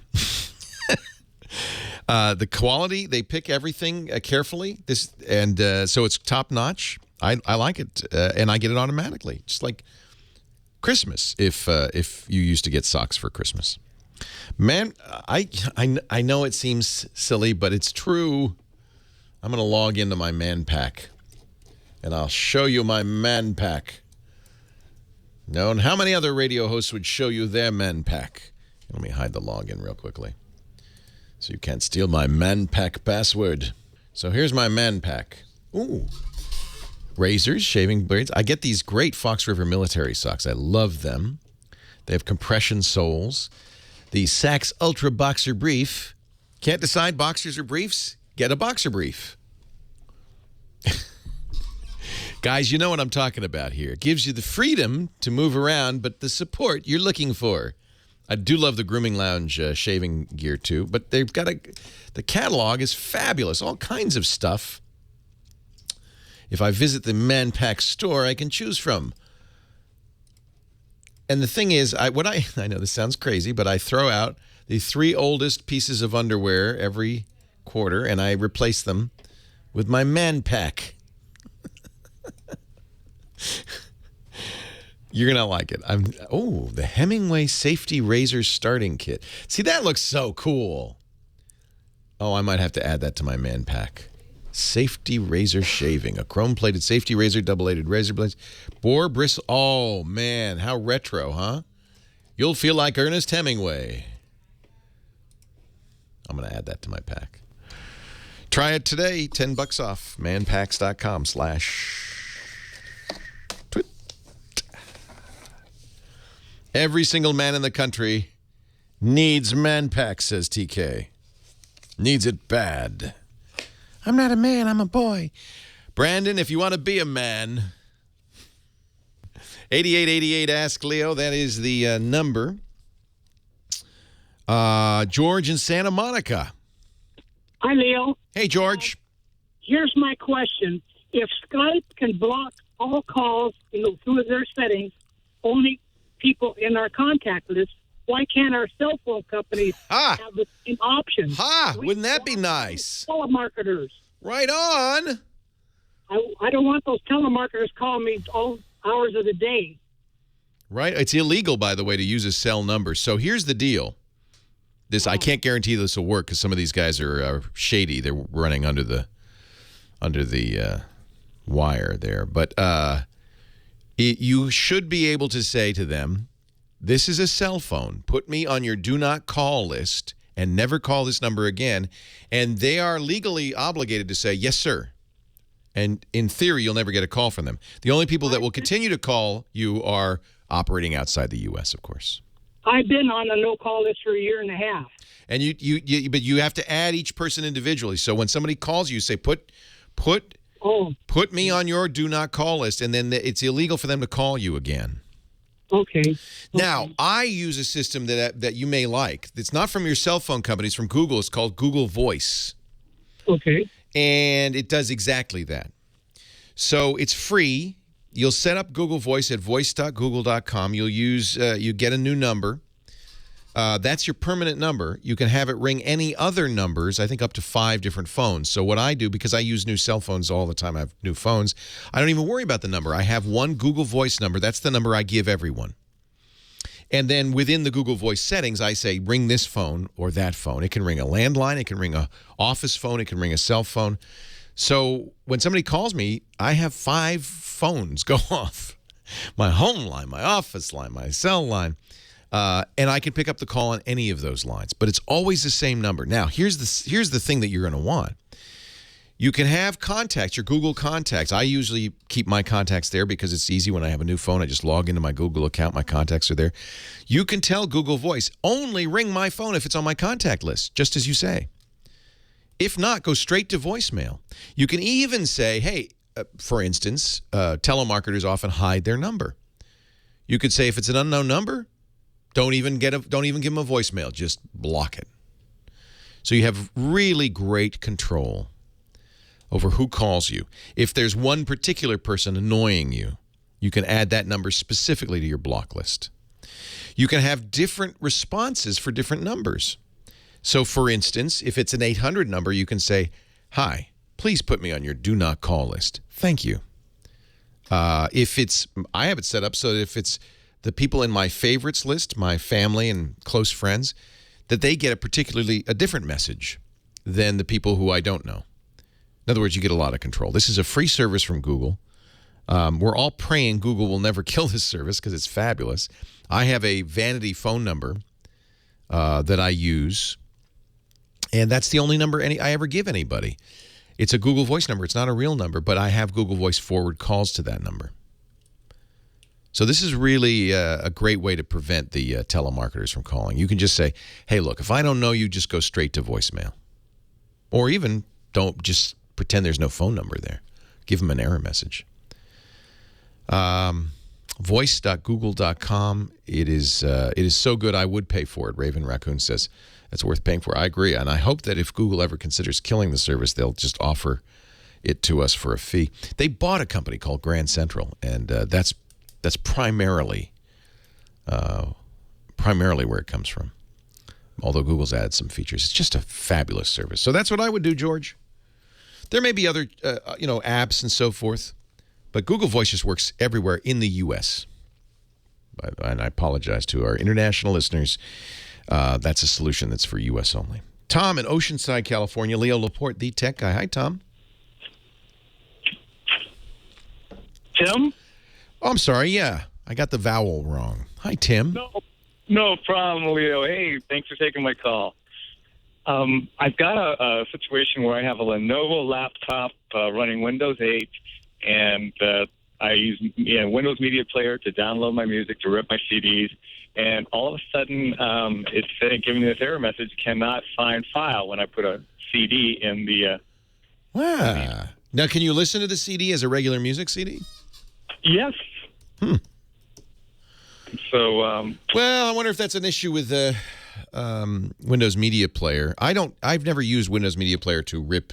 The quality, they pick everything carefully. So it's top notch. I like it, and I get it automatically, just like Christmas. If you used to get socks for Christmas, man, I know it seems silly, but it's true. I'm gonna log into my Man Pack, and I'll show you my Man Pack. No, and how many other radio hosts would show you their Man Pack? Let me hide the login real quickly, so you can't steal my Man Pack password. So here's my Man Pack. Ooh. Razors, shaving blades. I get these great Fox River military socks. I love them. They have compression soles. The Saks Ultra Boxer Brief. Can't decide boxers or briefs? Get a boxer brief. Guys, you know what I'm talking about here. It gives you the freedom to move around, but the support you're looking for. I do love the Grooming Lounge shaving gear, too. But they've got the catalog is fabulous. All kinds of stuff. If I visit the Man Pack store, I can choose from. And the thing is, I know this sounds crazy, but I throw out the 3 oldest pieces of underwear every quarter, and I replace them with my Man Pack. You're going to like it. The Hemingway Safety Razor Starting Kit. See, that looks so cool. Oh, I might have to add that to my Man Pack. Safety Razor Shaving. A chrome-plated safety razor, double-bladed razor blades. Boar bristle. Oh, man, how retro, huh? You'll feel like Ernest Hemingway. I'm going to add that to my pack. Try it today. $10 off. manpacks.com/twit. Every single man in the country needs Man Pack, says TK. Needs it bad. I'm not a man, I'm a boy. Brandon, if you want to be a man, 8888 Ask Leo, that is the number. George in Santa Monica. Hi, Leo. Hey, George. Here's my question. If Skype can block all calls through their settings, only people in our contact list, why can't our cell phone companies have the same options? Wouldn't that be nice? Telemarketers. Right on. I don't want those telemarketers calling me all hours of the day. Right. It's illegal, by the way, to use a cell number. So here's the deal. I can't guarantee this will work because some of these guys are shady. They're running under the wire there. But you should be able to say to them, this is a cell phone. Put me on your do not call list and never call this number again. And they are legally obligated to say, yes, sir. And in theory, you'll never get a call from them. The only people that will continue to call you are operating outside the U.S., of course. I've been on a no-call list for a year and a half. And but you have to add each person individually. So when somebody calls you, say, put me on your do not call list, and then it's illegal for them to call you again. Okay. Now, I use a system that you may like. It's not from your cell phone company. It's from Google. It's called Google Voice. Okay. And it does exactly that. So it's free. You'll set up Google Voice at voice.google.com. You get a new number. That's your permanent number. You can have it ring any other numbers, I think up to 5 different phones. So what I do, because I use new cell phones all the time, I have new phones, I don't even worry about the number. I have one Google Voice number. That's the number I give everyone. And then within the Google Voice settings, I say, ring this phone or that phone. It can ring a landline. It can ring a office phone. It can ring a cell phone. So when somebody calls me, I have 5 phones go off. My home line, my office line, my cell line. And I can pick up the call on any of those lines. But it's always the same number. Now, here's the thing that you're going to want. You can have contacts, your Google contacts. I usually keep my contacts there because it's easy when I have a new phone. I just log into my Google account. My contacts are there. You can tell Google Voice, only ring my phone if it's on my contact list, just as you say. If not, go straight to voicemail. You can even say, hey, for instance, telemarketers often hide their number. You could say, if it's an unknown number, don't even give them a voicemail. Just block it. So you have really great control over who calls you. If there's one particular person annoying you, you can add that number specifically to your block list. You can have different responses for different numbers. So, for instance, if it's an 800 number, you can say, hi, please put me on your do not call list. Thank you. I have it set up so that if it's the people in my favorites list, my family and close friends, that they get a different message than the people who I don't know. In other words, you get a lot of control. This is a free service from Google. We're all praying Google will never kill this service because it's fabulous. I have a vanity phone number that I use, and that's the only number I ever give anybody. It's a Google Voice number. It's not a real number, but I have Google Voice forward calls to that number. So this is really a great way to prevent the telemarketers from calling. You can just say, hey, look, if I don't know you, just go straight to voicemail. Or even don't just pretend there's no phone number there. Give them an error message. Voice.google.com. It is so good I would pay for it. Raven Raccoon says it's worth paying for. I agree. And I hope that if Google ever considers killing the service, they'll just offer it to us for a fee. They bought a company called Grand Central, and that's primarily where it comes from. Although Google's added some features. It's just a fabulous service. So that's what I would do, George. There may be other apps and so forth, but Google Voice just works everywhere in the U.S. And I apologize to our international listeners. That's a solution that's for U.S. only. Tom in Oceanside, California. Leo Laporte, the tech guy. Hi, Tom. Tim? Oh, I'm sorry. Yeah, I got the vowel wrong. Hi, Tim. No problem, Leo. Hey, thanks for taking my call. I've got a situation where I have a Lenovo laptop running Windows 8, and I use Windows Media Player to download my music, to rip my CDs, and all of a sudden it's giving me this error message, cannot find file, when I put a CD in the... Wow. Now, can you listen to the CD as a regular music CD? Yes. So, well, I wonder if that's an issue with the Windows Media Player. I've never used Windows Media Player to rip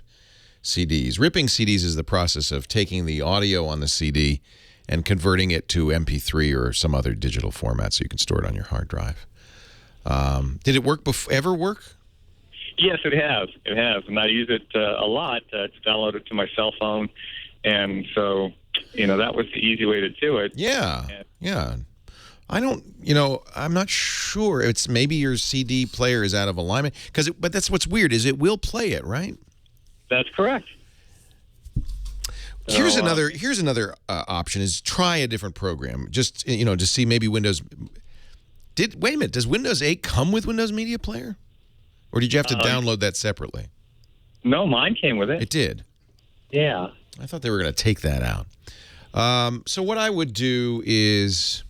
CDs. Ripping CDs is the process of taking the audio on the CD and converting it to MP3 or some other digital format so you can store it on your hard drive. Did it ever work? Yes, it has. It has, and I use it a lot to download it to my cell phone, and so that was the easy way to do it. Yeah, yeah. I'm not sure. It's maybe your CD player is out of alignment. But that's what's weird is it will play it, right? That's correct. Here's another option is try a different program. Just, to see maybe Windows. Wait a minute. Does Windows 8 come with Windows Media Player? Or did you have to download that separately? No, mine came with it. It did? Yeah. I thought they were going to take that out. So what I would do is...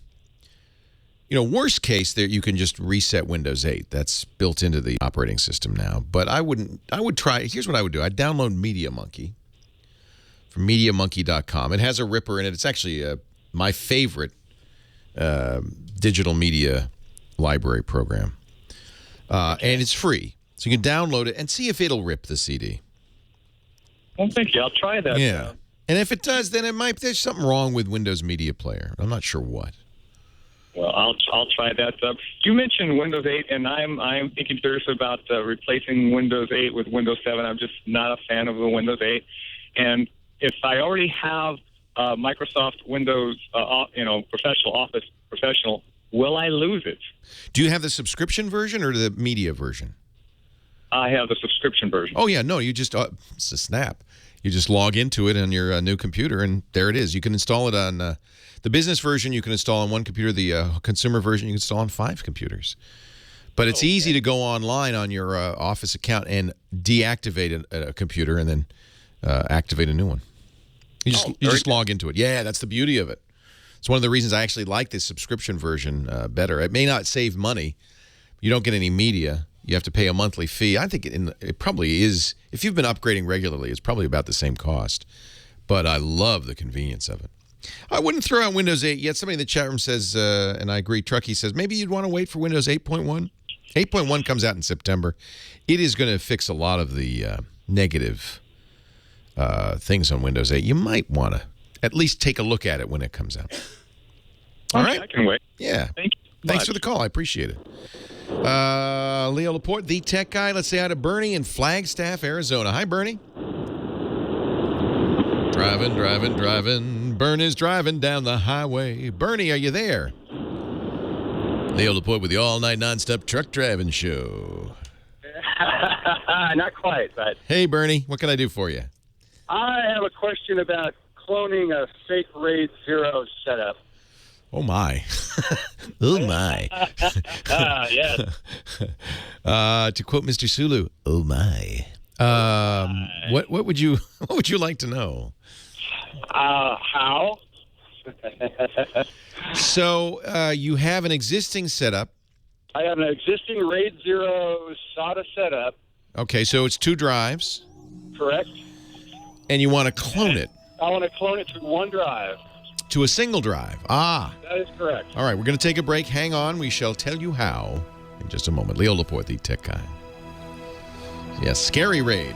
worst case, there you can just reset Windows 8. That's built into the operating system now. But I would try. Here's what I would do. I'd download Media Monkey from MediaMonkey.com. It has a ripper in it. It's actually my favorite digital media library program. And it's free. So you can download it and see if it'll rip the CD. Well, thank you. I'll try that. Yeah. And if it does, then there's something wrong with Windows Media Player. I'm not sure what. Well, I'll try that. You mentioned Windows 8, and I'm thinking seriously about replacing Windows 8 with Windows 7. I'm just not a fan of the Windows 8. And if I already have Microsoft Windows, Professional, will I lose it? Do you have the subscription version or the media version? I have the subscription version. Oh, yeah. No, you just, it's a snap. You just log into it on your new computer, and there it is. You can install it on the business version. You can install on one computer. The consumer version you can install on 5 computers. But it's easy to go online on your Office account and deactivate a computer and then activate a new one. You just log into it. Yeah, that's the beauty of it. It's one of the reasons I actually like this subscription version better. It may not save money. You don't get any media. You have to pay a monthly fee. I think it probably is. If you've been upgrading regularly, it's probably about the same cost. But I love the convenience of it. I wouldn't throw out Windows 8 yet. Somebody in the chat room says, and I agree, Truckee says, maybe you'd want to wait for Windows 8.1. 8.1 comes out in September. It is going to fix a lot of the negative things on Windows 8. You might want to at least take a look at it when it comes out. All right? I can wait. Yeah. Thank you. Thanks for the call. I appreciate it. Leo Laporte, the tech guy. Let's say hi to Bernie in Flagstaff, Arizona. Hi, Bernie. Driving. Bernie's driving down the highway. Bernie, are you there? Leo Laporte with the all-night nonstop truck driving show. Not quite, but... Hey, Bernie, what can I do for you? I have a question about cloning a fake RAID 0 setup. Oh, my. Oh, my. Yes. To quote Mr. Sulu, oh, my. What would you like to know? How? So you have an existing setup. I have an existing RAID 0 SATA setup. Okay, so it's 2 drives. Correct. And you want to clone it. I want to clone it to one drive. To a single drive. Ah. That is correct. All right, we're going to take a break. Hang on. We shall tell you how in just a moment. Leo Laporte, the tech guy. Yes, scary raid.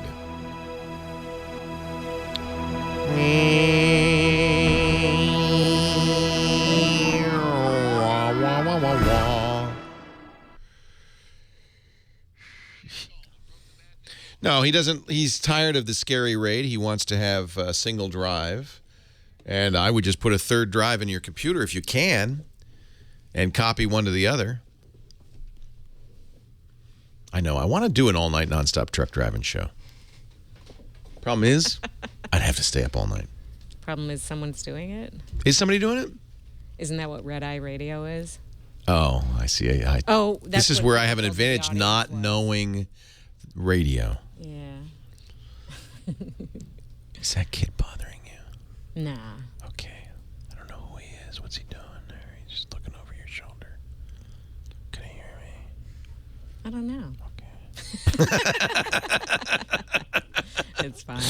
No, he doesn't. He's tired of the scary raid. He wants to have a single drive. And I would just put a 3rd drive in your computer if you can and copy one to the other. I know. I want to do an all-night nonstop truck driving show. Problem is, I'd have to stay up all night. Problem is someone's doing it. Is somebody doing it? Isn't that what Red Eye Radio is? Oh, I see. This is where I have an advantage not knowing radio. Yeah. Is that kid bothering you? Nah. Okay. I don't know who he is. What's he doing there? He's just looking over your shoulder. Can he hear me? I don't know. Okay. It's fine.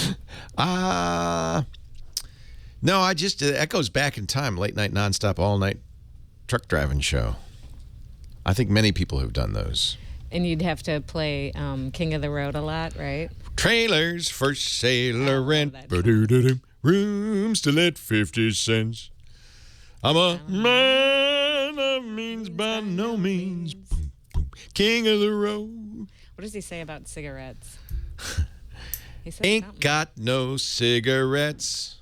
No, I just, that goes back in time. Late night, nonstop, all night truck driving show. I think many people have done those. And you'd have to play King of the Road a lot, right? Trailers for sale or rent. Rooms to let 50 cents. I'm a man of means by no means. Boom, boom. King of the road. What does he say about cigarettes? He says Ain't something. got no cigarettes.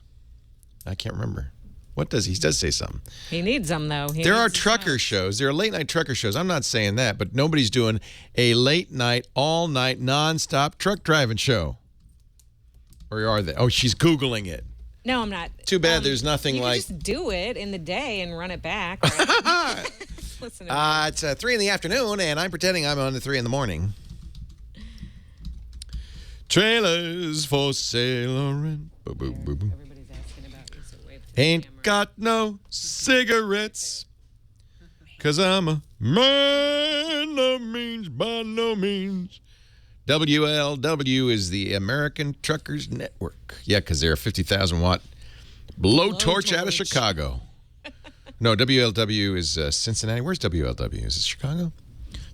I can't remember. What does he? He does say something. He needs them, though. There are trucker shows. There are late night trucker shows. I'm not saying that, but nobody's doing a late night, all night, nonstop truck driving show. Or are they? Oh, she's Googling it. No, I'm not. Too bad there's nothing you like. You just do it in the day and run it back. Right? Listen to me. It's 3 in the afternoon, and I'm pretending I'm on at 3 in the morning. Trailers for sale or rent. Everybody's asking about you, so wave to the Ain't camera. got no cigarettes, 'cause I'm a man of means by no means. WLW is the American Truckers Network. Yeah, because they're a 50,000 watt blowtorch out of Chicago. No, WLW is Cincinnati. Where's WLW? Is it Chicago?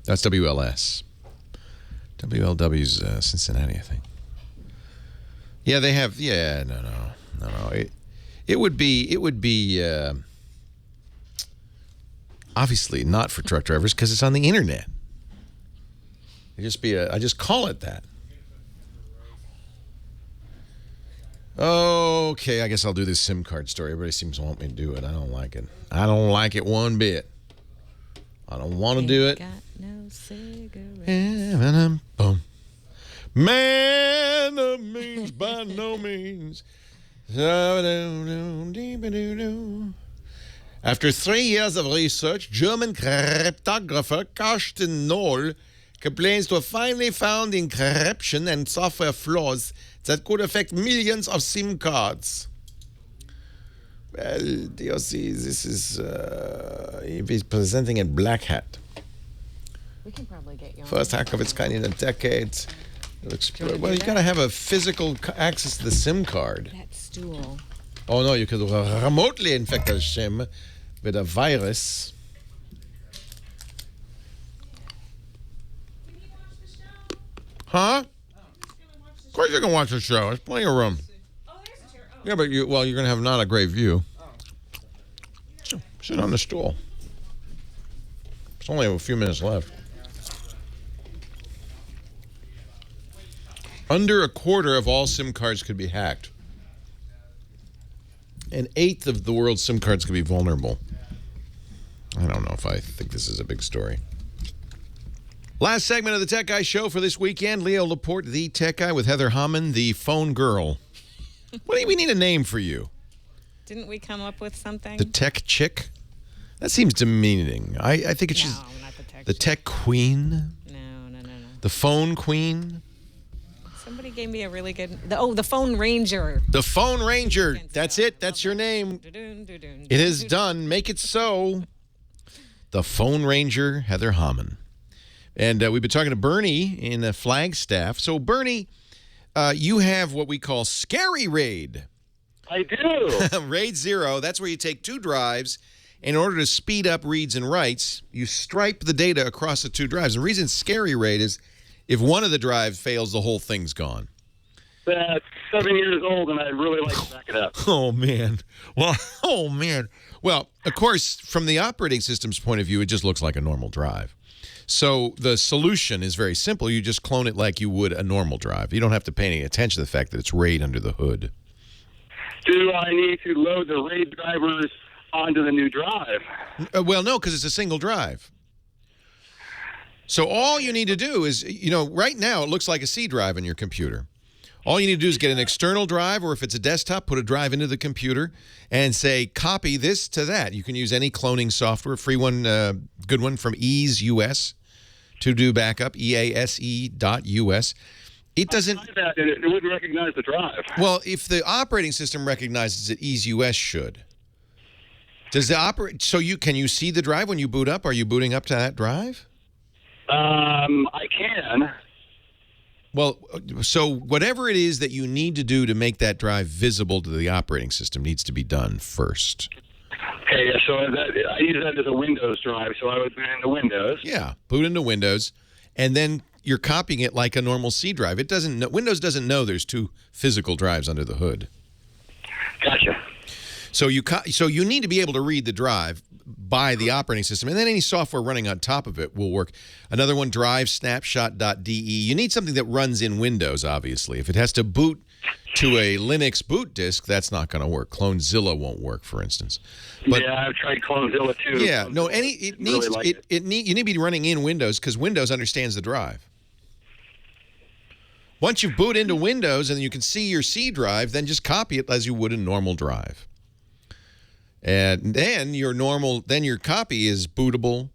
That's WLS. WLW's Cincinnati, I think. Yeah, they have. Yeah, no. It would be obviously not for truck drivers because it's on the internet. I just call it that. Okay, I guess I'll do this SIM card story. Everybody seems to want me to do it. I don't like it. I don't like it one bit. I don't want to do it. Got no cigarettes. Boom. Man of means by no means. After 3 years of research, German cryptographer Carsten Noll complains to have finally found encryption and software flaws that could affect millions of SIM cards. Well, DOC, this is he's presenting a black hat. We can probably get you on. First hack of its kind in a decade. Well, you got to have a physical access to the SIM card. That stool. Oh, no, you could remotely infect a SIM with a virus. Huh? Of course you can watch the show. There's plenty of room. Yeah, but you're going to have not a great view. Sit on the stool. There's only a few minutes left. Under a quarter of all SIM cards could be hacked. An eighth of the world's SIM cards could be vulnerable. I don't know if I think this is a big story. Last segment of the Tech Guy Show for this weekend. Leo Laporte, the Tech Guy, with Heather Hammond, the phone girl. We need a name for you. Didn't we come up with something? The Tech Chick? That seems demeaning. I think it's not the Tech Queen. No. The Phone Queen. Somebody gave me a really good... the Phone Ranger. The Phone Ranger. That's it. That's your name. It is done. Make it so. The Phone Ranger, Heather Hammond. And we've been talking to Bernie in Flagstaff. So, Bernie, you have what we call Scary Raid. I do. Raid 0, that's where you take 2 drives. In order to speed up reads and writes, you stripe the data across the 2 drives. The reason Scary Raid is if one of the drives fails, the whole thing's gone. That's 7 years old, and I'd really like to back it up. Oh, man. Well, of course, from the operating system's point of view, it just looks like a normal drive. So the solution is very simple. You just clone it like you would a normal drive. You don't have to pay any attention to the fact that it's RAID under the hood. Do I need to load the RAID drivers onto the new drive? Well, no, because it's a single drive. So all you need to do is, right now it looks like a C drive in your computer. All you need to do is get an external drive, or if it's a desktop, put a drive into the computer and say, copy this to that. You can use any cloning software, free one, good one from Ease US to do backup, EASE.US. It doesn't... It wouldn't recognize the drive. Well, if the operating system recognizes it, Ease US should. Does the so can you see the drive when you boot up? Are you booting up to that drive? I can. Well, so whatever it is that you need to do to make that drive visible to the operating system needs to be done first. Okay, so I use that as a Windows drive, so I would boot into Windows. Yeah, boot into Windows, and then you're copying it like a normal C drive. It doesn't know, Windows doesn't know there's 2 physical drives under the hood. Gotcha. So you need to be able to read the drive by the operating system, and then any software running on top of it will work. Another one, drivesnapshot.de. You need something that runs in Windows, obviously. If it has to boot to a Linux boot disk, that's not going to work. Clonezilla won't work, for instance. But, yeah, I've tried Clonezilla too. Yeah, no, you need to be running in Windows because Windows understands the drive. Once you boot into Windows and you can see your C drive, then just copy it as you would a normal drive. And then your copy is bootable.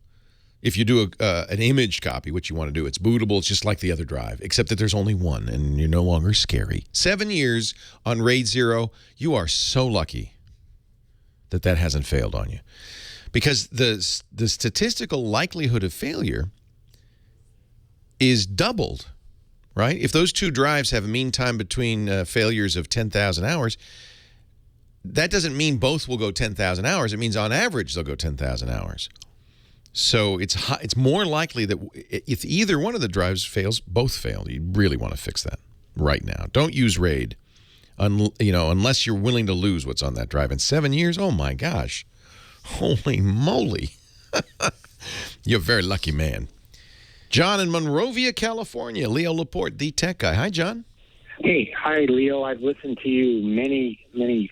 If you do an image copy, which you want to do, it's bootable. It's just like the other drive, except that there's only one, and you're no longer scary. 7 years on RAID 0. You are so lucky that hasn't failed on you, because the statistical likelihood of failure is doubled, right? If those 2 drives have a mean time between failures of 10,000 hours, that doesn't mean both will go 10,000 hours. It means on average they'll go 10,000 hours. So it's more likely that if either one of the drives fails, both fail. You really want to fix that right now. Don't use RAID, unless you're willing to lose what's on that drive. In 7 years, oh my gosh, holy moly. You're a very lucky man. John in Monrovia, California. Leo Laporte, the tech guy. Hi, John. Hey, hi, Leo. I've listened to you many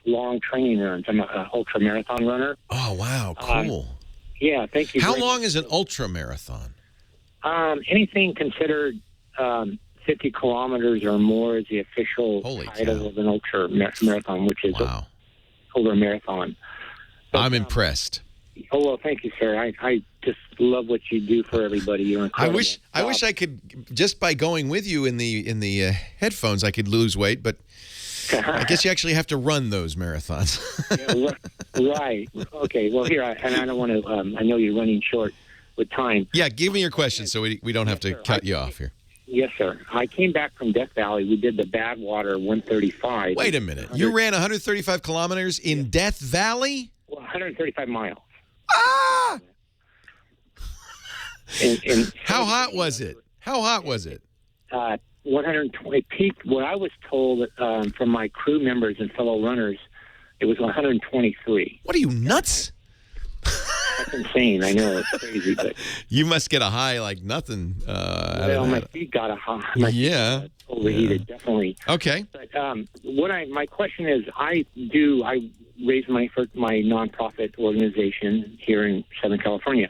long training runs. I'm an ultra marathon runner. Oh, wow. Cool. Yeah, thank you. How long is an ultra marathon? Anything considered 50 kilometers or more is the official title of an ultra marathon, which is over a marathon. But, I'm impressed. Oh, well, thank you, sir. I just love what you do for everybody. You're incredible. I wish I could, just by going with you in the headphones, I could lose weight, but I guess you actually have to run those marathons. Right. Okay. Well, here, I don't want to. I know you're running short with time. Yeah, give me your question so we don't have to cut you off here. Yes, sir. I came back from Death Valley. We did the Badwater 135. Wait a minute. You ran 135 kilometers in Death Valley? Well, 135 miles. Ah! And how hot was it? How hot was it? 120 peak. What I was told from my crew members and fellow runners, it was 123. What are you, nuts? That's insane. I know, it's crazy, but you must get a high like nothing. Well, my feet got a high. My feet overheated, definitely. Okay. But my question is, I raise money for my nonprofit organization here in Southern California.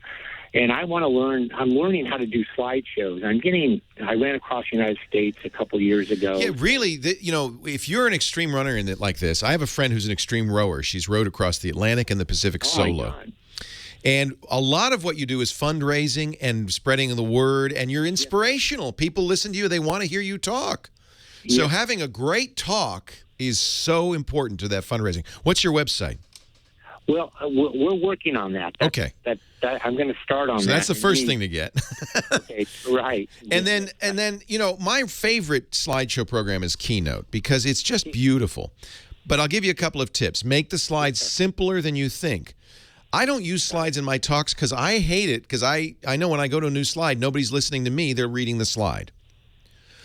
And I want to learn. I'm learning how to do slideshows. I ran across the United States a couple years ago. Yeah, really. If you're an extreme runner like this, I have a friend who's an extreme rower. She's rowed across the Atlantic and the Pacific solo. And a lot of what you do is fundraising and spreading the word, and you're inspirational. People listen to you. They want to hear you talk. So having a great talk is so important to that fundraising. What's your website? Well, we're working on that. Okay. I'm going to start on that. So that's the first thing to get. Okay, right. And then, my favorite slideshow program is Keynote because it's just beautiful. But I'll give you a couple of tips. Make the slides simpler than you think. I don't use slides in my talks because I hate it because I know when I go to a new slide, nobody's listening to me. They're reading the slide.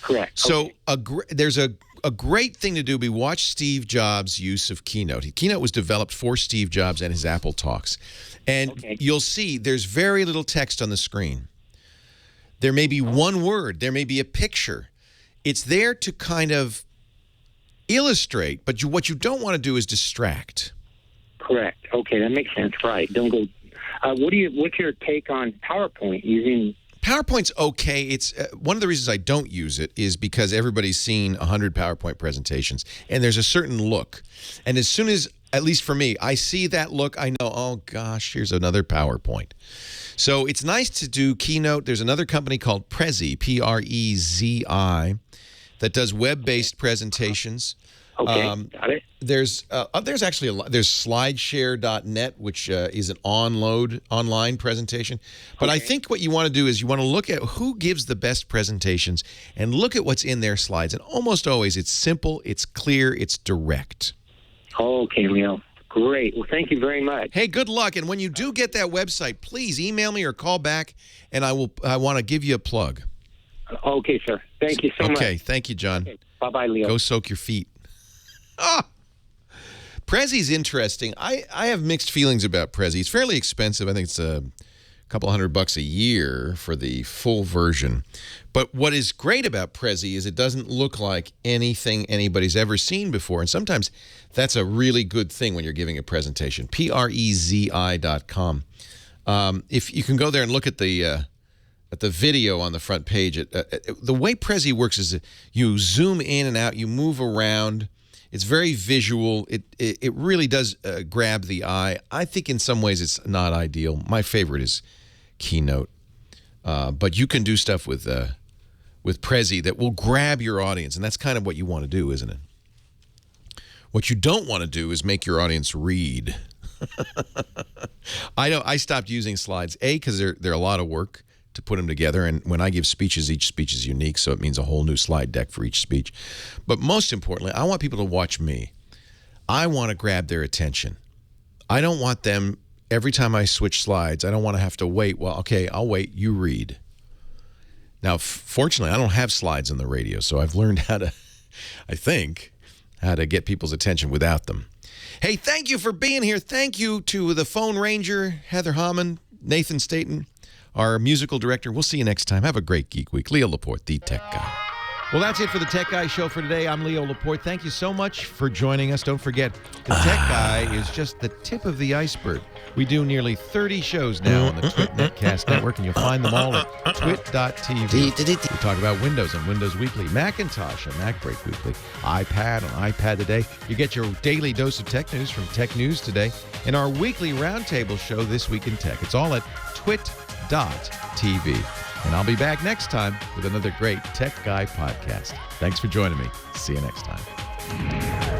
Correct. So there's a great thing to do be watch Steve Jobs' use of Keynote. Keynote was developed for Steve Jobs and his Apple Talks. And you'll see there's very little text on the screen. There may be one word. There may be a picture. It's there to kind of illustrate, but what you don't want to do is distract. Correct. Okay, that makes sense. Right. Don't go. What's your take on PowerPoint using? PowerPoint's okay. It's one of the reasons I don't use it is because everybody's seen 100 PowerPoint presentations, and there's a certain look. And as soon as, at least for me, I see that look, I know, oh gosh, here's another PowerPoint. So it's nice to do Keynote. There's another company called Prezi, Prezi, that does web-based presentations. Okay, got it. There's actually there's slideshare.net, which is an online presentation. But I think what you want to do is you want to look at who gives the best presentations and look at what's in their slides. And almost always it's simple, it's clear, it's direct. Okay, Leo. Great. Well, thank you very much. Hey, good luck. And when you do get that website, please email me or call back, and I want to give you a plug. Okay, sir. Thank you so much. Okay, thank you, John. Okay. Bye-bye, Leo. Go soak your feet. Prezi's interesting. I have mixed feelings about Prezi. It's fairly expensive. I think it's a couple $100 a year for the full version. But what is great about Prezi is it doesn't look like anything anybody's ever seen before. And sometimes that's a really good thing when you're giving a presentation. Prezi.com. If you can go there and look at the video on the front page, the way Prezi works is you zoom in and out, you move around. It's very visual. It really does grab the eye. I think in some ways it's not ideal. My favorite is Keynote. But you can do stuff with Prezi that will grab your audience, and that's kind of what you want to do, isn't it? What you don't want to do is make your audience read. I stopped using slides, because they're a lot of work to put them together, and when I give speeches, each speech is unique, so it means a whole new slide deck for each speech. But most importantly, I want people to watch me. I want to grab their attention. I don't want them, every time I switch slides, I don't want to have to wait. Well, okay, I'll wait. You read. Now, fortunately, I don't have slides on the radio, so I've learned how to, I think, how to get people's attention without them. Hey, thank you for being here. Thank you to the phone ranger, Heather Hammond, Nathan Staten, our musical director. We'll see you next time. Have a great Geek Week. Leo Laporte, the Tech Guy. Well, that's it for the Tech Guy Show for today. I'm Leo Laporte. Thank you so much for joining us. Don't forget, the Tech Guy is just the tip of the iceberg. We do nearly 30 shows now on the Twit Netcast Network, and you'll find them all at twit.tv. We talk about Windows on Windows Weekly, Macintosh on Mac Break Weekly, iPad on iPad Today. You get your daily dose of tech news from Tech News Today, and our weekly roundtable show, This Week in Tech. It's all at twit.tv. And I'll be back next time with another great Tech Guy podcast. Thanks for joining me. See you next time.